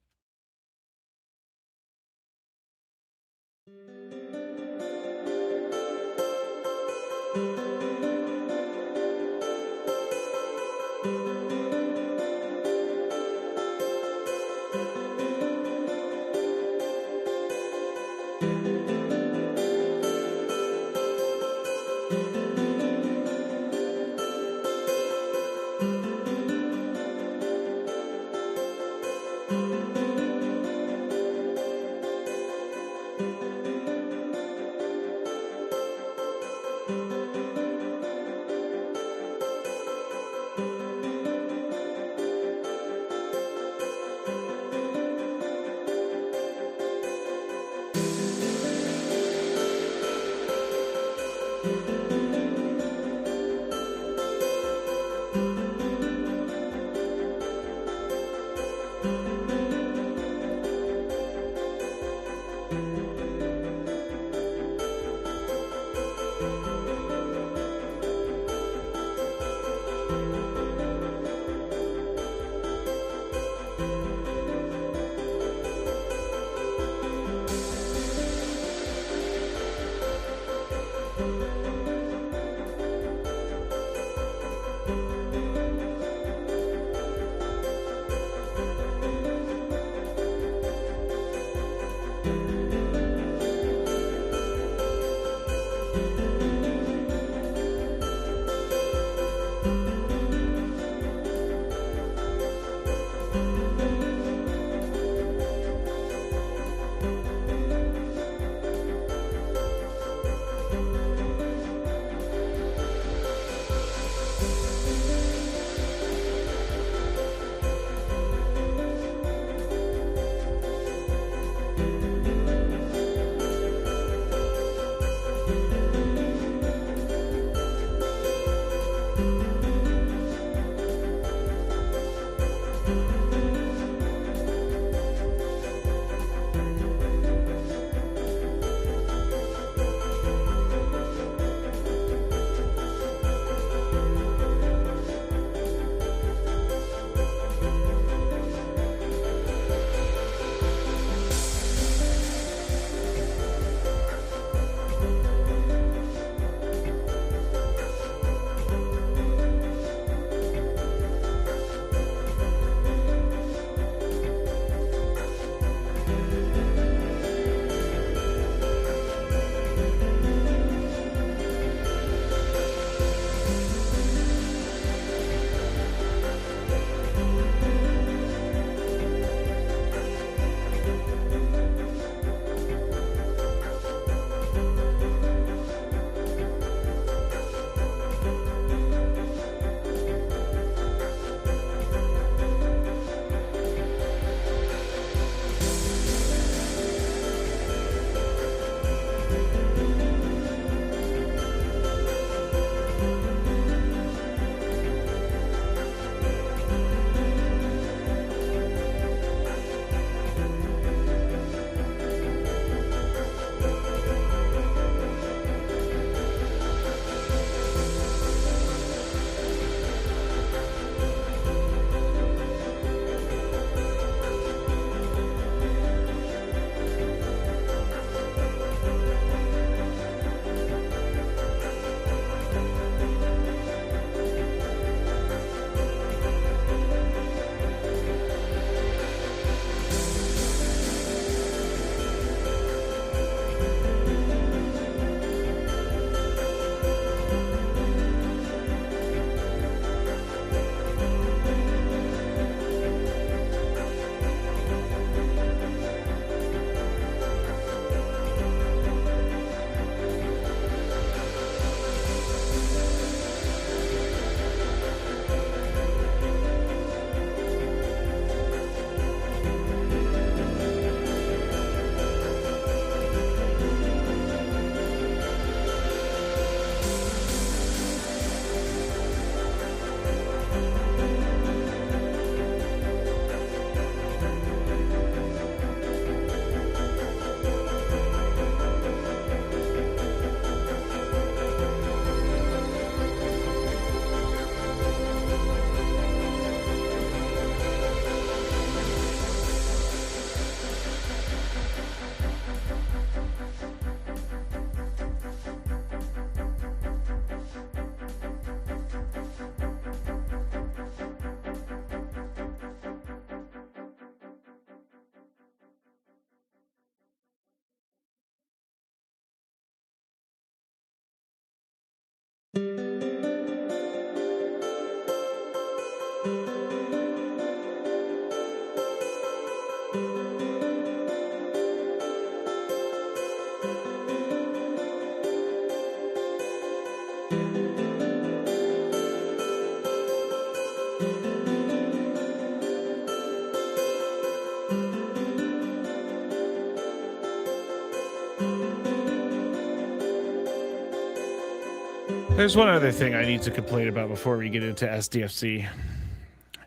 There's one other thing I need to complain about before we get into SDFC.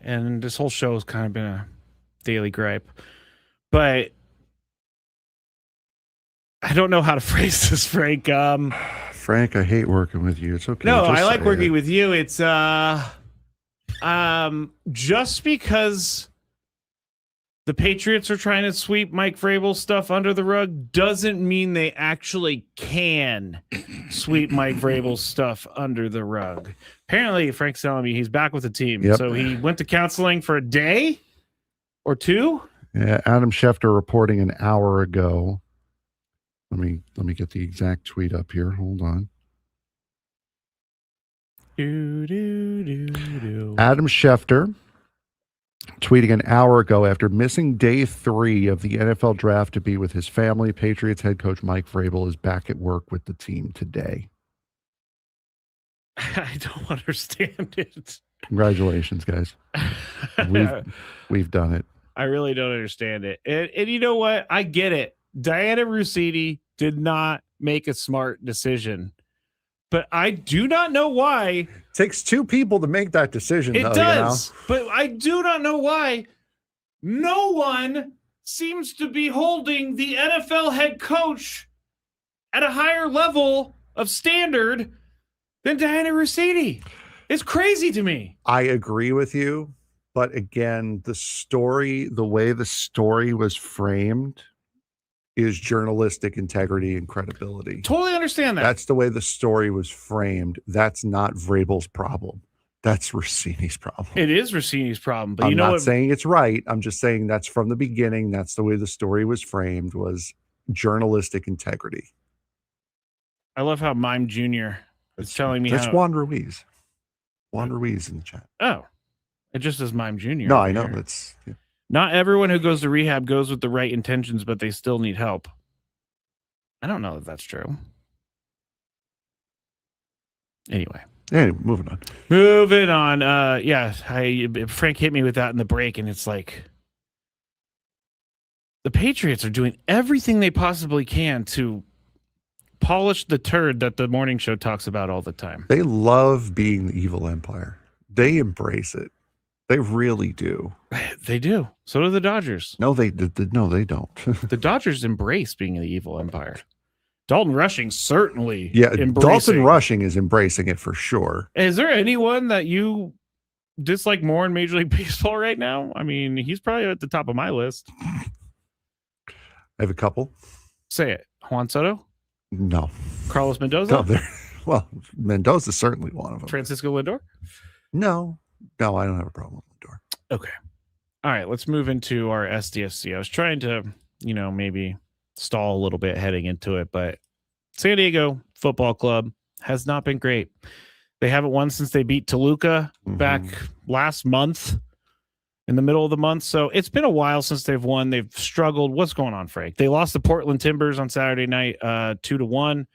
And this whole show has kind of been a daily gripe. But I don't know how to phrase this, Frank. Frank, I hate working with you. It's okay. No, I like working with you. It's just because the Patriots are trying to sweep Mike Vrabel's stuff under the rug doesn't mean they actually can sweep Mike Vrabel's stuff under the rug. Apparently, Frank's telling me he's back with the team. Yep. So he went to counseling for a day or two. Yeah, Adam Schefter reporting an hour ago. Let me get the exact tweet up here. Hold on. Adam Schefter tweeting an hour ago after missing day 3 of the NFL draft to be with his family. Patriots head coach Mike Vrabel is back at work with the team today. I don't understand it. Congratulations, guys. We've done it. I really don't understand it. And you know what? I get it. Diana Russini did not make a smart decision. But I do not know why. It takes 2 people to make that decision. It does. You know? But I do not know why no one seems to be holding the NFL head coach at a higher level of standard than Diana Russini. It's crazy to me. I agree with you. But again, the way the story was framed is journalistic integrity and credibility. Totally understand that. That's the way the story was framed. That's not Vrabel's problem. That's Rossini's problem. It is Rossini's problem. But I'm not saying it's right. I'm just saying that's from the beginning. That's the way the story was framed, was journalistic integrity. I love how Mime Jr. is telling me that's Juan Ruiz. Juan Ruiz in the chat. Oh, it just says Mime Jr. No, I know. It's... Yeah. Not everyone who goes to rehab goes with the right intentions, but they still need help. I don't know if that's true. Anyway, moving on. Frank hit me with that in the break, and it's like the Patriots are doing everything they possibly can to polish the turd that the morning show talks about all the time. They love being the evil empire. They embrace it. They really do. They do. So do the Dodgers. No, they don't. The Dodgers embrace being the evil empire. Dalton Rushing certainly. Yeah, Dalton Rushing is embracing it for sure. Is there anyone that you dislike more in Major League Baseball right now? I mean, he's probably at the top of my list. I have a couple. Say it. Juan Soto? No. Carlos Mendoza? No, well, Mendoza's certainly one of them. Francisco Lindor? No, I don't have a problem with Lindor. Okay. All right, let's move into our SDFC. I was trying to, maybe stall a little bit heading into it, but San Diego Football Club has not been great. They haven't won since they beat Toluca back last month, in the middle of the month. So it's been a while since they've won. They've struggled. What's going on, Frank? They lost the Portland Timbers on Saturday night, 2-1.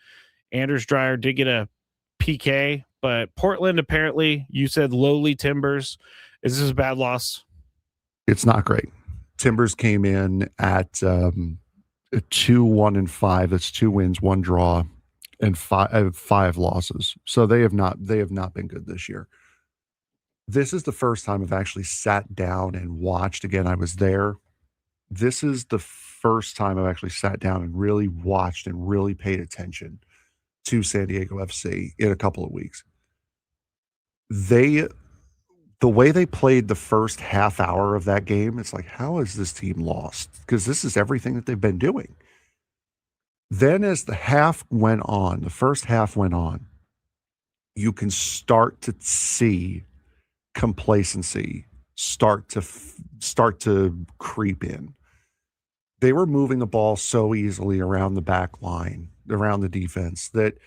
Anders Dreyer did get a PK, but Portland, apparently, you said lowly Timbers. Is this a bad loss? It's not great. Timbers came in at 2-1-5. That's 2 wins, 1 draw, and 5 losses. So they have not been good this year. This is the first time I've actually sat down and watched. Again, I was there. This is the first time I've actually sat down and really watched and really paid attention to San Diego FC in a couple of weeks. The way they played the first half hour of that game, it's like, how has this team lost? Because this is everything that they've been doing. Then as the first half went on, you can start to see complacency start to creep in. They were moving the ball so easily around the back line, around the defense, that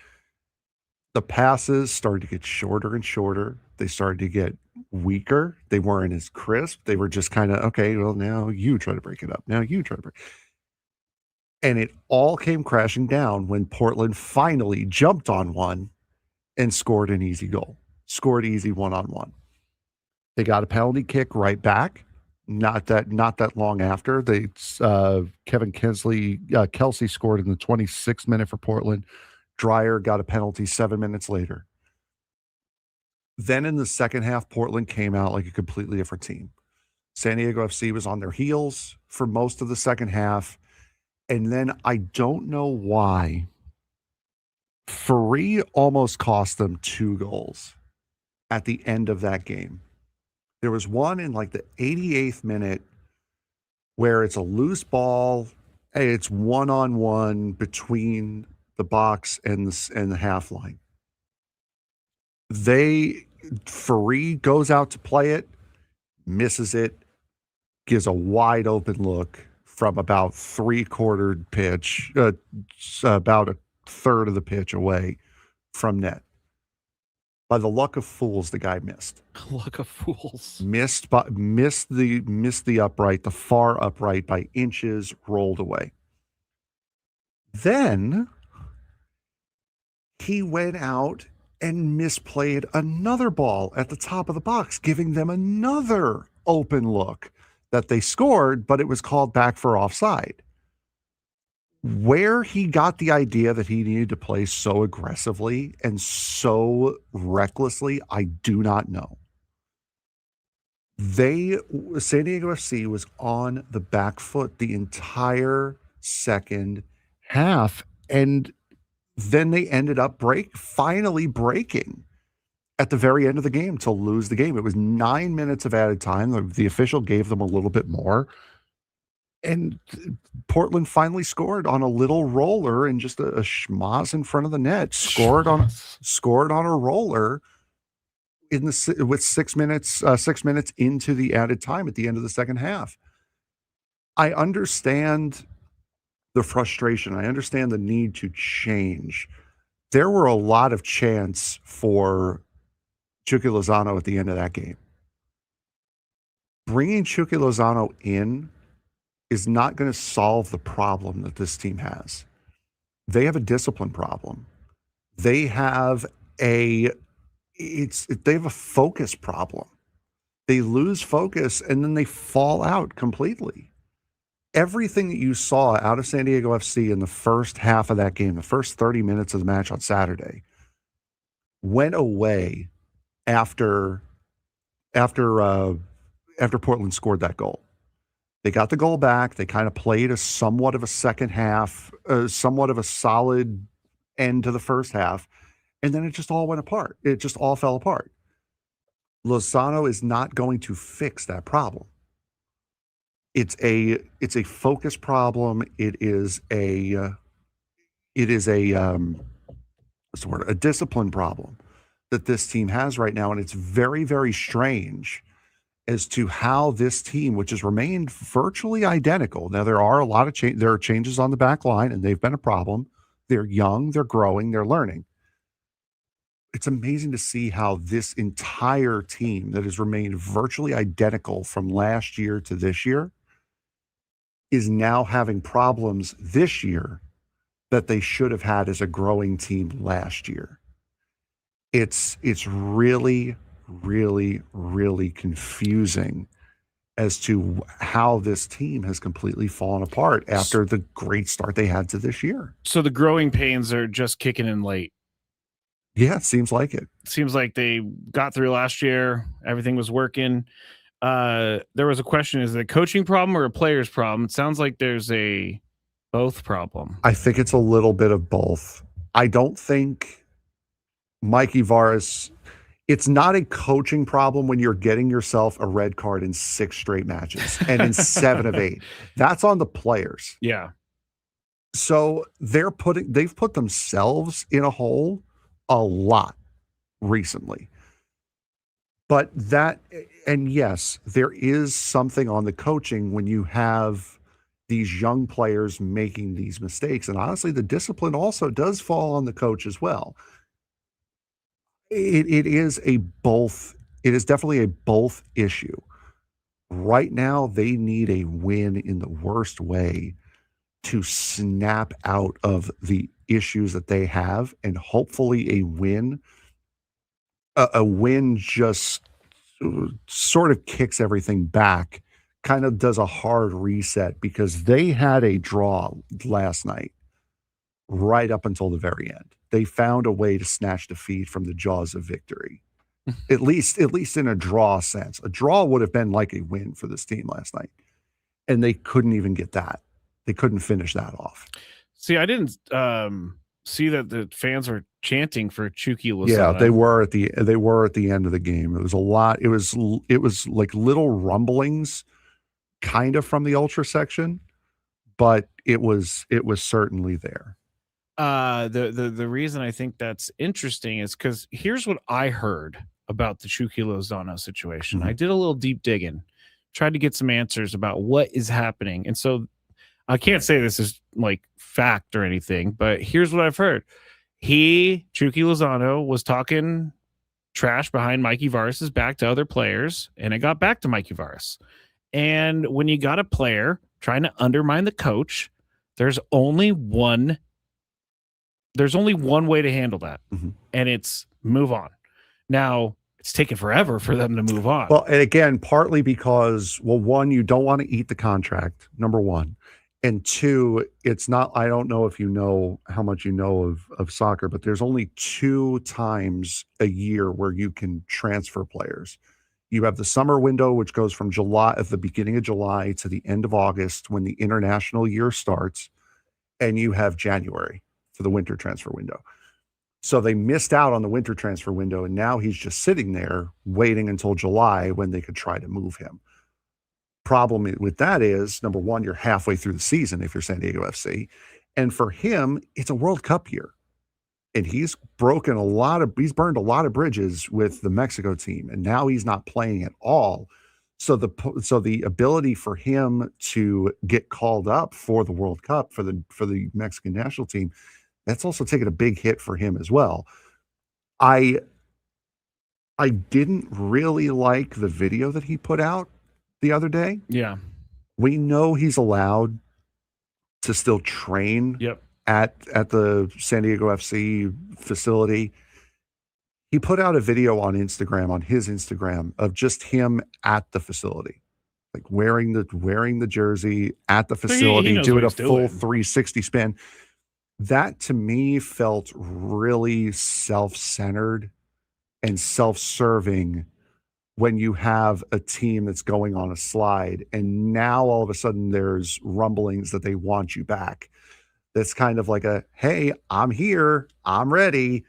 the passes started to get shorter and shorter. They started to get weaker. They weren't as crisp. They were just kind of, okay, well, now you try to break it up. Now you try to break. And it all came crashing down when Portland finally jumped on one and scored an easy goal. Scored easy one-on-one. They got a penalty kick right back. Not that long after. Kevin Kelsey scored in the 26th minute for Portland. Dreyer got a penalty 7 minutes later. Then in the second half, Portland came out like a completely different team. San Diego FC was on their heels for most of the second half. And then I don't know why, Free almost cost them 2 goals at the end of that game. There was one in like the 88th minute where it's a loose ball. It's one-on-one between the box and the half line. Free goes out to play it, misses it, gives a wide open look from about 3/4 pitch, about a third of the pitch away from net. By the luck of fools, the guy missed. Luck of fools. Missed the upright, the far upright by inches, rolled away. Then he went out and misplayed another ball at the top of the box, giving them another open look that they scored, but it was called back for offside. Where he got the idea that he needed to play so aggressively and so recklessly, I do not know. San Diego FC was on the back foot the entire second half, and then they ended up finally breaking at the very end of the game to lose the game. It was 9 minutes of added time. The official gave them a little bit more. And Portland finally scored on a little roller and just a schmoz in front of the net. Scored on a roller with 6 minutes into the added time at the end of the second half. I understand the frustration. I understand the need to change. There were a lot of chants for Chucky Lozano at the end of that game. Bringing Chucky Lozano in is not going to solve the problem that this team has. They have a discipline problem. They have a focus problem. They lose focus and then they fall out completely. Everything that you saw out of San Diego FC in the first half of that game, the first 30 minutes of the match on Saturday, went away after Portland scored that goal. They got the goal back. They kind of played a somewhat of a second half, somewhat of a solid end to the first half, and then it just all went apart. It just all fell apart. Lozano is not going to fix that problem. It's a focus problem. It is a discipline problem that this team has right now, and it's very, very strange as to how this team, which has remained virtually identical. Now, there are a lot of there are changes on the back line, and they've been a problem. They're young, they're growing, they're learning. It's amazing to see how this entire team that has remained virtually identical from last year to this year is now having problems this year that they should have had as a growing team last year. It's really, really, really confusing as to how this team has completely fallen apart after the great start they had to this year. So the growing pains are just kicking in late. Yeah, it seems like it. Seems like they got through last year. Everything was working. There was a question, is it a coaching problem or a player's problem? It sounds like there's a both problem. I think it's a little bit of both. I don't think Mikey Varas, it's not a coaching problem when you're getting yourself a red card in 6 straight matches and in 7 of 8. That's on the players. Yeah. So they've put themselves in a hole a lot recently. But yes, there is something on the coaching when you have these young players making these mistakes. And honestly, the discipline also does fall on the coach as well. It is definitely a both issue. Right now, they need a win in the worst way to snap out of the issues that they have, and hopefully a win just sort of kicks everything back, kind of does a hard reset, because they had a draw last night right up until the very end. They found a way to snatch defeat from the jaws of victory. at least in a draw sense. A draw would have been like a win for this team last night, and they couldn't even get that. They couldn't finish that off. See, I didn't see that the fans were chanting for Chucky Lozano. Yeah, they were at the end of the game. It was a lot. It was like little rumblings, kind of from the ultra section, but it was certainly there. The reason I think that's interesting is because here's what I heard about the Chucky Lozano situation. Mm-hmm. I did a little deep digging, tried to get some answers about what is happening, and so I can't say this is like fact or anything, but here's what I've heard. Chucky Lozano was talking trash behind Mikey Varis's back to other players, and it got back to Mikey Varis. And when you got a player trying to undermine the coach, there's only one way to handle that, and it's move on. Now, it's taken forever for them to move on. Well, and again, partly because, well, one, you don't want to eat the contract, number one. And two, it's not, I don't know if you know how much you know of soccer, but there's only 2 times a year where you can transfer players. You have the summer window, which goes from July, at the beginning of July to the end of August when the international year starts. And you have January for the winter transfer window. So they missed out on the winter transfer window, and now he's just sitting there waiting until July when they could try to move him. Problem with that is, number one, you're halfway through the season if you're San Diego FC. And for him, it's a World Cup year. And he's burned a lot of bridges with the Mexico team, and now he's not playing at all. So the ability for him to get called up for the World Cup for the Mexican national team, that's also taken a big hit for him as well. I didn't really like the video that he put out the other day. Yeah. We know he's allowed to still train at the San Diego FC facility. He put out a video on his Instagram of just him at the facility, like wearing the jersey at the facility, doing a full 360 spin. That to me felt really self-centered and self-serving when you have a team that's going on a slide, and now all of a sudden there's rumblings that they want you back. That's kind of like hey, I'm here, I'm ready.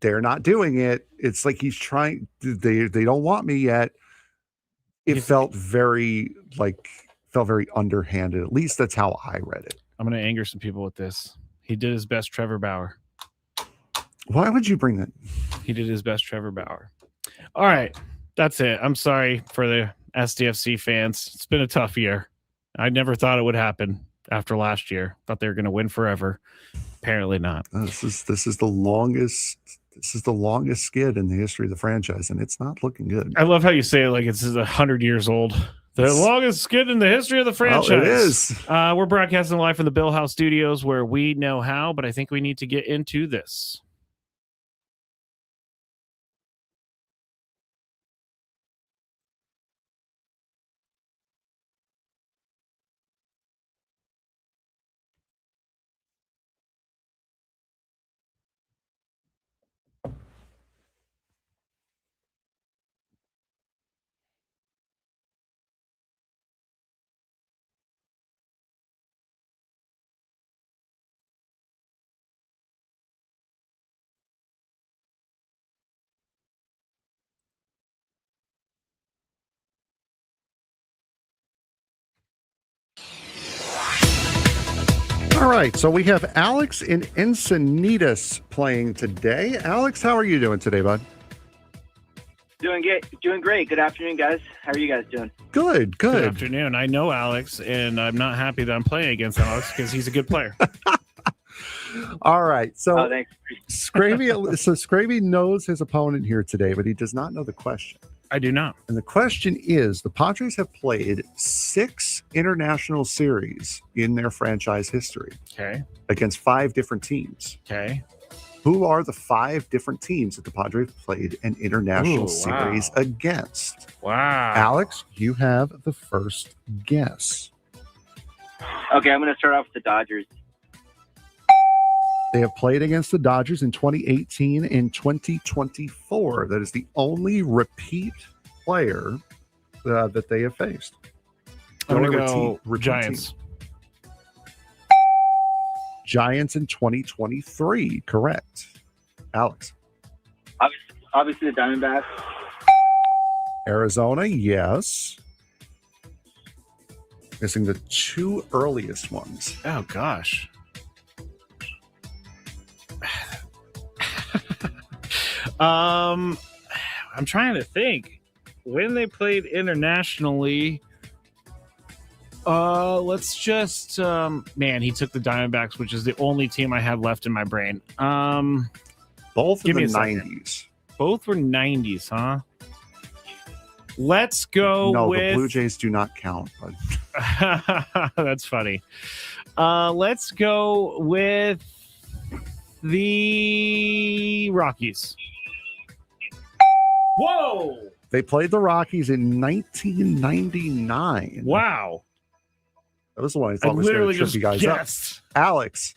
They're not doing it. It's like he's trying. They don't want me yet. It felt very underhanded. At least that's how I read it. I'm going to anger some people with this. He did his best Trevor Bauer. Why would you bring that? He did his best Trevor Bauer. All right. That's it. I'm sorry for the SDFC fans. It's been a tough year. I never thought it would happen after last year. Thought they were going to win forever. Apparently not. This is the longest skid in the history of the franchise, and it's not looking good. I love how you say it like it's 100 years old. The longest skid in the history of the franchise. Well, it is. We're broadcasting live from the Bill House Studios where we know how, but I think we need to get into this. All right, so we have Alex in Encinitas playing today. Alex, how are you doing today, bud? Doing great. Good afternoon, guys. How are you guys doing? Good. Good afternoon. I know Alex, and I'm not happy that I'm playing against Alex because he's a good player. All right, so thanks. Scravy knows his opponent here today, but he does not know the question. I do not. And the question is, the Padres have played 6 international series in their franchise history. Okay. Against 5 different teams. Okay. Who are the 5 different teams that the Padres played an international series against? Wow. Alex, you have the first guess. Okay, I'm going to start off with the Dodgers. They have played against the Dodgers in 2018 and 2024. That is the only repeat player that they have faced. I'm going to go Giants. Giants in 2023. Correct. Alex. Obviously the Diamondbacks. Arizona, yes. Missing the two earliest ones. Oh, gosh. I'm trying to think. When they played internationally, let's just man, he took the Diamondbacks, which is the only team I have left in my brain. Both in the 90s. Both were 90s, huh? Let's go with... No, the Blue Jays do not count. But... That's funny. Let's go with the Rockies. Whoa! They played the Rockies in 1999. Wow. That was the one I thought was going to trip you guys guessed. up. Alex.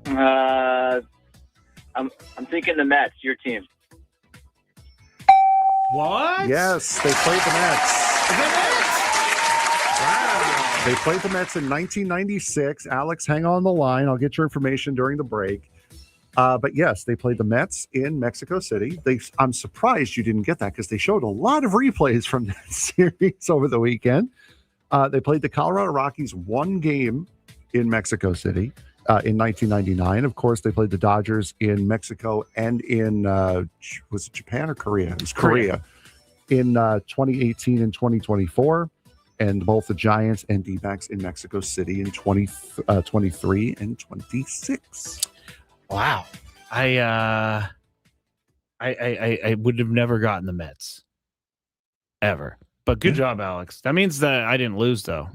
I'm thinking the Mets, your team. What? Yes, they played the Mets. Is that Wow. They played the Mets in 1996. Alex, hang on the line. I'll get your information during the break. But yes, they played the Mets in Mexico City. I'm surprised you didn't get that because they showed a lot of replays from that series over the weekend. They played the Colorado Rockies one game in Mexico City in 1999. Of course, they played the Dodgers in Mexico and in, was it Japan or Korea? It was Korea. In 2018 and 2024. And both the Giants and D-backs in Mexico City in 23 and 26. Wow. I would have never gotten the Mets. Ever. But good job, Alex. That means that I didn't lose, though.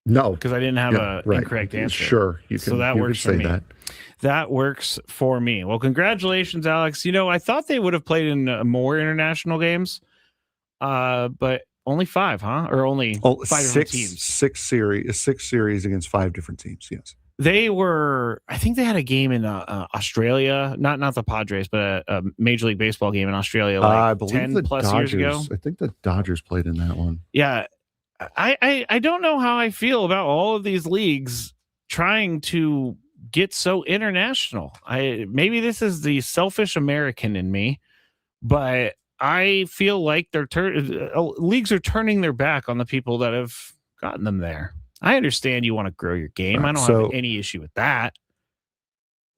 No. Because I didn't have an incorrect answer. Sure. You can, so that works for me. That works for me. Well, congratulations, Alex. You know, I thought they would have played in more international games, but only 5, huh? Or only 5 different teams? Six series against 5 different teams, yes. They were, I think they had a game in Australia, not the Padres, but a Major League Baseball game in Australia like 10 plus Dodgers, years ago. I think the Dodgers played in that one. Yeah. I don't know how I feel about all of these leagues trying to get so international. Maybe this is the selfish American in me, but I feel like leagues are turning their back on the people that have gotten them there. I understand you want to grow your game. Right, I don't have any issue with that.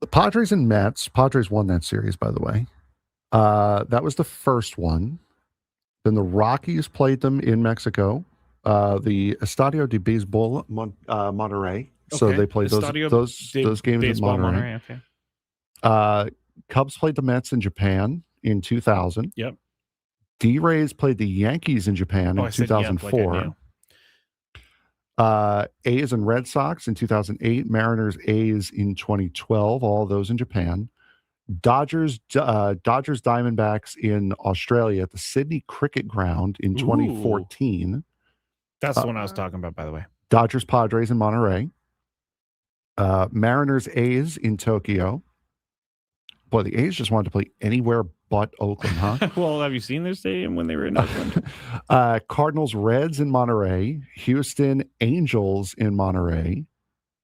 The Padres and Mets. Padres won that series, by the way. That was the first one. Then the Rockies played them in Mexico. The Estadio de Béisbol Monterrey. Okay. So they played those games in Monterrey. Okay. Cubs played the Mets in Japan in 2000. Yep. D-Rays played the Yankees in Japan in 2004. A's and Red Sox in 2008, Mariners, A's in 2012, all of those in Japan. Dodgers, Diamondbacks in Australia at the Sydney Cricket Ground in 2014. That's the one I was talking about, by the way. Dodgers, Padres in Monterey. Mariners, A's in Tokyo. Boy, the A's just wanted to play anywhere but Oakland, huh? Well, have you seen their stadium when they were in Oakland? Cardinals, Reds in Monterey. Houston Angels in Monterey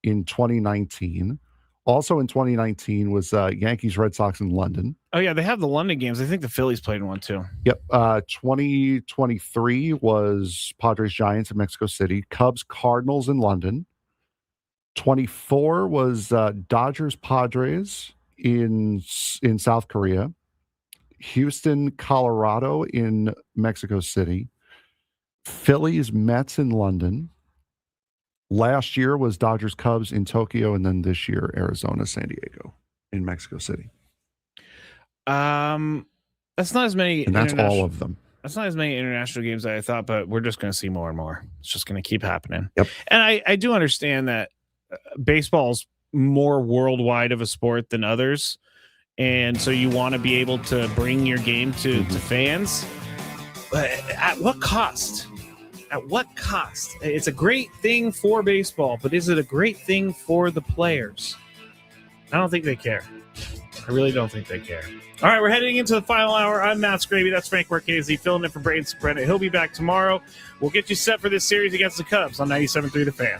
in 2019. Also in 2019 was Yankees, Red Sox in London. Oh, yeah, they have the London games. I think the Phillies played in one, too. Yep. 2023 was Padres, Giants in Mexico City. Cubs, Cardinals in London. 24 was Dodgers, Padres in South Korea. Houston, Colorado in Mexico City. Phillies, Mets in London. Last year was Dodgers, Cubs in Tokyo, and then this year Arizona, San Diego in Mexico City. That's not as many. And that's all of them. That's not as many international games as I thought, but we're just going to see more and more. It's just going to keep happening. Yep. And I do understand that baseball's more worldwide of a sport than others. And so you want to be able to bring your game to fans. But at what cost? At what cost? It's a great thing for baseball, but is it a great thing for the players? I don't think they care. I really don't think they care. All right, we're heading into the final hour. I'm Matt Scraby. That's Frank Marquez filling in for Braden Surprenant. He'll be back tomorrow. We'll get you set for this series against the Cubs on 97.3 The Fan.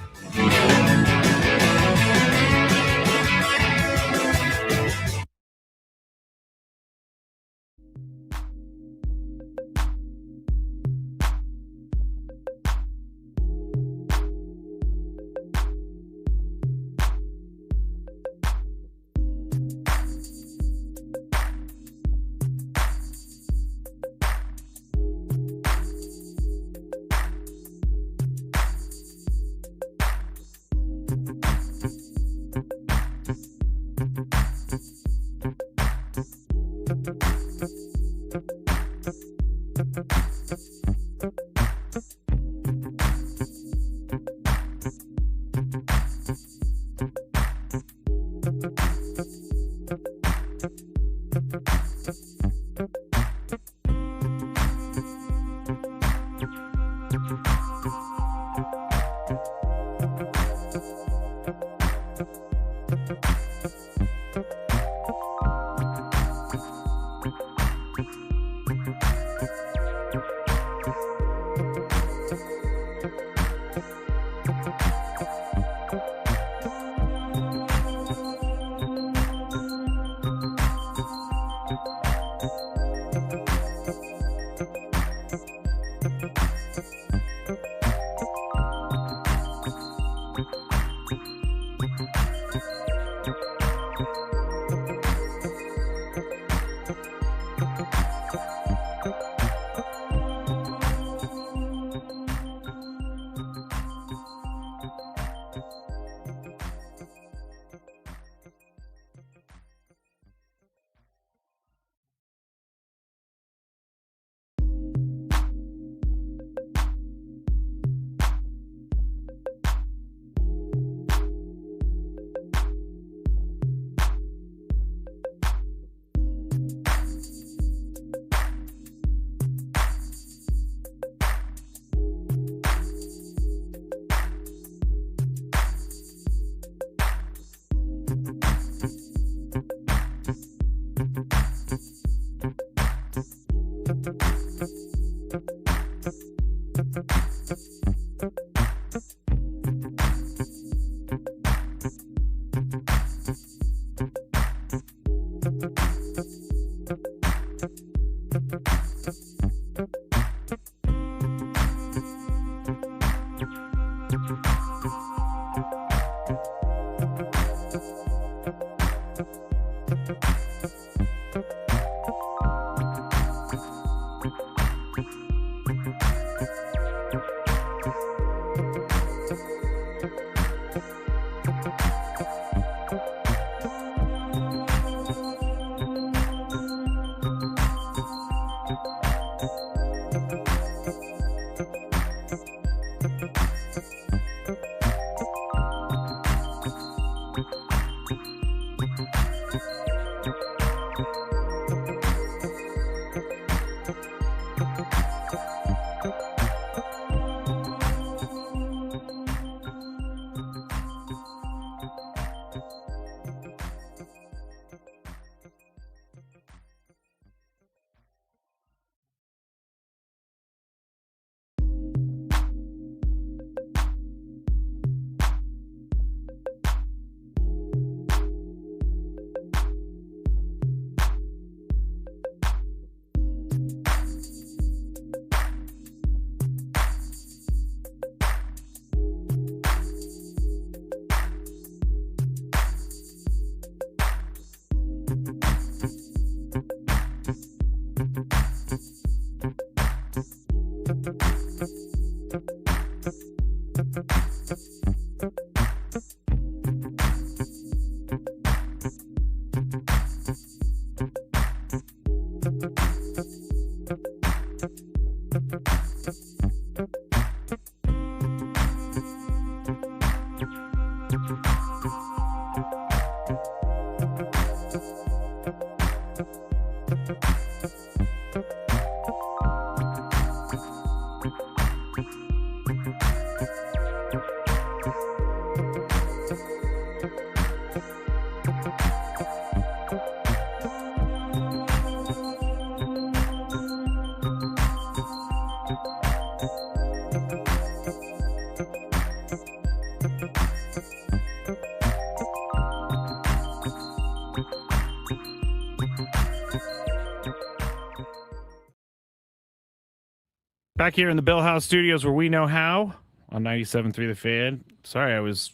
Back here in the Bill House Studios where we know how on 97.3 The Fan. Sorry, I was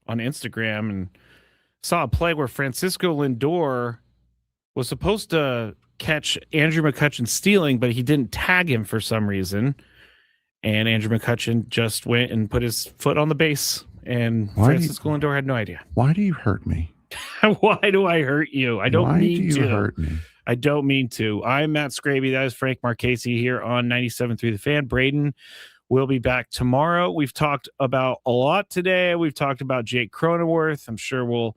on Instagram and saw a play where Francisco Lindor was supposed to catch Andrew McCutchen stealing, but he didn't tag him for some reason. And Andrew McCutchen just went and put his foot on the base, and Francisco Lindor had no idea. Why do you hurt me? Why do I hurt you? I don't mean to. Why do you hurt me? I don't mean to. I'm Matt Scraby. That is Frank Marquez here on 97.3 The Fan. Braden will be back tomorrow. We've talked about a lot today. We've talked about Jake Cronenworth. I'm sure we'll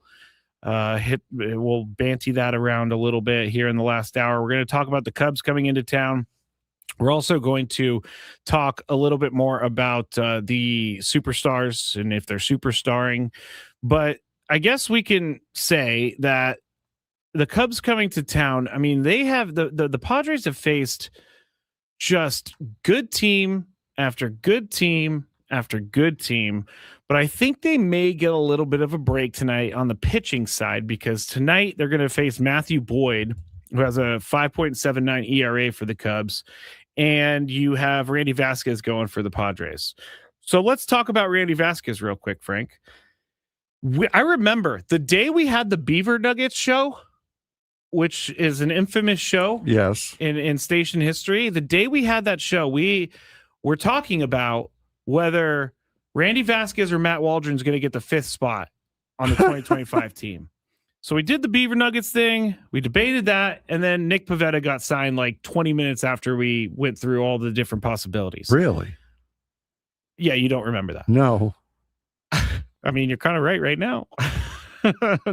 banty that around a little bit here in the last hour. We're going to talk about the Cubs coming into town. We're also going to talk a little bit more about the superstars and if they're superstarring. But I guess we can say that the Cubs coming to town, I mean, they have the Padres have faced just good team after good team after good team. But I think they may get a little bit of a break tonight on the pitching side, because tonight they're going to face Matthew Boyd, who has a 5.79 ERA for the Cubs. And you have Randy Vasquez going for the Padres. So let's talk about Randy Vasquez real quick, Frank. I remember the day we had the Beaver Nuggets show, which is an infamous show, yes, in station history. The day we had that show, we were talking about whether Randy Vasquez or Matt Waldron's going to get the 5th spot on the 2025 team. So we did the Beaver Nuggets thing. We debated that. And then Nick Pivetta got signed like 20 minutes after we went through all the different possibilities. Really? Yeah, you don't remember that. No. I mean, you're kind of right now.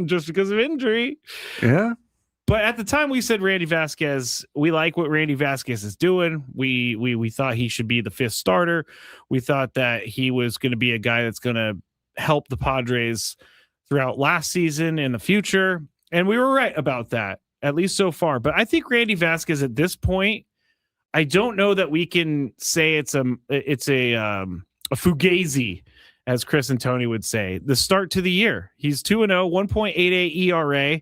Just because of injury. Yeah. But at the time we said Randy Vasquez, we like what Randy Vasquez is doing. We thought he should be the 5th starter. We thought that he was going to be a guy that's going to help the Padres throughout last season in the future. And we were right about that, at least so far. But I think Randy Vasquez at this point, I don't know that we can say it's a fugazi, as Chris and Tony would say. The start to the year, he's 2-0, 1.88 ERA.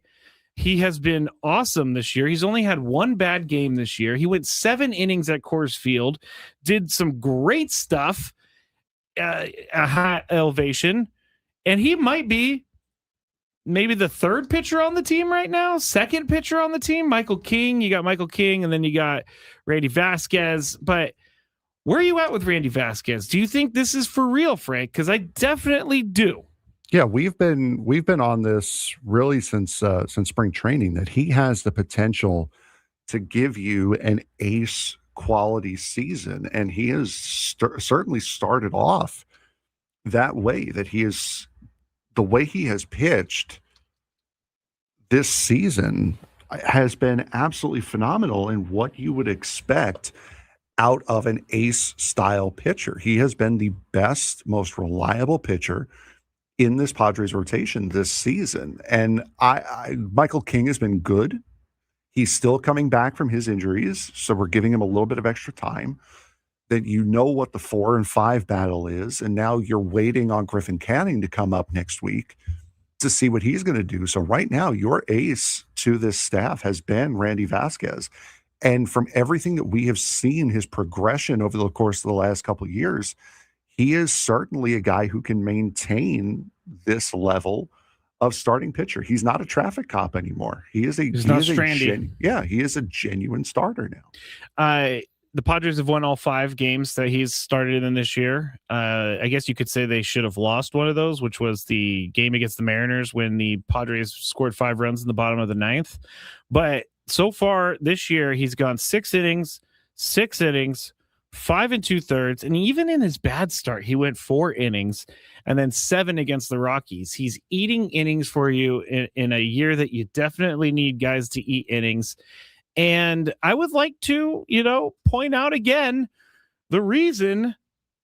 He has been awesome this year. He's only had one bad game this year. He went 7 innings at Coors Field, did some great stuff at high elevation, and he might be maybe the 3rd pitcher on the team right now, 2nd pitcher on the team. Michael King, you got Michael King, and then you got Randy Vasquez. But where are you at with Randy Vasquez? Do you think this is for real, Frank? Because I definitely do. Yeah, we've been on this really since spring training, that he has the potential to give you an ace quality season, and he has certainly started off that way. That he is, the way he has pitched this season has been absolutely phenomenal in what you would expect out of an ace style pitcher. He has been the best, most reliable pitcher in this Padres rotation this season. And Michael King has been good. He's still coming back from his injuries, so we're giving him a little bit of extra time. That you know what the 4 and 5 battle is, and now you're waiting on Griffin Canning to come up next week to see what he's going to do. So right now, your ace to this staff has been Randy Vasquez. And from everything that we have seen, his progression over the course of the last couple of years, he is certainly a guy who can maintain this level of starting pitcher. He's not a traffic cop anymore. He is a genuine starter now. The Padres have won all 5 games that he's started in this year. I guess you could say they should have lost one of those, which was the game against the Mariners when the Padres scored 5 runs in the bottom of the 9th. But so far this year, he's gone 6 innings, 5 2/3, and even in his bad start, he went 4 innings and then 7 against the Rockies. He's eating innings for you in a year that you definitely need guys to eat innings. And I would like to, point out again, the reason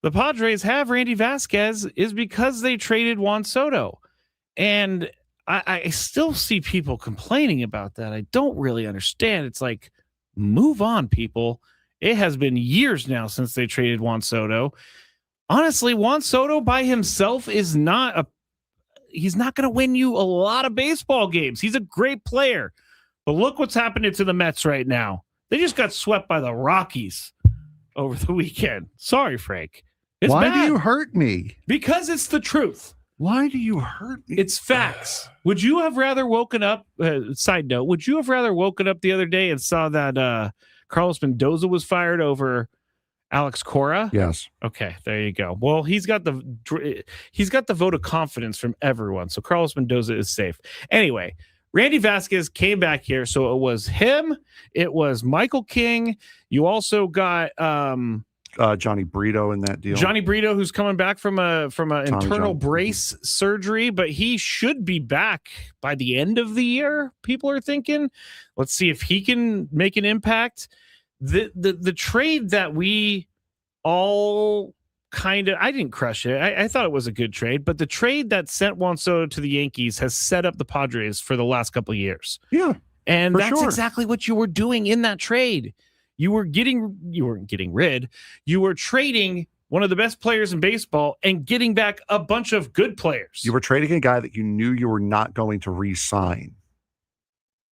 the Padres have Randy Vasquez is because they traded Juan Soto. And I still see people complaining about that. I don't really understand. It's like, move on, people. It has been years now since they traded Juan Soto. Honestly, Juan Soto by himself is he's not going to win you a lot of baseball games. He's a great player. But look what's happening to the Mets right now. They just got swept by the Rockies. over the weekend. Sorry, Frank. It's Why bad. do you hurt me? Because it's the truth. Why do you hurt me? It's facts. Would you have rather woken up, side note, would you have rather woken up the other day and saw that Carlos Mendoza was fired over Alex Cora? Yes. Okay, there you go. Well, he's got the vote of confidence from everyone, so Carlos Mendoza is safe. Anyway, Randy Vasquez came back here, so it was him. It was Michael King. You also got Johnny Brito in that deal. Johnny Brito, who's coming back from a internal John. brace surgery, but he should be back by the end of the year. People are thinking. Let's see if he can make an impact. The trade that we all kind of, I didn't crush it. I thought it was a good trade, but the trade that sent Juan Soto to the Yankees has set up the Padres for the last couple of years. Yeah, and that's exactly what you were doing in that trade. You were trading one of the best players in baseball and getting back a bunch of good players. You were trading a guy that you knew you were not going to re-sign.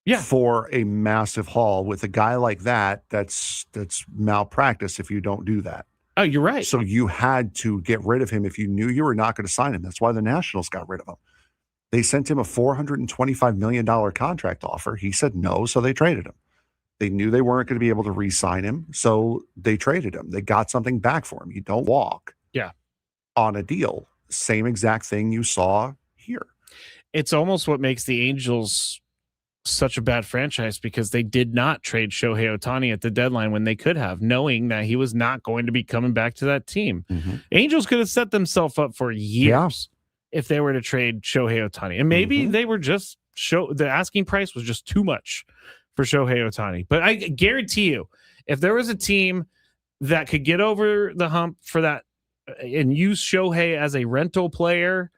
Yeah. For a massive haul with a guy like that, that's malpractice if you don't do that. Oh, you're right. So you had to get rid of him if you knew you were not going to sign him. That's why the Nationals got rid of him. They sent him a $425 million contract offer. He said no, so they traded him. They knew they weren't going to be able to re-sign him, so they traded him. They got something back for him. You don't walk on a deal. Same exact thing you saw here. It's almost what makes the Angels such a bad franchise, because they did not trade Shohei Ohtani at the deadline when they could have, knowing that he was not going to be coming back to that team. Mm-hmm. Angels could have set themselves up for years if they were to trade Shohei Ohtani. And maybe they were just the asking price was just too much for Shohei Ohtani. But I guarantee you, if there was a team that could get over the hump for that and use Shohei as a rental player,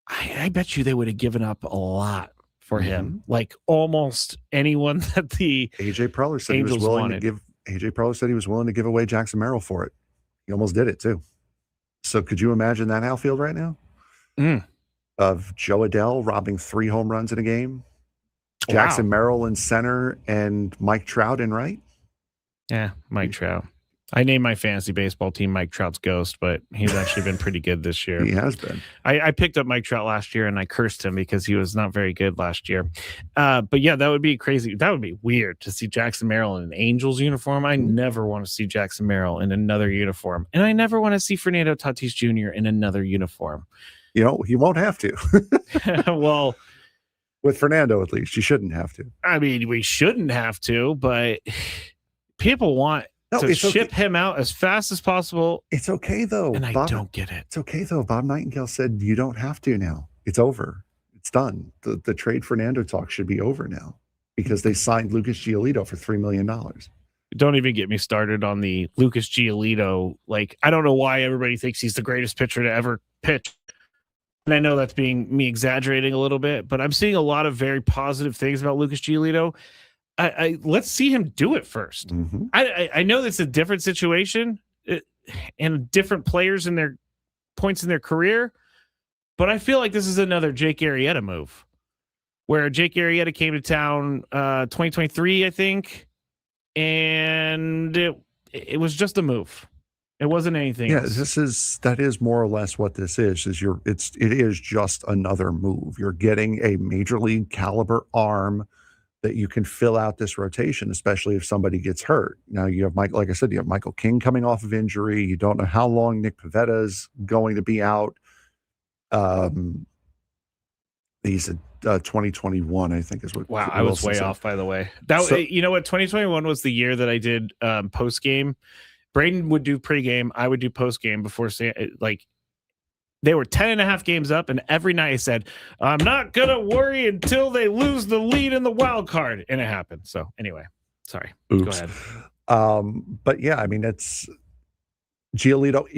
I bet you they would have given up a lot for him. Like almost anyone that the AJ Preller said Angels he was willing wanted. to give. AJ Preller said he was willing to give away Jackson Merrill for it. He almost did it too. So could you imagine that outfield right now? Of Joe Adell robbing 3 home runs in a game, Jackson Merrill in center, and Mike Trout in right? Yeah, Mike Trout. I named my fantasy baseball team Mike Trout's Ghost, but he's actually been pretty good this year. He has been. I picked up Mike Trout last year, and I cursed him because he was not very good last year. But yeah, that would be crazy. That would be weird to see Jackson Merrill in an Angels uniform. I never want to see Jackson Merrill in another uniform. And I never want to see Fernando Tatis Jr. in another uniform. You know, he won't have to. Well, with Fernando, at least, you shouldn't have to. I mean, we shouldn't have to, but people want to ship him out as fast as possible. It's okay, though. And I don't get it. It's okay, though. Bob Nightingale said you don't have to now. It's over. It's done. The trade Fernando talk should be over now because they signed Lucas Giolito for $3 million. Don't even get me started on the Lucas Giolito. Like, I don't know why everybody thinks he's the greatest pitcher to ever pitch. And I know that's being me exaggerating a little bit, but I'm seeing a lot of very positive things about Lucas Giolito. Let's see him do it first. I know that's a different situation and different players in their points in their career, but I feel like this is another Jake Arrieta move where Jake Arrieta came to town 2023, I think, and it was just a move. It wasn't anything else. That is more or less what this is. It is just another move. You're getting a major league caliber arm that you can fill out this rotation, especially if somebody gets hurt. Now you have like I said, you have Michael King coming off of injury. You don't know how long Nick Pivetta is going to be out. He's a 2021, I think is what. Wow, I was way off, by the way. You know what? 2021 was the year that I did post game. Braden would do pregame. I would do postgame before they were 10.5 games up, and every night I said, I'm not going to worry until they lose the lead in the wild card. And it happened. So anyway, sorry. Oops. Go ahead. But yeah, I mean, Giolito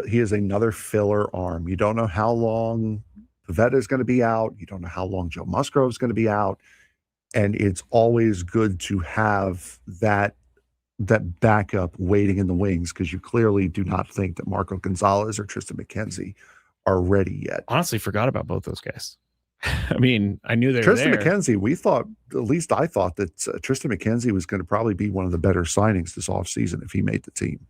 he is another filler arm. You don't know how long Pivetta is going to be out. You don't know how long Joe Musgrove is going to be out. And it's always good to have that backup waiting in the wings, because you clearly do not think that Marco Gonzalez or Tristan McKenzie are ready yet. Honestly, forgot about both those guys. I mean, I knew they Tristan were there. McKenzie, at least I thought that Tristan McKenzie was going to probably be one of the better signings this offseason if he made the team.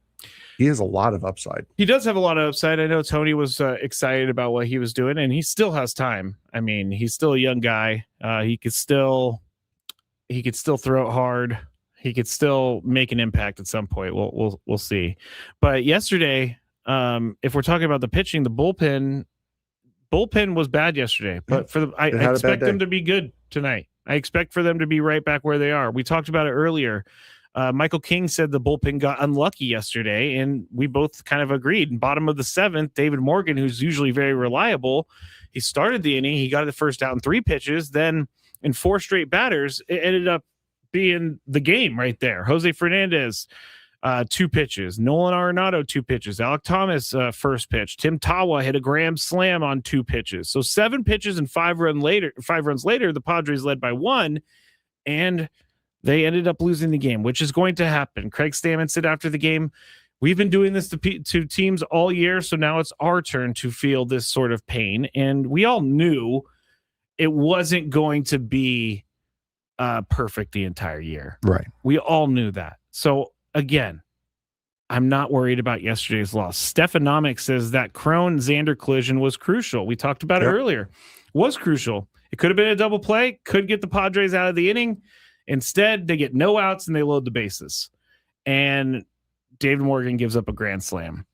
He has a lot of upside. He does have a lot of upside. I know Tony was excited about what he was doing, and he still has time. I mean, he's still a young guy. He could still throw it hard. He could still make an impact at some point. We'll see. But yesterday, if we're talking about the pitching, the bullpen was bad yesterday. But I expect them to be good tonight. I expect for them to be right back where they are. We talked about it earlier. Michael King said the bullpen got unlucky yesterday, and we both kind of agreed. In bottom of the seventh, David Morgan, who's usually very reliable, he started the inning. He got the first out in 3 pitches. Then in 4 straight batters, it ended up being the game right there. Jose Fernandez, 2 pitches. Nolan Arenado, 2 pitches. Alec Thomas, first pitch. Tim Tawa hit a grand slam on 2 pitches. So 7 pitches and 5 runs later, the Padres led by 1, and they ended up losing the game, which is going to happen. Craig Stammen said after the game, we've been doing this to teams all year, so now it's our turn to feel this sort of pain. And we all knew it wasn't going to be perfect the entire year. Right. We all knew that. So, again, I'm not worried about yesterday's loss. Stephanomics says that Cron-Xander collision was crucial. We talked about it earlier. Was crucial. It could have been a double play, could get the Padres out of the inning. Instead, they get no outs and they load the bases. And David Morgan gives up a grand slam.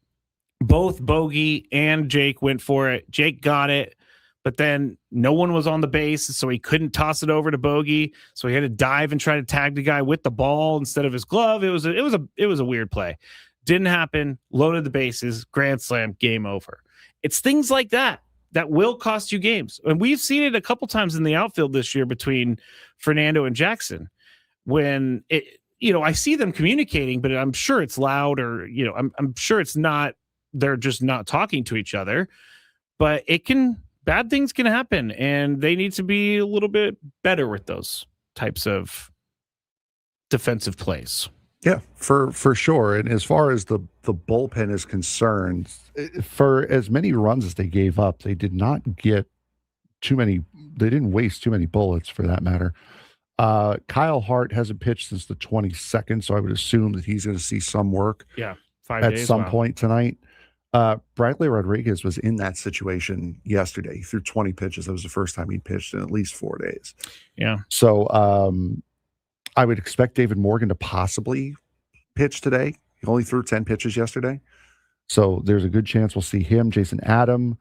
Both Bogey and Jake went for it. Jake got it, but then no one was on the base, so he couldn't toss it over to Bogey. So he had to dive and try to tag the guy with the ball instead of his glove. It was a weird play. Didn't happen. Loaded the bases. Grand slam. Game over. It's things like that will cost you games. And we've seen it a couple times in the outfield this year between Fernando and Jackson when I see them communicating, but I'm sure it's loud or, I'm sure it's not, they're just not talking to each other, but bad things can happen and they need to be a little bit better with those types of defensive plays. Yeah, for sure. And as far as the bullpen is concerned, for as many runs as they gave up, they did not get too many. They didn't waste too many bullets for that matter. Kyle Hart hasn't pitched since the 22nd, so I would assume that he's going to see some work 5 at days, some point tonight. Bradley Rodriguez was in that situation yesterday. He threw 20 pitches. That was the first time he'd pitched in at least 4 days. Yeah. So I would expect David Morgan to possibly pitch today. He only threw 10 pitches yesterday. So there's a good chance we'll see him. Jason Adam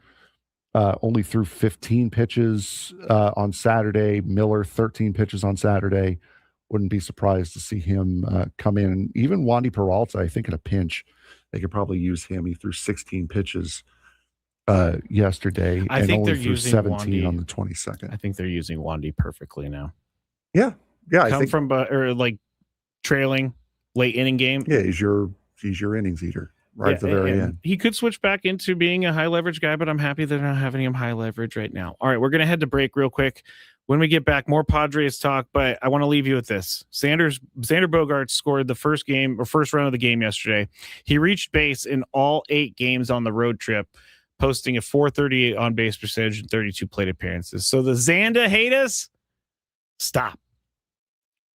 only threw 15 pitches on Saturday. Miller, 13 pitches on Saturday. Wouldn't be surprised to see him come in. Even Wandy Peralta, I think in a pinch, they could probably use him. He threw 16 pitches yesterday. I think only they're threw using 17 Wandy on the 22nd. I think they're using Wandy perfectly now. Yeah. I think from trailing late inning game. Yeah, he's your innings eater at the very end. He could switch back into being a high leverage guy, but I'm happy they're not having him high leverage right now. All right, we're gonna head to break real quick. When we get back, more Padres talk, but I want to leave you with this. Xander Bogaerts scored the first run of the game yesterday. He reached base in all 8 games on the road trip, posting a .438 on base percentage and 32 plate appearances. So the Xanda haters, stop.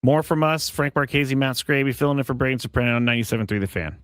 More from us, Frank Marchese, Matt Scraby, filling in for Braden Surprenant on 97.3 The Fan.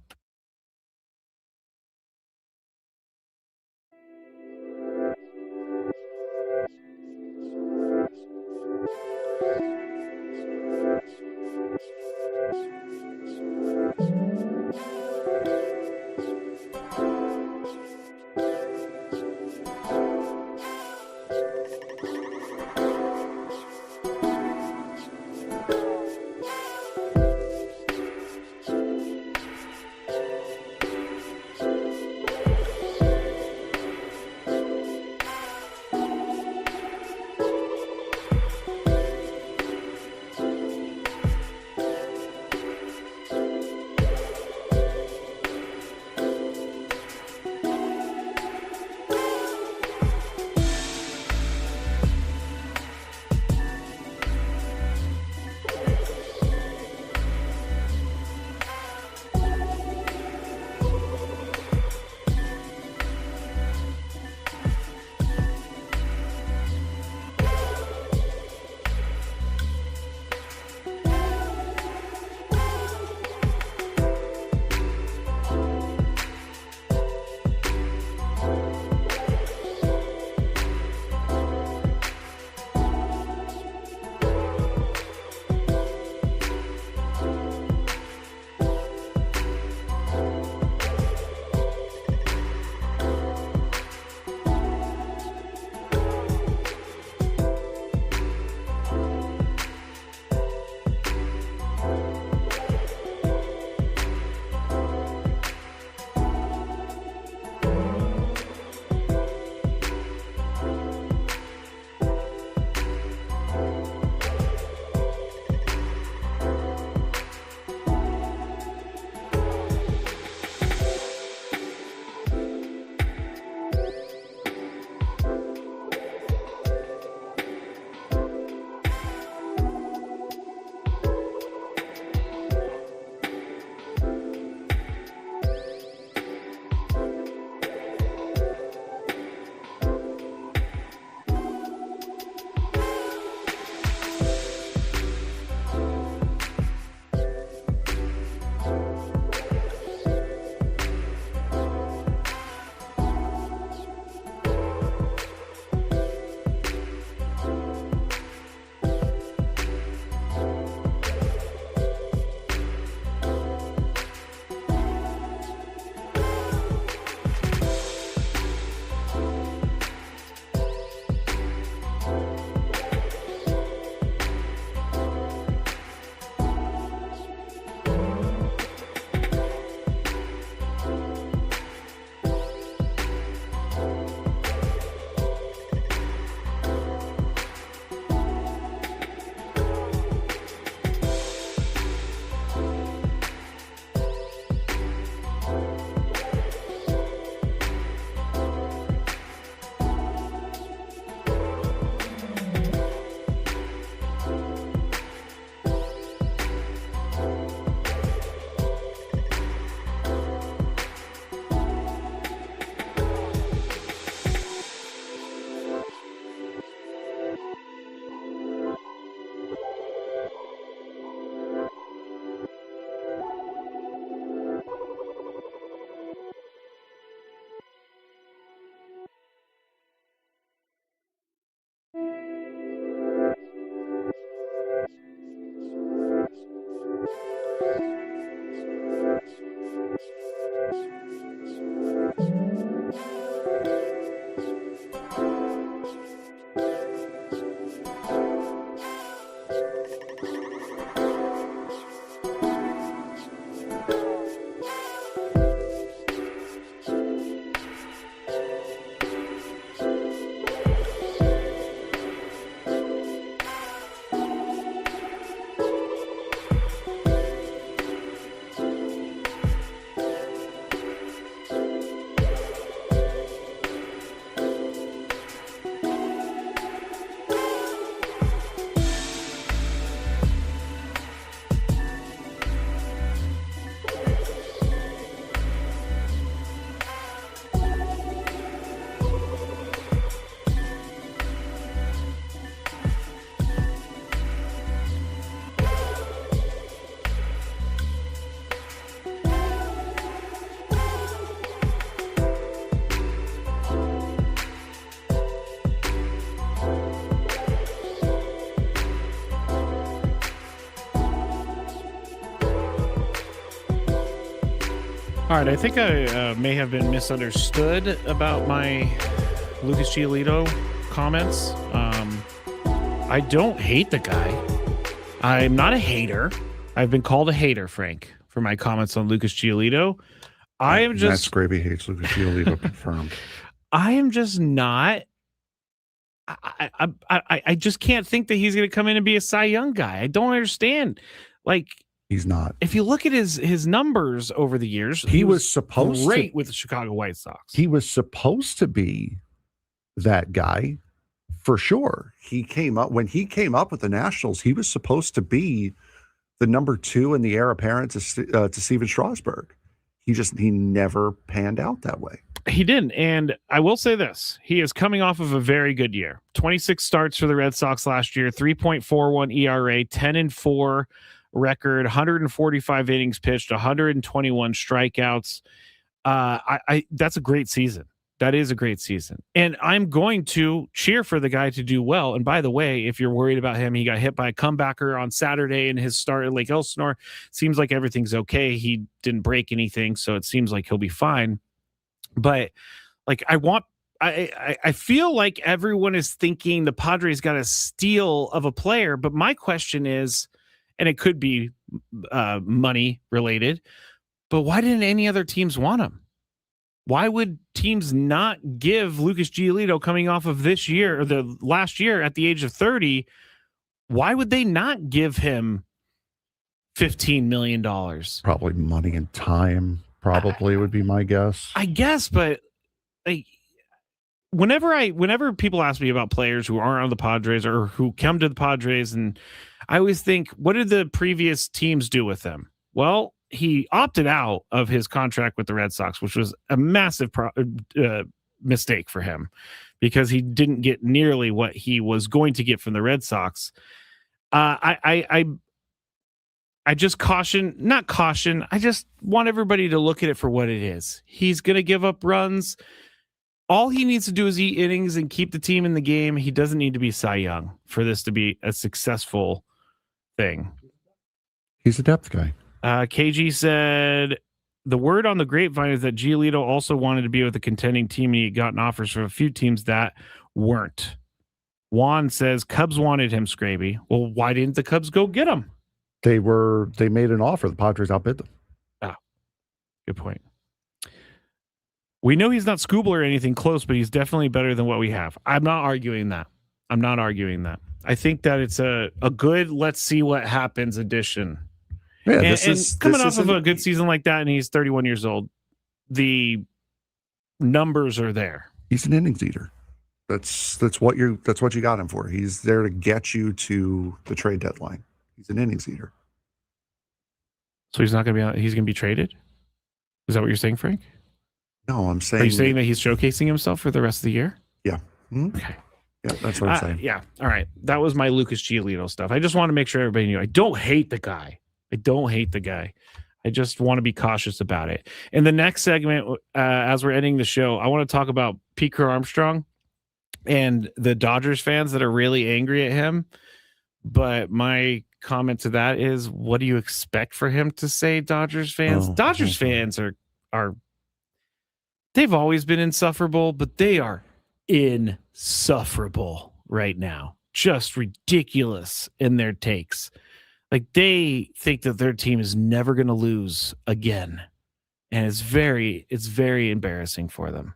All right, I think I may have been misunderstood about my Lucas Giolito comments. I don't hate the guy. I'm not a hater. I've been called a hater, Frank, for my comments on Lucas Giolito. I am just... Matt Scraby hates Lucas Giolito, confirmed. I am just not... I just can't think that he's going to come in and be a Cy Young guy. I don't understand. Like... He's not. If you look at his numbers over the years, he was supposed great to, with the Chicago White Sox. He was supposed to be that guy for sure. When he came up with the Nationals, he was supposed to be the number 2 in the heir apparent to Steven Strasburg. He never panned out that way. He didn't. And I will say this. He is coming off of a very good year. 26 starts for the Red Sox last year, 3.41 ERA, 10-4 record, 145 innings pitched, 121 strikeouts. That's a great season. That is a great season. And I'm going to cheer for the guy to do well. And by the way, if you're worried about him, he got hit by a comebacker on Saturday in his start at Lake Elsinore. Seems like everything's okay. He didn't break anything, so it seems like he'll be fine. But like I feel like everyone is thinking the Padres got a steal of a player, but my question is, and it could be money related, but why didn't any other teams want him? Why would teams not give Lucas Giolito coming off of this year or the last year at the age of 30? Why would they not give him $15 million? Probably money and time, would be my guess. I guess, but like, whenever people ask me about players who aren't on the Padres or who come to the Padres, and I always think, what did the previous teams do with them? Well, he opted out of his contract with the Red Sox, which was a massive mistake for him because he didn't get nearly what he was going to get from the Red Sox. I just not caution. I just want everybody to look at it for what it is. He's going to give up runs. All he needs to do is eat innings and keep the team in the game. He doesn't need to be Cy Young for this to be a successful thing. He's a depth guy. KG said, the word on the grapevine is that Giolito also wanted to be with a contending team, and he had gotten offers from a few teams that weren't. Juan says, Cubs wanted him, Scraby. Well, why didn't the Cubs go get him? They made an offer. The Padres outbid them. Oh, good point. We know he's not Scooble or anything close, but he's definitely better than what we have. I'm not arguing that. I think that it's a good let's see what happens addition. Yeah, and coming off of a good season like that, and he's 31 years old, the numbers are there. He's an innings eater. That's what you got him for. He's there to get you to the trade deadline. He's an innings eater. So he's not going to be. He's going to be traded. Is that what you're saying, Frank? No, I'm saying. Are you saying that he's showcasing himself for the rest of the year? Yeah. Mm-hmm. Okay. Yeah, that's what I'm saying. Yeah. All right. That was my Lucas Giolito stuff. I just want to make sure everybody knew. I don't hate the guy. I just want to be cautious about it. In the next segment, as we're ending the show, I want to talk about Pete Crow Armstrong and the Dodgers fans that are really angry at him. But my comment to that is, what do you expect for him to say, Dodgers fans? Dodgers fans are they've always been insufferable, but they are insufferable right now. Just ridiculous in their takes. Like, they think that their team is never going to lose again. And it's very embarrassing for them.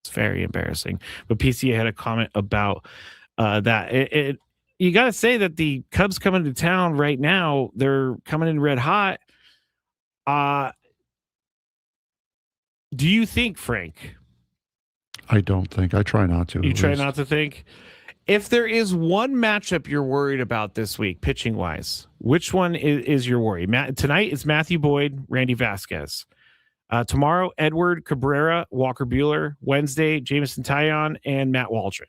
It's very embarrassing. But PCA had a comment about that. You got to say that the Cubs coming to town right now, they're coming in red hot. Do you think, Frank? I don't think. I try not to. You try not to think? If there is one matchup you're worried about this week, pitching-wise, which one is your worry? Tonight, it's Matthew Boyd, Randy Vasquez. Tomorrow, Edward Cabrera, Walker Buehler. Wednesday, Jameson Taillon, and Matt Waldron.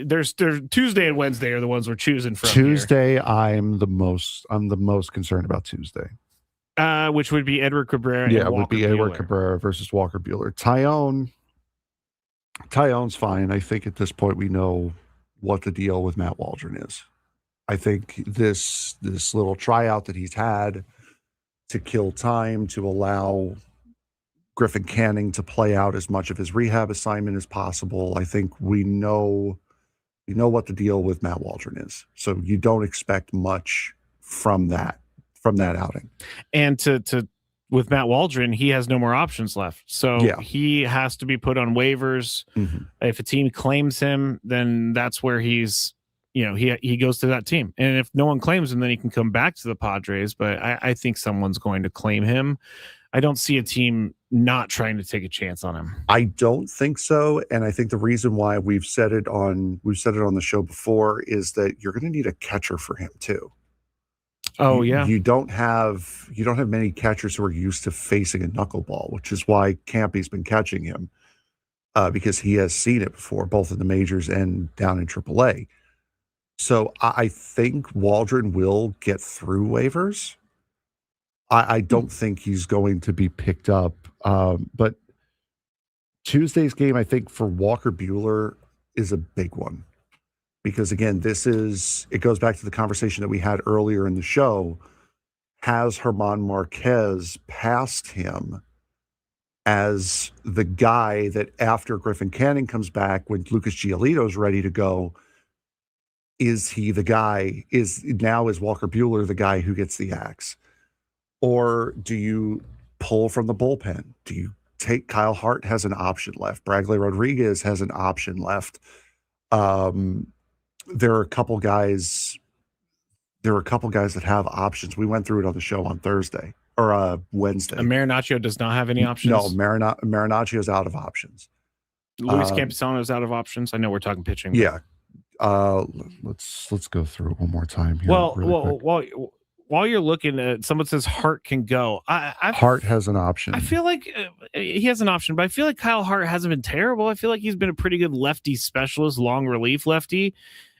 There's Tuesday and Wednesday are the ones we're choosing from. Tuesday, here. I'm the most concerned about Tuesday. Which would be Edward Cabrera. Yeah, it would be Edward Cabrera versus Walker Buehler. Taillon's fine. I think at this point we know what the deal with Matt Waldron is. I think this little tryout that he's had to kill time, to allow Griffin Canning to play out as much of his rehab assignment as possible. I think we know what the deal with Matt Waldron is. So you don't expect much from that outing. And to with Matt Waldron, he has no more options left. So he has to be put on waivers. Mm-hmm. If a team claims him, then that's where he's, he goes to that team. And if no one claims him, then he can come back to the Padres. But I think someone's going to claim him. I don't see a team not trying to take a chance on him. I don't think so. And I think the reason why we've said it on the show before is that you're going to need a catcher for him too. Oh, yeah. You don't have many catchers who are used to facing a knuckleball, which is why Campy's been catching him because he has seen it before, both in the majors and down in AAA. So I think Waldron will get through waivers. I don't think he's going to be picked up. But Tuesday's game, I think, for Walker Buehler is a big one. Because again, it goes back to the conversation that we had earlier in the show. Has Herman Marquez passed him as the guy that after Griffin Canning comes back, when Lucas Giolito's ready to go, is he the guy? Is Walker Buehler the guy who gets the axe? Or do you pull from the bullpen? Do you take Kyle Hart has an option left? Bradley Rodriguez has an option left. There are a couple guys that have options. We went through it on the show on Thursday or Wednesday. Marinaccio does not have any options. No, Marinaccio's out of options. Luis Campusano is out of options. I know we're talking pitching. Yeah. Let's go through it one more time here. While you're looking at, someone says Hart can go. Hart has an option. I feel like he has an option, but I feel like Kyle Hart hasn't been terrible. I feel like he's been a pretty good lefty specialist, long relief lefty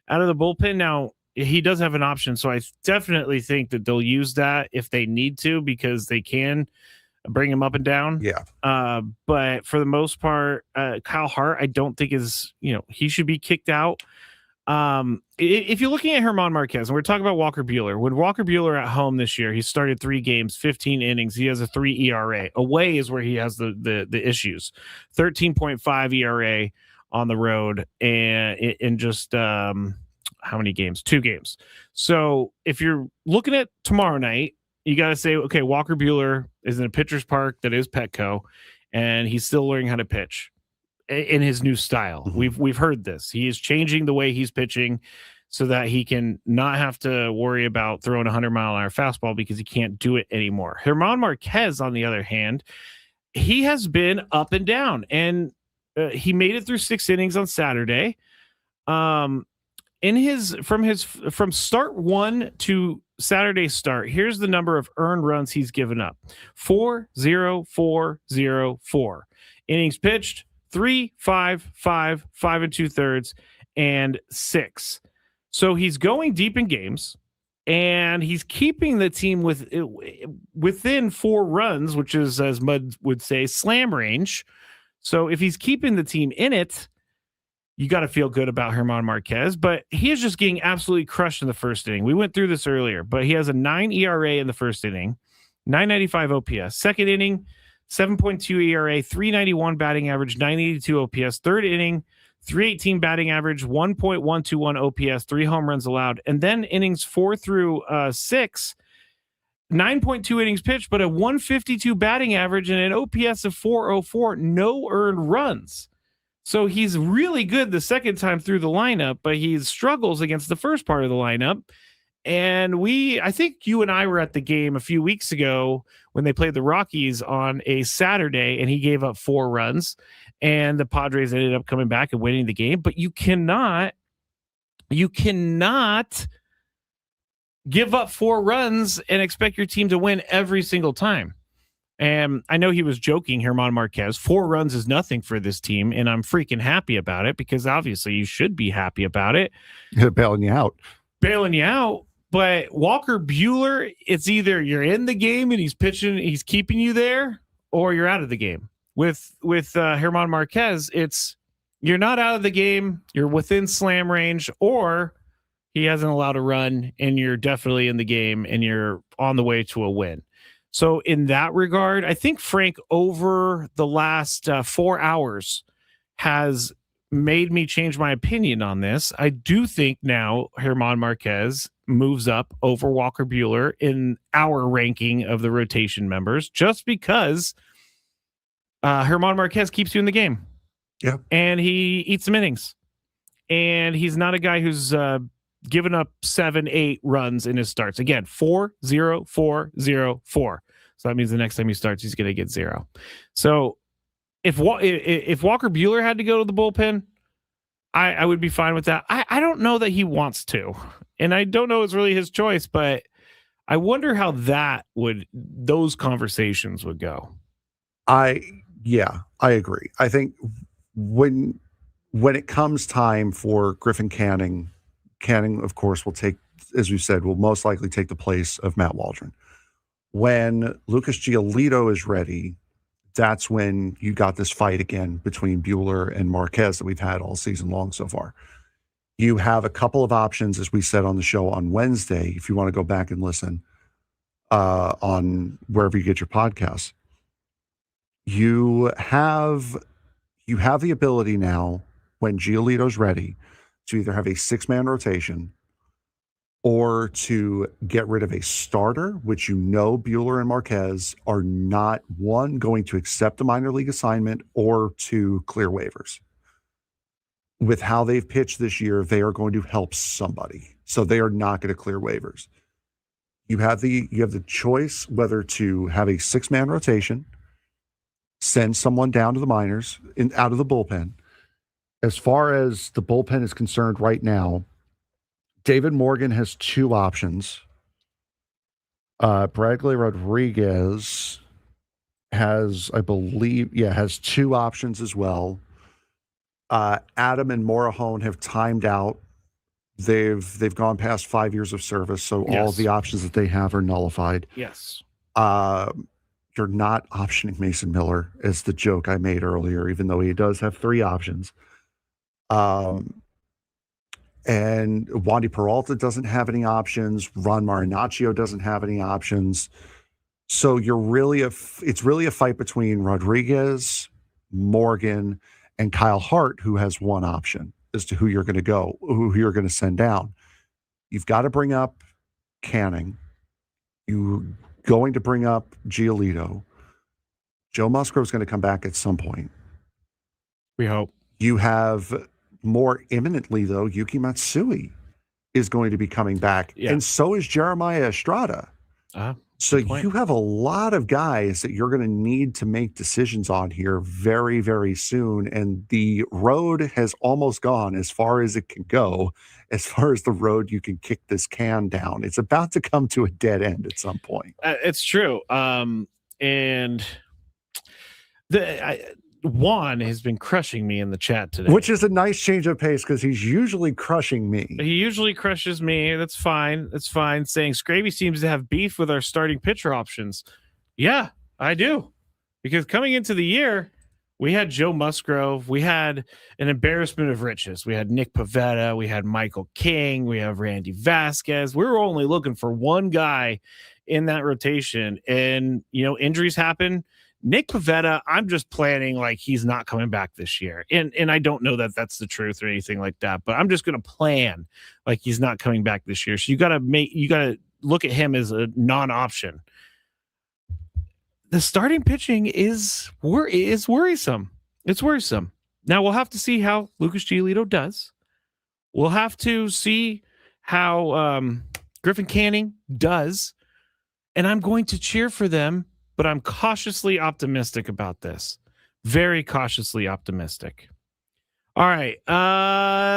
out of the bullpen. Now, he does have an option, so I definitely think that they'll use that if they need to, because they can bring him up and down. Yeah. But for the most part, Kyle Hart, I don't think he should be kicked out. If you're looking at Herman Marquez, and we're talking about Walker Buehler, when Walker Buehler at home this year, he started 3 games, 15 innings. He has a 3 ERA. Away is where he has the issues. 13.5 ERA on the road, and in just how many games? 2 games. So if you're looking at tomorrow night, you got to say, okay, Walker Buehler is in a pitcher's park that is Petco, and he's still learning how to pitch in his new style. Mm-hmm. We've heard this. He is changing the way he's pitching so that he can not have to worry about throwing a 100-mile-an-hour fastball because he can't do it anymore. Herman Marquez, on the other hand, he has been up and down, and he made it through 6 innings on Saturday. From start 1 to Saturday start, here's the number of earned runs he's given up: 4-0-4-0-4. Innings pitched: 3, 5, 5, 5 2/3, and 6. So he's going deep in games, and he's keeping the team within 4 runs, which is, as Mud would say, slam range. So if he's keeping the team in it, you got to feel good about Herman Marquez, but he is just getting absolutely crushed in the first inning. We went through this earlier, but he has a 9 ERA in the first inning, 995 OPS. Second inning, 7.2 ERA, 391 batting average, 982 OPS. Third inning, 318 batting average, 1.121 OPS, 3 home runs allowed. And then innings 4 through 6, 9.2 innings pitched, but a 152 batting average and an OPS of 404, no earned runs. So he's really good the second time through the lineup, but he struggles against the first part of the lineup. And I think you and I were at the game a few weeks ago when they played the Rockies on a Saturday, and he gave up 4 runs, and the Padres ended up coming back and winning the game. But you cannot give up 4 runs and expect your team to win every single time. And I know he was joking, Herman Marquez. 4 runs is nothing for this team, and I'm freaking happy about it, because obviously you should be happy about it. Bailing you out. But Walker Buehler, it's either you're in the game and he's pitching, he's keeping you there, or you're out of the game. With Herman Marquez, it's you're not out of the game, you're within slam range, or he hasn't allowed a run, and you're definitely in the game and you're on the way to a win. So in that regard, I think Frank over the last 4 hours has made me change my opinion on this. I do think now Herman Marquez moves up over Walker Buehler in our ranking of the rotation members, just because Herman Marquez keeps you in the game. Yeah. And he eats some innings. And he's not a guy who's given up 7-8 runs in his starts. Again, 4-0-4-0-4. So that means the next time he starts, he's going to get 0. So if Walker Buehler had to go to the bullpen, I would be fine with that. I don't know that he wants to, and I don't know it's really his choice, but I wonder how those conversations would go. I agree. I think when it comes time for Griffin Canning, of course, will take, as we said, will most likely take the place of Matt Waldron. When Lucas Giolito is ready, that's when you got this fight again between Buehler and Marquez that we've had all season long so far. You have a couple of options, as we said on the show on Wednesday, if you want to go back and listen on wherever you get your podcasts. You have the ability now, when Giolito's ready, to either have a 6-man rotation or to get rid of a starter, which Buehler and Marquez are not, one, going to accept a minor league assignment, or two, clear waivers. With how they've pitched this year, they are going to help somebody. So they are not going to clear waivers. You have the choice whether to have a 6-man rotation, send someone down to the minors out of the bullpen. As far as the bullpen is concerned right now, David Morgan has 2 options. Bradley Rodriguez has 2 options as well. Adam and Morahone have timed out. They've gone past 5 years of service, so all of the options that they have are nullified. Yes. You're not optioning Mason Miller, as the joke I made earlier, even though he does have 3 options. And Wandy Peralta doesn't have any options. Ron Marinaccio doesn't have any options. So it's really a fight between Rodriguez, Morgan, and Kyle Hart, who has 1 option as to who you're going to send down. You've got to bring up Canning. You're going to bring up Giolito. Joe Musgrove's going to come back at some point. We hope. You have, more imminently, though, Yuki Matsui is going to be coming back. Yeah. And so is Jeremiah Estrada. So you have a lot of guys that you're going to need to make decisions on here very, very soon. And the road has almost gone as far as it can go, as far as the road you can kick this can down. It's about to come to a dead end at some point. It's true. And Juan has been crushing me in the chat today, which is a nice change of pace because he's usually crushing me. He usually crushes me. That's fine. That's fine. Saying Scraby seems to have beef with our starting pitcher options. Yeah, I do. Because coming into the year, we had Joe Musgrove. We had an embarrassment of riches. We had Nick Pivetta. We had Michael King. We have Randy Vasquez. We were only looking for one guy in that rotation. And, injuries happen. Nick Pivetta, I'm just planning like he's not coming back this year. And I don't know that that's the truth or anything like that, but I'm just going to plan like he's not coming back this year. So you got to look at him as a non-option. The starting pitching is worrisome. It's worrisome. Now we'll have to see how Lucas Giolito does. We'll have to see how Griffin Canning does. And I'm going to cheer for them. But I'm cautiously optimistic about this. Very cautiously optimistic. All right.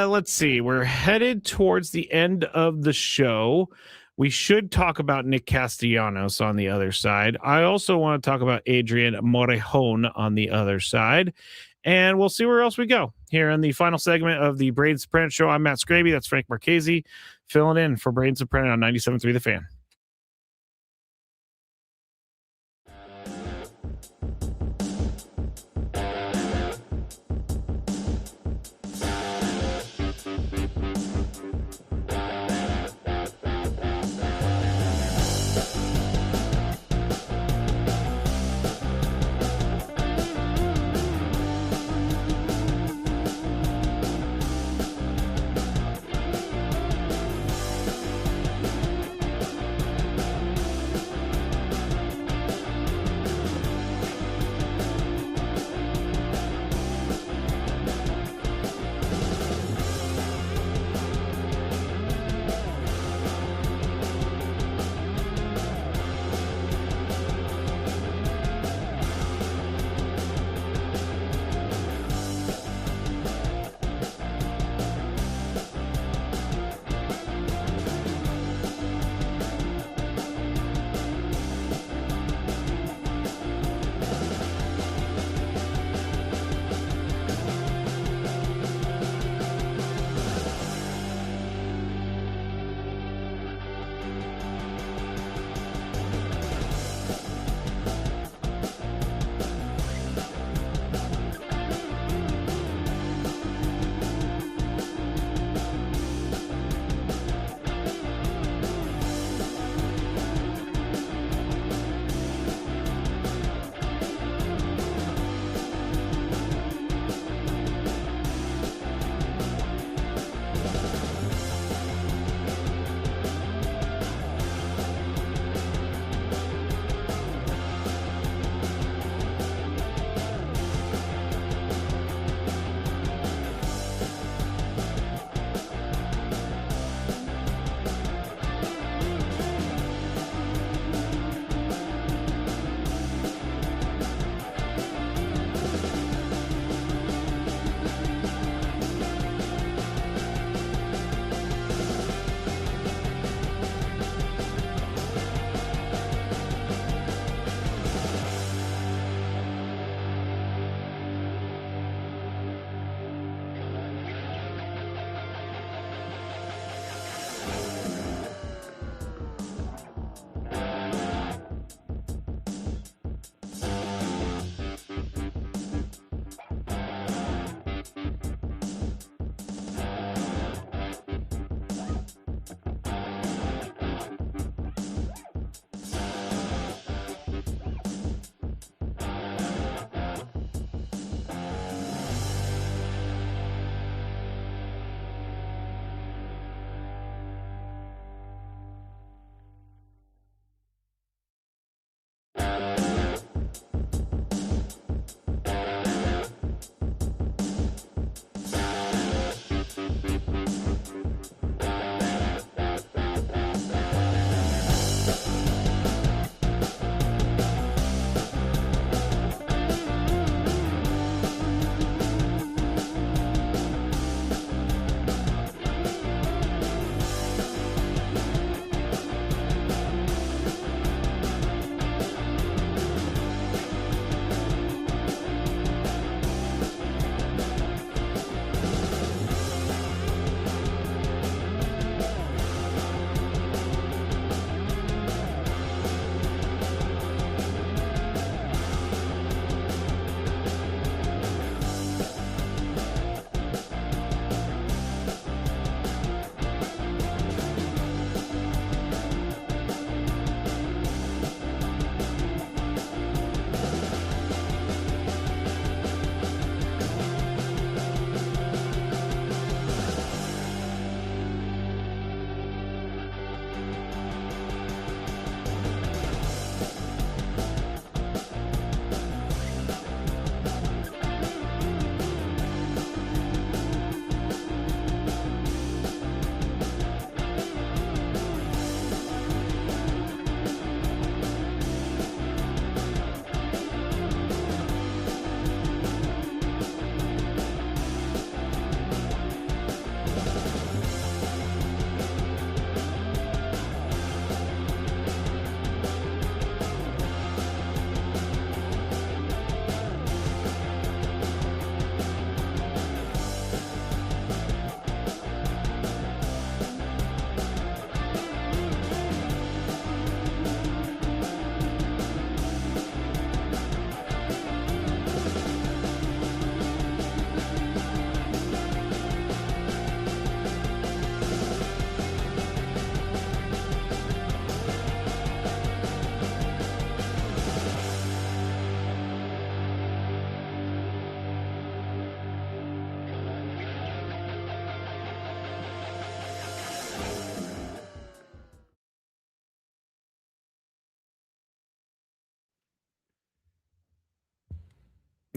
Let's see. We're headed towards the end of the show. We should talk about Nick Castellanos on the other side. I also want to talk about Adrian Morejon on the other side. And we'll see where else we go here in the final segment of the Braden Surprenant Show. I'm Matt Scraby. That's Frank Marchese filling in for Braden Surprenant on 97.3 The Fan.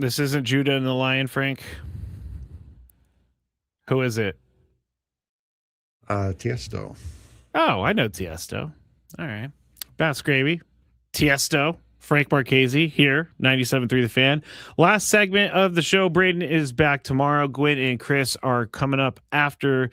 This isn't Judah and the Lion, Frank. Who is it? Tiesto. Oh, I know Tiesto. All right. Bass Gravy. Tiesto. Frank Marquez here, 97.3 The Fan. Last segment of the show. Braden is back tomorrow. Gwen and Chris are coming up after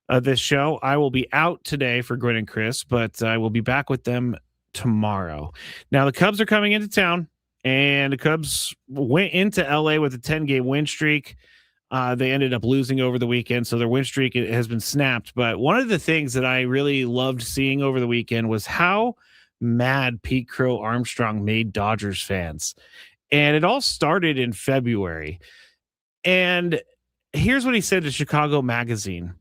this show. I will be out today for Gwen and Chris, but I will be back with them tomorrow. Now, the Cubs are coming into town, and the Cubs went into LA with a 10-game win streak. They ended up losing over the weekend, so their win streak has been snapped. But one of the things that I really loved seeing over the weekend was how mad Pete Crow Armstrong made Dodgers fans. And it all started in February. And here's what he said to Chicago Magazine.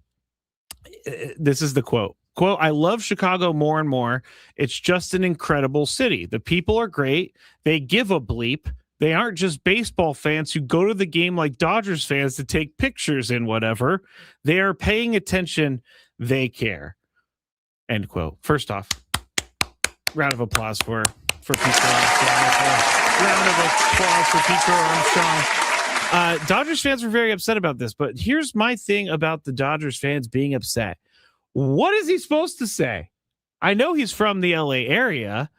This is the quote. Quote, I love Chicago more and more. It's just an incredible city. The people are great. They give a bleep. They aren't just baseball fans who go to the game like Dodgers fans to take pictures and whatever. They are paying attention. They care. End quote. First off, round of applause for Pete Armstrong. Round of applause for Pete Armstrong. Dodgers fans were very upset about this, but here's my thing about the Dodgers fans being upset. What is he supposed to say? I know he's from the LA area,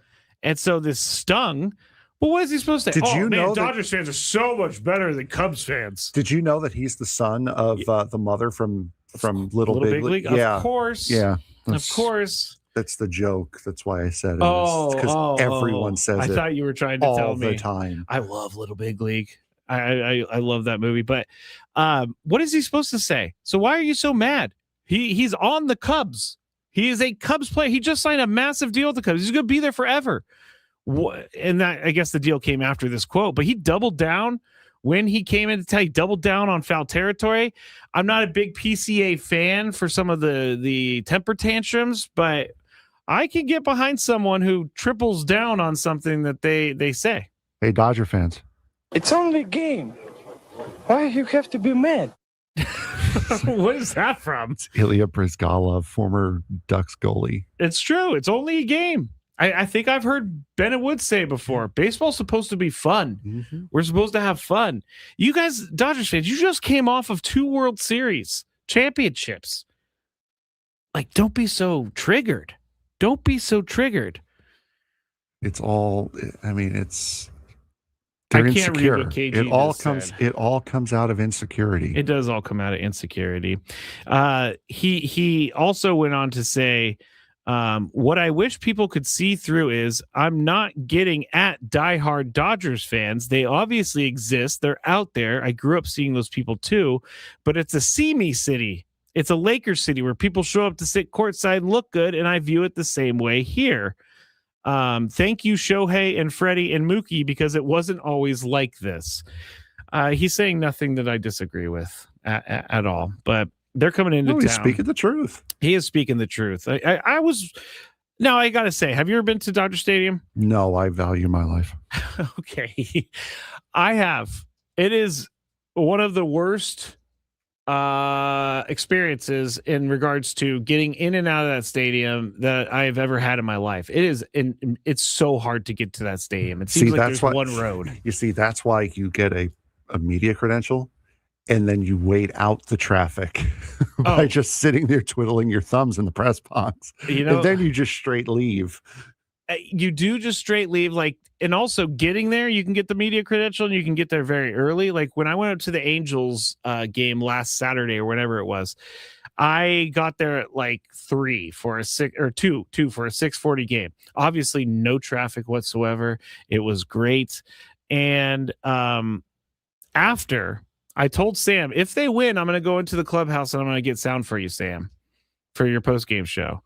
and so this stung. But what is he supposed to say? Did you know Dodgers fans are so much better than Cubs fans? Did you know that he's the son of the mother from Little Big League? Yeah, of course. Yeah, of course. That's the joke. That's why I said it. Because everyone says it. I thought you were trying to tell me. All the time. I love Little Big League. I love that movie. But what is he supposed to say? So why are you so mad? He's on the Cubs. He is a Cubs player. He just signed a massive deal with the Cubs. He's going to be there forever. And that, I guess the deal came after this quote, but he doubled down when he came into town. He doubled down on foul territory. I'm not a big PCA fan for some of the temper tantrums, but I can get behind someone who triples down on something that they say. Hey, Dodger fans. It's only a game. Why you have to be mad? What is that from? It's Ilya Brizgalov, former Ducks goalie. It's true. It's only a game. I think I've heard Bennett Wood say before, baseball's supposed to be fun. Mm-hmm. We're supposed to have fun. You guys, Dodgers fans, you just came off of 2 World Series championships. Like, don't be so triggered. Don't be so triggered. It's all, I mean, it's, they're insecure. It all comes out of insecurity. It does all come out of insecurity. He also went on to say, what I wish people could see through is I'm not getting at diehard Dodgers fans. They obviously exist. They're out there. I grew up seeing those people too, but it's a see me city. It's a Lakers city where people show up to sit courtside and look good. And I view it the same way here. Thank you, Shohei and Freddie and Mookie, because it wasn't always like this. He's saying nothing that I disagree with at all, but they're coming into town. He's speaking the truth. He is speaking the truth. I got to say, have you ever been to Dodger Stadium? No, I value my life. Okay. I have. It is one of the worst experiences in regards to getting in and out of that stadium that I've ever had in my life. It's so hard to get to that stadium. It seems like there's one road. You see, that's why you get a media credential. And then you wait out the traffic by just sitting there twiddling your thumbs in the press box. And then you just straight leave. You do just straight leave. And also getting there, you can get the media credential and you can get there very early. Like when I went up to the Angels game last Saturday or whenever it was, I got there at 3 for a 6 or 2 for a 6:40 game. Obviously no traffic whatsoever. It was great. And after I told Sam, if they win, I'm going to go into the clubhouse and I'm going to get sound for you, Sam, for your post-game show.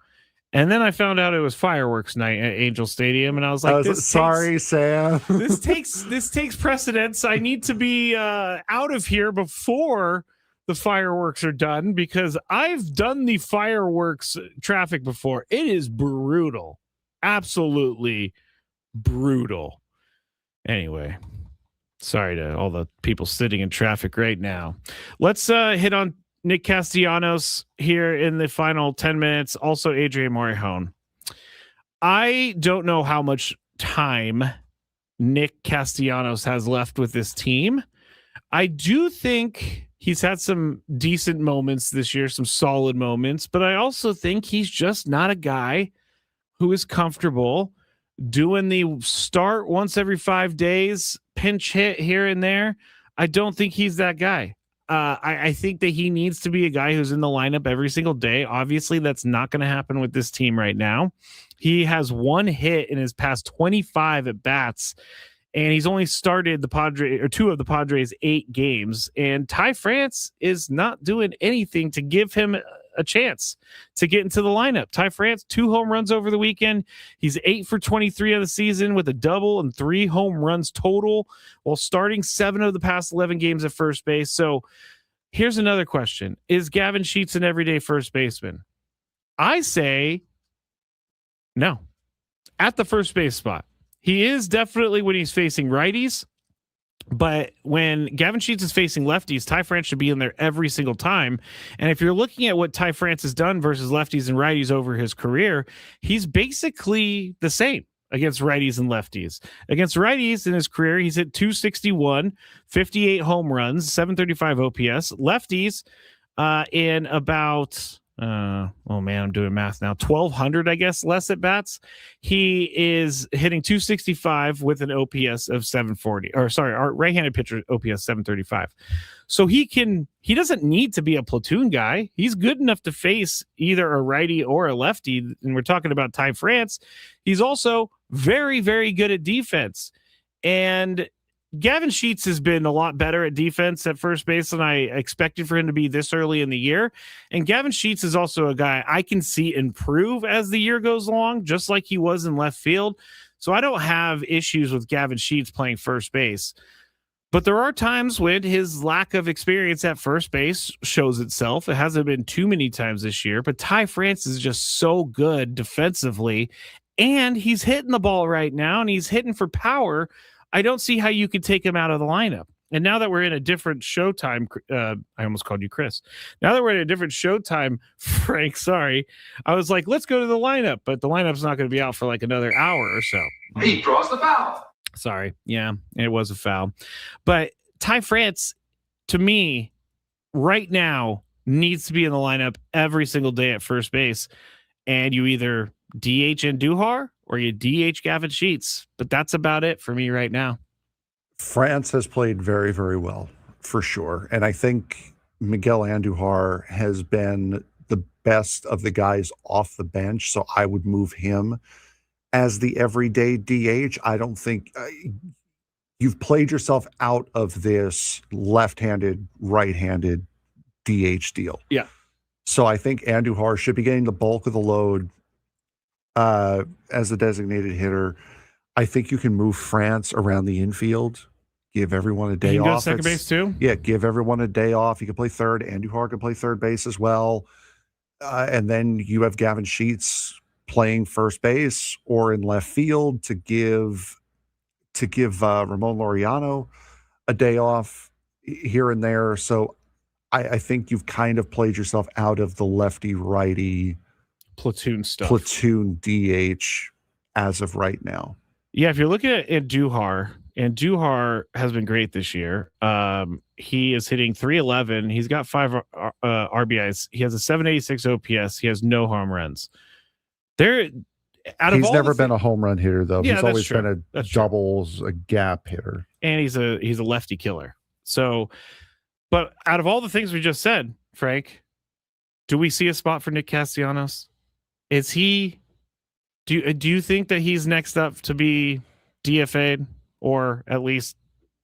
And then I found out it was fireworks night at Angel Stadium, and I was like, Sam. This takes precedence. I need to be out of here before the fireworks are done, because I've done the fireworks traffic before. It is brutal. Absolutely brutal. Anyway. Sorry to all the people sitting in traffic right now. Let's hit on Nick Castellanos here in the final 10 minutes. Also, Adrian Morejon. I don't know how much time Nick Castellanos has left with this team. I do think he's had some decent moments this year, some solid moments, but I also think he's just not a guy who is comfortable doing the start once every 5 days, pinch hit here and there. I don't think he's that guy. I think that he needs to be a guy who's in the lineup every single day. Obviously, that's not going to happen with this team right now. He has one hit in his past 25 at bats, and he's only started the Padres or two of the Padres' 8 games. And Ty France is not doing anything to give him a chance to get into the lineup. Ty France, 2 home runs over the weekend. He's 8 for 23 of the season with a double and 3 home runs total while starting 7 of the past 11 games at first base. So here's another question. Is Gavin Sheets an everyday first baseman? I say no. At the first base spot. He is definitely when he's facing righties. But when Gavin Sheets is facing lefties, Ty France should be in there every single time. And if you're looking at what Ty France has done versus lefties and righties over his career, he's basically the same against righties and lefties. Against righties in his career, he's hit 261, 58 home runs, 735 OPS. Lefties in about... oh man, I'm doing math now. 1,200, I guess, less at bats. He is hitting 265 with an OPS of 740. Or sorry, our right-handed pitcher OPS 735. So he doesn't need to be a platoon guy. He's good enough to face either a righty or a lefty. And we're talking about Ty France. He's also very, very good at defense. And Gavin Sheets has been a lot better at defense at first base than I expected for him to be this early in the year. And Gavin Sheets is also a guy I can see improve as the year goes along, just like he was in left field. So I don't have issues with Gavin Sheets playing first base. But there are times when his lack of experience at first base shows itself. It hasn't been too many times this year, but Ty France is just so good defensively. And he's hitting the ball right now, and he's hitting for power. I don't see how you could take him out of the lineup. And now that we're in a different showtime, I almost called you Chris. Now that we're in a different showtime, Frank, sorry. I was like, let's go to the lineup, but the lineup's not going to be out for like another hour or so. He draws the foul. Sorry. Yeah, it was a foul. But Ty France, to me, right now, needs to be in the lineup every single day at first base. And you either DH Andujar or you DH Gavin Sheets. But that's about it for me right now. France has played very, very well, for sure. And I think Miguel Andujar has been the best of the guys off the bench. So I would move him as the everyday DH. I don't think you've played yourself out of this left-handed, right-handed DH deal. Yeah. So I think Andujar should be getting the bulk of the load as a designated hitter. I think you can move France around the infield, give everyone a day off. Second base too? Yeah, give everyone a day off. You can play third. Andujar can play third base as well. And then you have Gavin Sheets playing first base or in left field to give Ramon Laureano a day off here and there. So I think you've kind of played yourself out of the lefty-righty platoon stuff. Platoon DH as of right now. Yeah, if you're looking at Andujar has been great this year. He is hitting 311. He's got 5 RBIs. He has a 786 OPS. He has no home runs. He's never been a home run hitter, though. Yeah, he's always been a doubles, a gap hitter. And he's a lefty killer. So, but out of all the things we just said, Frank, do we see a spot for Nick Castellanos? Is he... Do you think that he's next up to be DFA'd or at least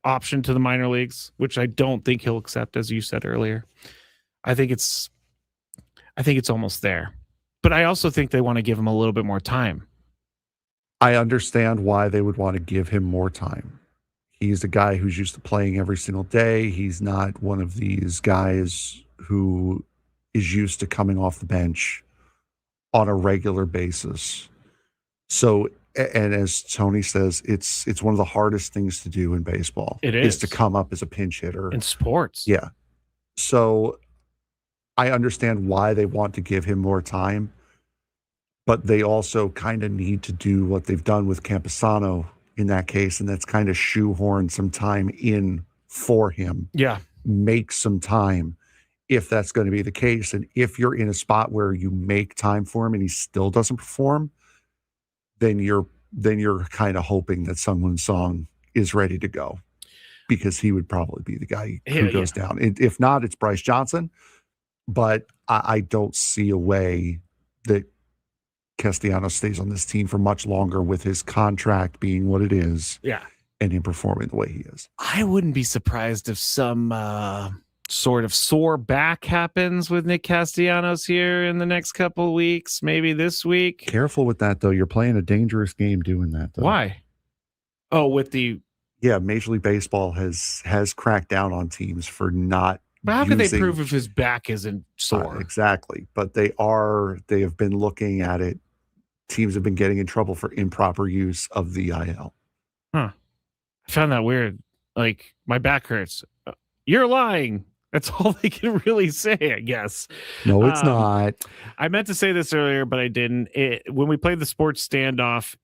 optioned to the minor leagues, which I don't think he'll accept, as you said earlier? I think it's almost there. But I also think they want to give him a little bit more time. I understand why they would want to give him more time. He's a guy who's used to playing every single day. He's not one of these guys who is used to coming off the bench on a regular basis. So, and as Tony says, it's one of the hardest things to do in baseball. It is to come up as a pinch hitter in sports. Yeah. So I understand why they want to give him more time, but they also kind of need to do what they've done with Campusano in that case, and that's kind of shoehorn some time in for him. Yeah. Make some time if that's going to be the case. And if you're in a spot where you make time for him and he still doesn't perform, then you're kind of hoping that Sungwon Song is ready to go, because he would probably be the guy who goes down. If not, it's Bryce Johnson. But I don't see a way that Castellanos stays on this team for much longer with his contract being what it is. Yeah. And him performing the way he is. I wouldn't be surprised if some sort of sore back happens with Nick Castellanos here in the next couple of weeks, maybe this week. Careful with that, though. You're playing a dangerous game doing that, though. Why? Oh, with the... Yeah, Major League Baseball has cracked down on teams for not. But how can they prove if his back isn't sore? Exactly. But they have been looking at it. Teams have been getting in trouble for improper use of the IL. Huh. I found that weird. Like, my back hurts. You're lying. That's all they can really say, I guess. No, it's not. I meant to say this earlier, but I didn't. When we played the sports standoff,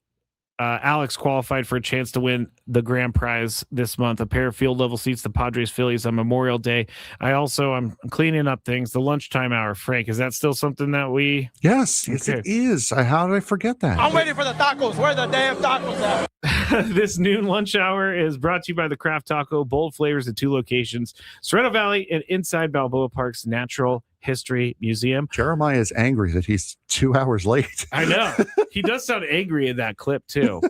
Alex qualified for a chance to win the grand prize this month, a pair of field level seats to Padres Phillies on Memorial Day. I'm cleaning up things. The lunchtime hour, Frank, is that still something that we... Yes, it is. How did I forget that? I'm waiting for the tacos. Where the damn tacos at? This noon lunch hour is brought to you by the Craft Taco, bold flavors at 2 locations, Sorrento Valley and inside Balboa Park's Natural History Museum. Jeremiah is angry that he's 2 hours late. I know. He does sound angry in that clip, too.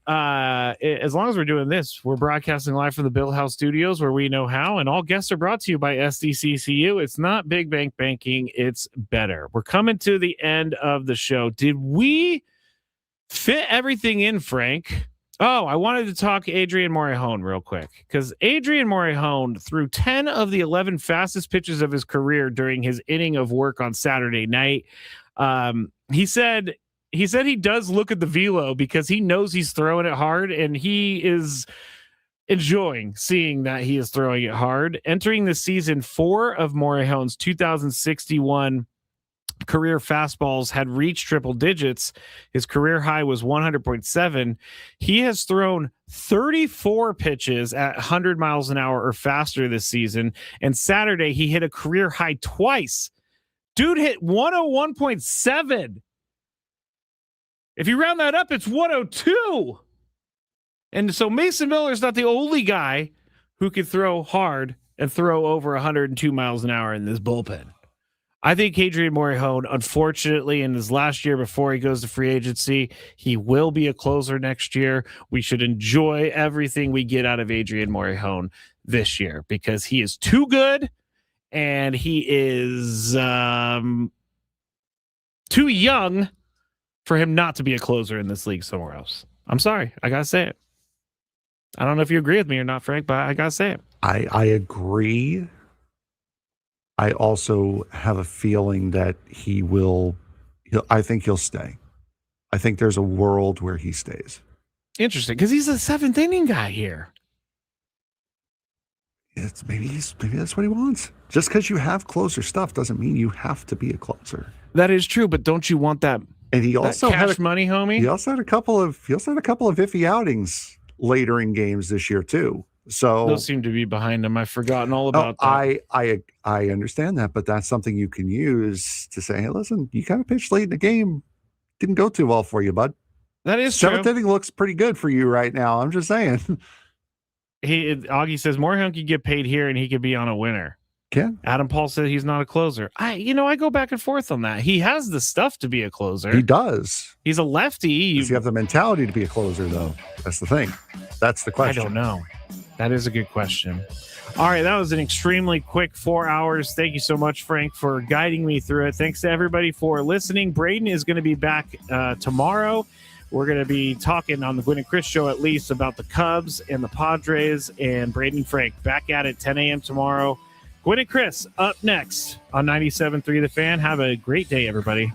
As long as we're doing this, we're broadcasting live from the Bill House Studios where we know how, and all guests are brought to you by SDCCU. It's not big bank banking, it's better. We're coming to the end of the show. Did we fit everything in, Frank? Oh, I wanted to talk Adrian Morejon real quick, because Adrian Morejon threw 10 of the 11 fastest pitches of his career during his inning of work on Saturday night. He said he does look at the velo because he knows he's throwing it hard, and he is enjoying seeing that he is throwing it hard. Entering the season, 4 of Morejon's 2061 career fastballs had reached triple digits. His career high was 100.7. He has thrown 34 pitches at 100 miles an hour or faster this season. And Saturday, he hit a career high twice. Dude hit 101.7. If you round that up, it's 102. And so Mason Miller is not the only guy who can throw hard and throw over 102 miles an hour in this bullpen. I think Adrian Morejon, unfortunately, in his last year before he goes to free agency, he will be a closer next year. We should enjoy everything we get out of Adrian Morejon this year because he is too good and he is too young for him not to be a closer in this league somewhere else. I'm sorry. I got to say it. I don't know if you agree with me or not, Frank, but I got to say it. I agree. I also have a feeling that I think he'll stay. I think there's a world where he stays. Interesting, because he's a 7th inning guy here. Maybe that's what he wants. Just because you have closer stuff doesn't mean you have to be a closer. That is true, but don't you want that? And he also had money, homie. He also had a couple of iffy outings later in games this year too. So those seem to be behind him. I've forgotten all about that. I understand that, but that's something you can use to say, hey, listen, you kind of pitched late in the game. Didn't go too well for you, bud. That is 7th inning looks pretty good for you right now. I'm just saying. Augie says Morejon could get paid here and he could be on a winner. Can Adam Paul said he's not a closer. I go back and forth on that. He has the stuff to be a closer. He does. He's a lefty. Does he have the mentality to be a closer, though? That's the thing. That's the question. I don't know. That is a good question. All right, that was an extremely quick 4 hours. Thank you so much, Frank, for guiding me through it. Thanks to everybody for listening. Braden is going to be back tomorrow. We're going to be talking on the Gwynn and Chris show at least about the Cubs and the Padres, and Braden and Frank back at it 10 a.m. tomorrow. Gwynn and Chris up next on 97.3 The Fan. Have a great day, everybody.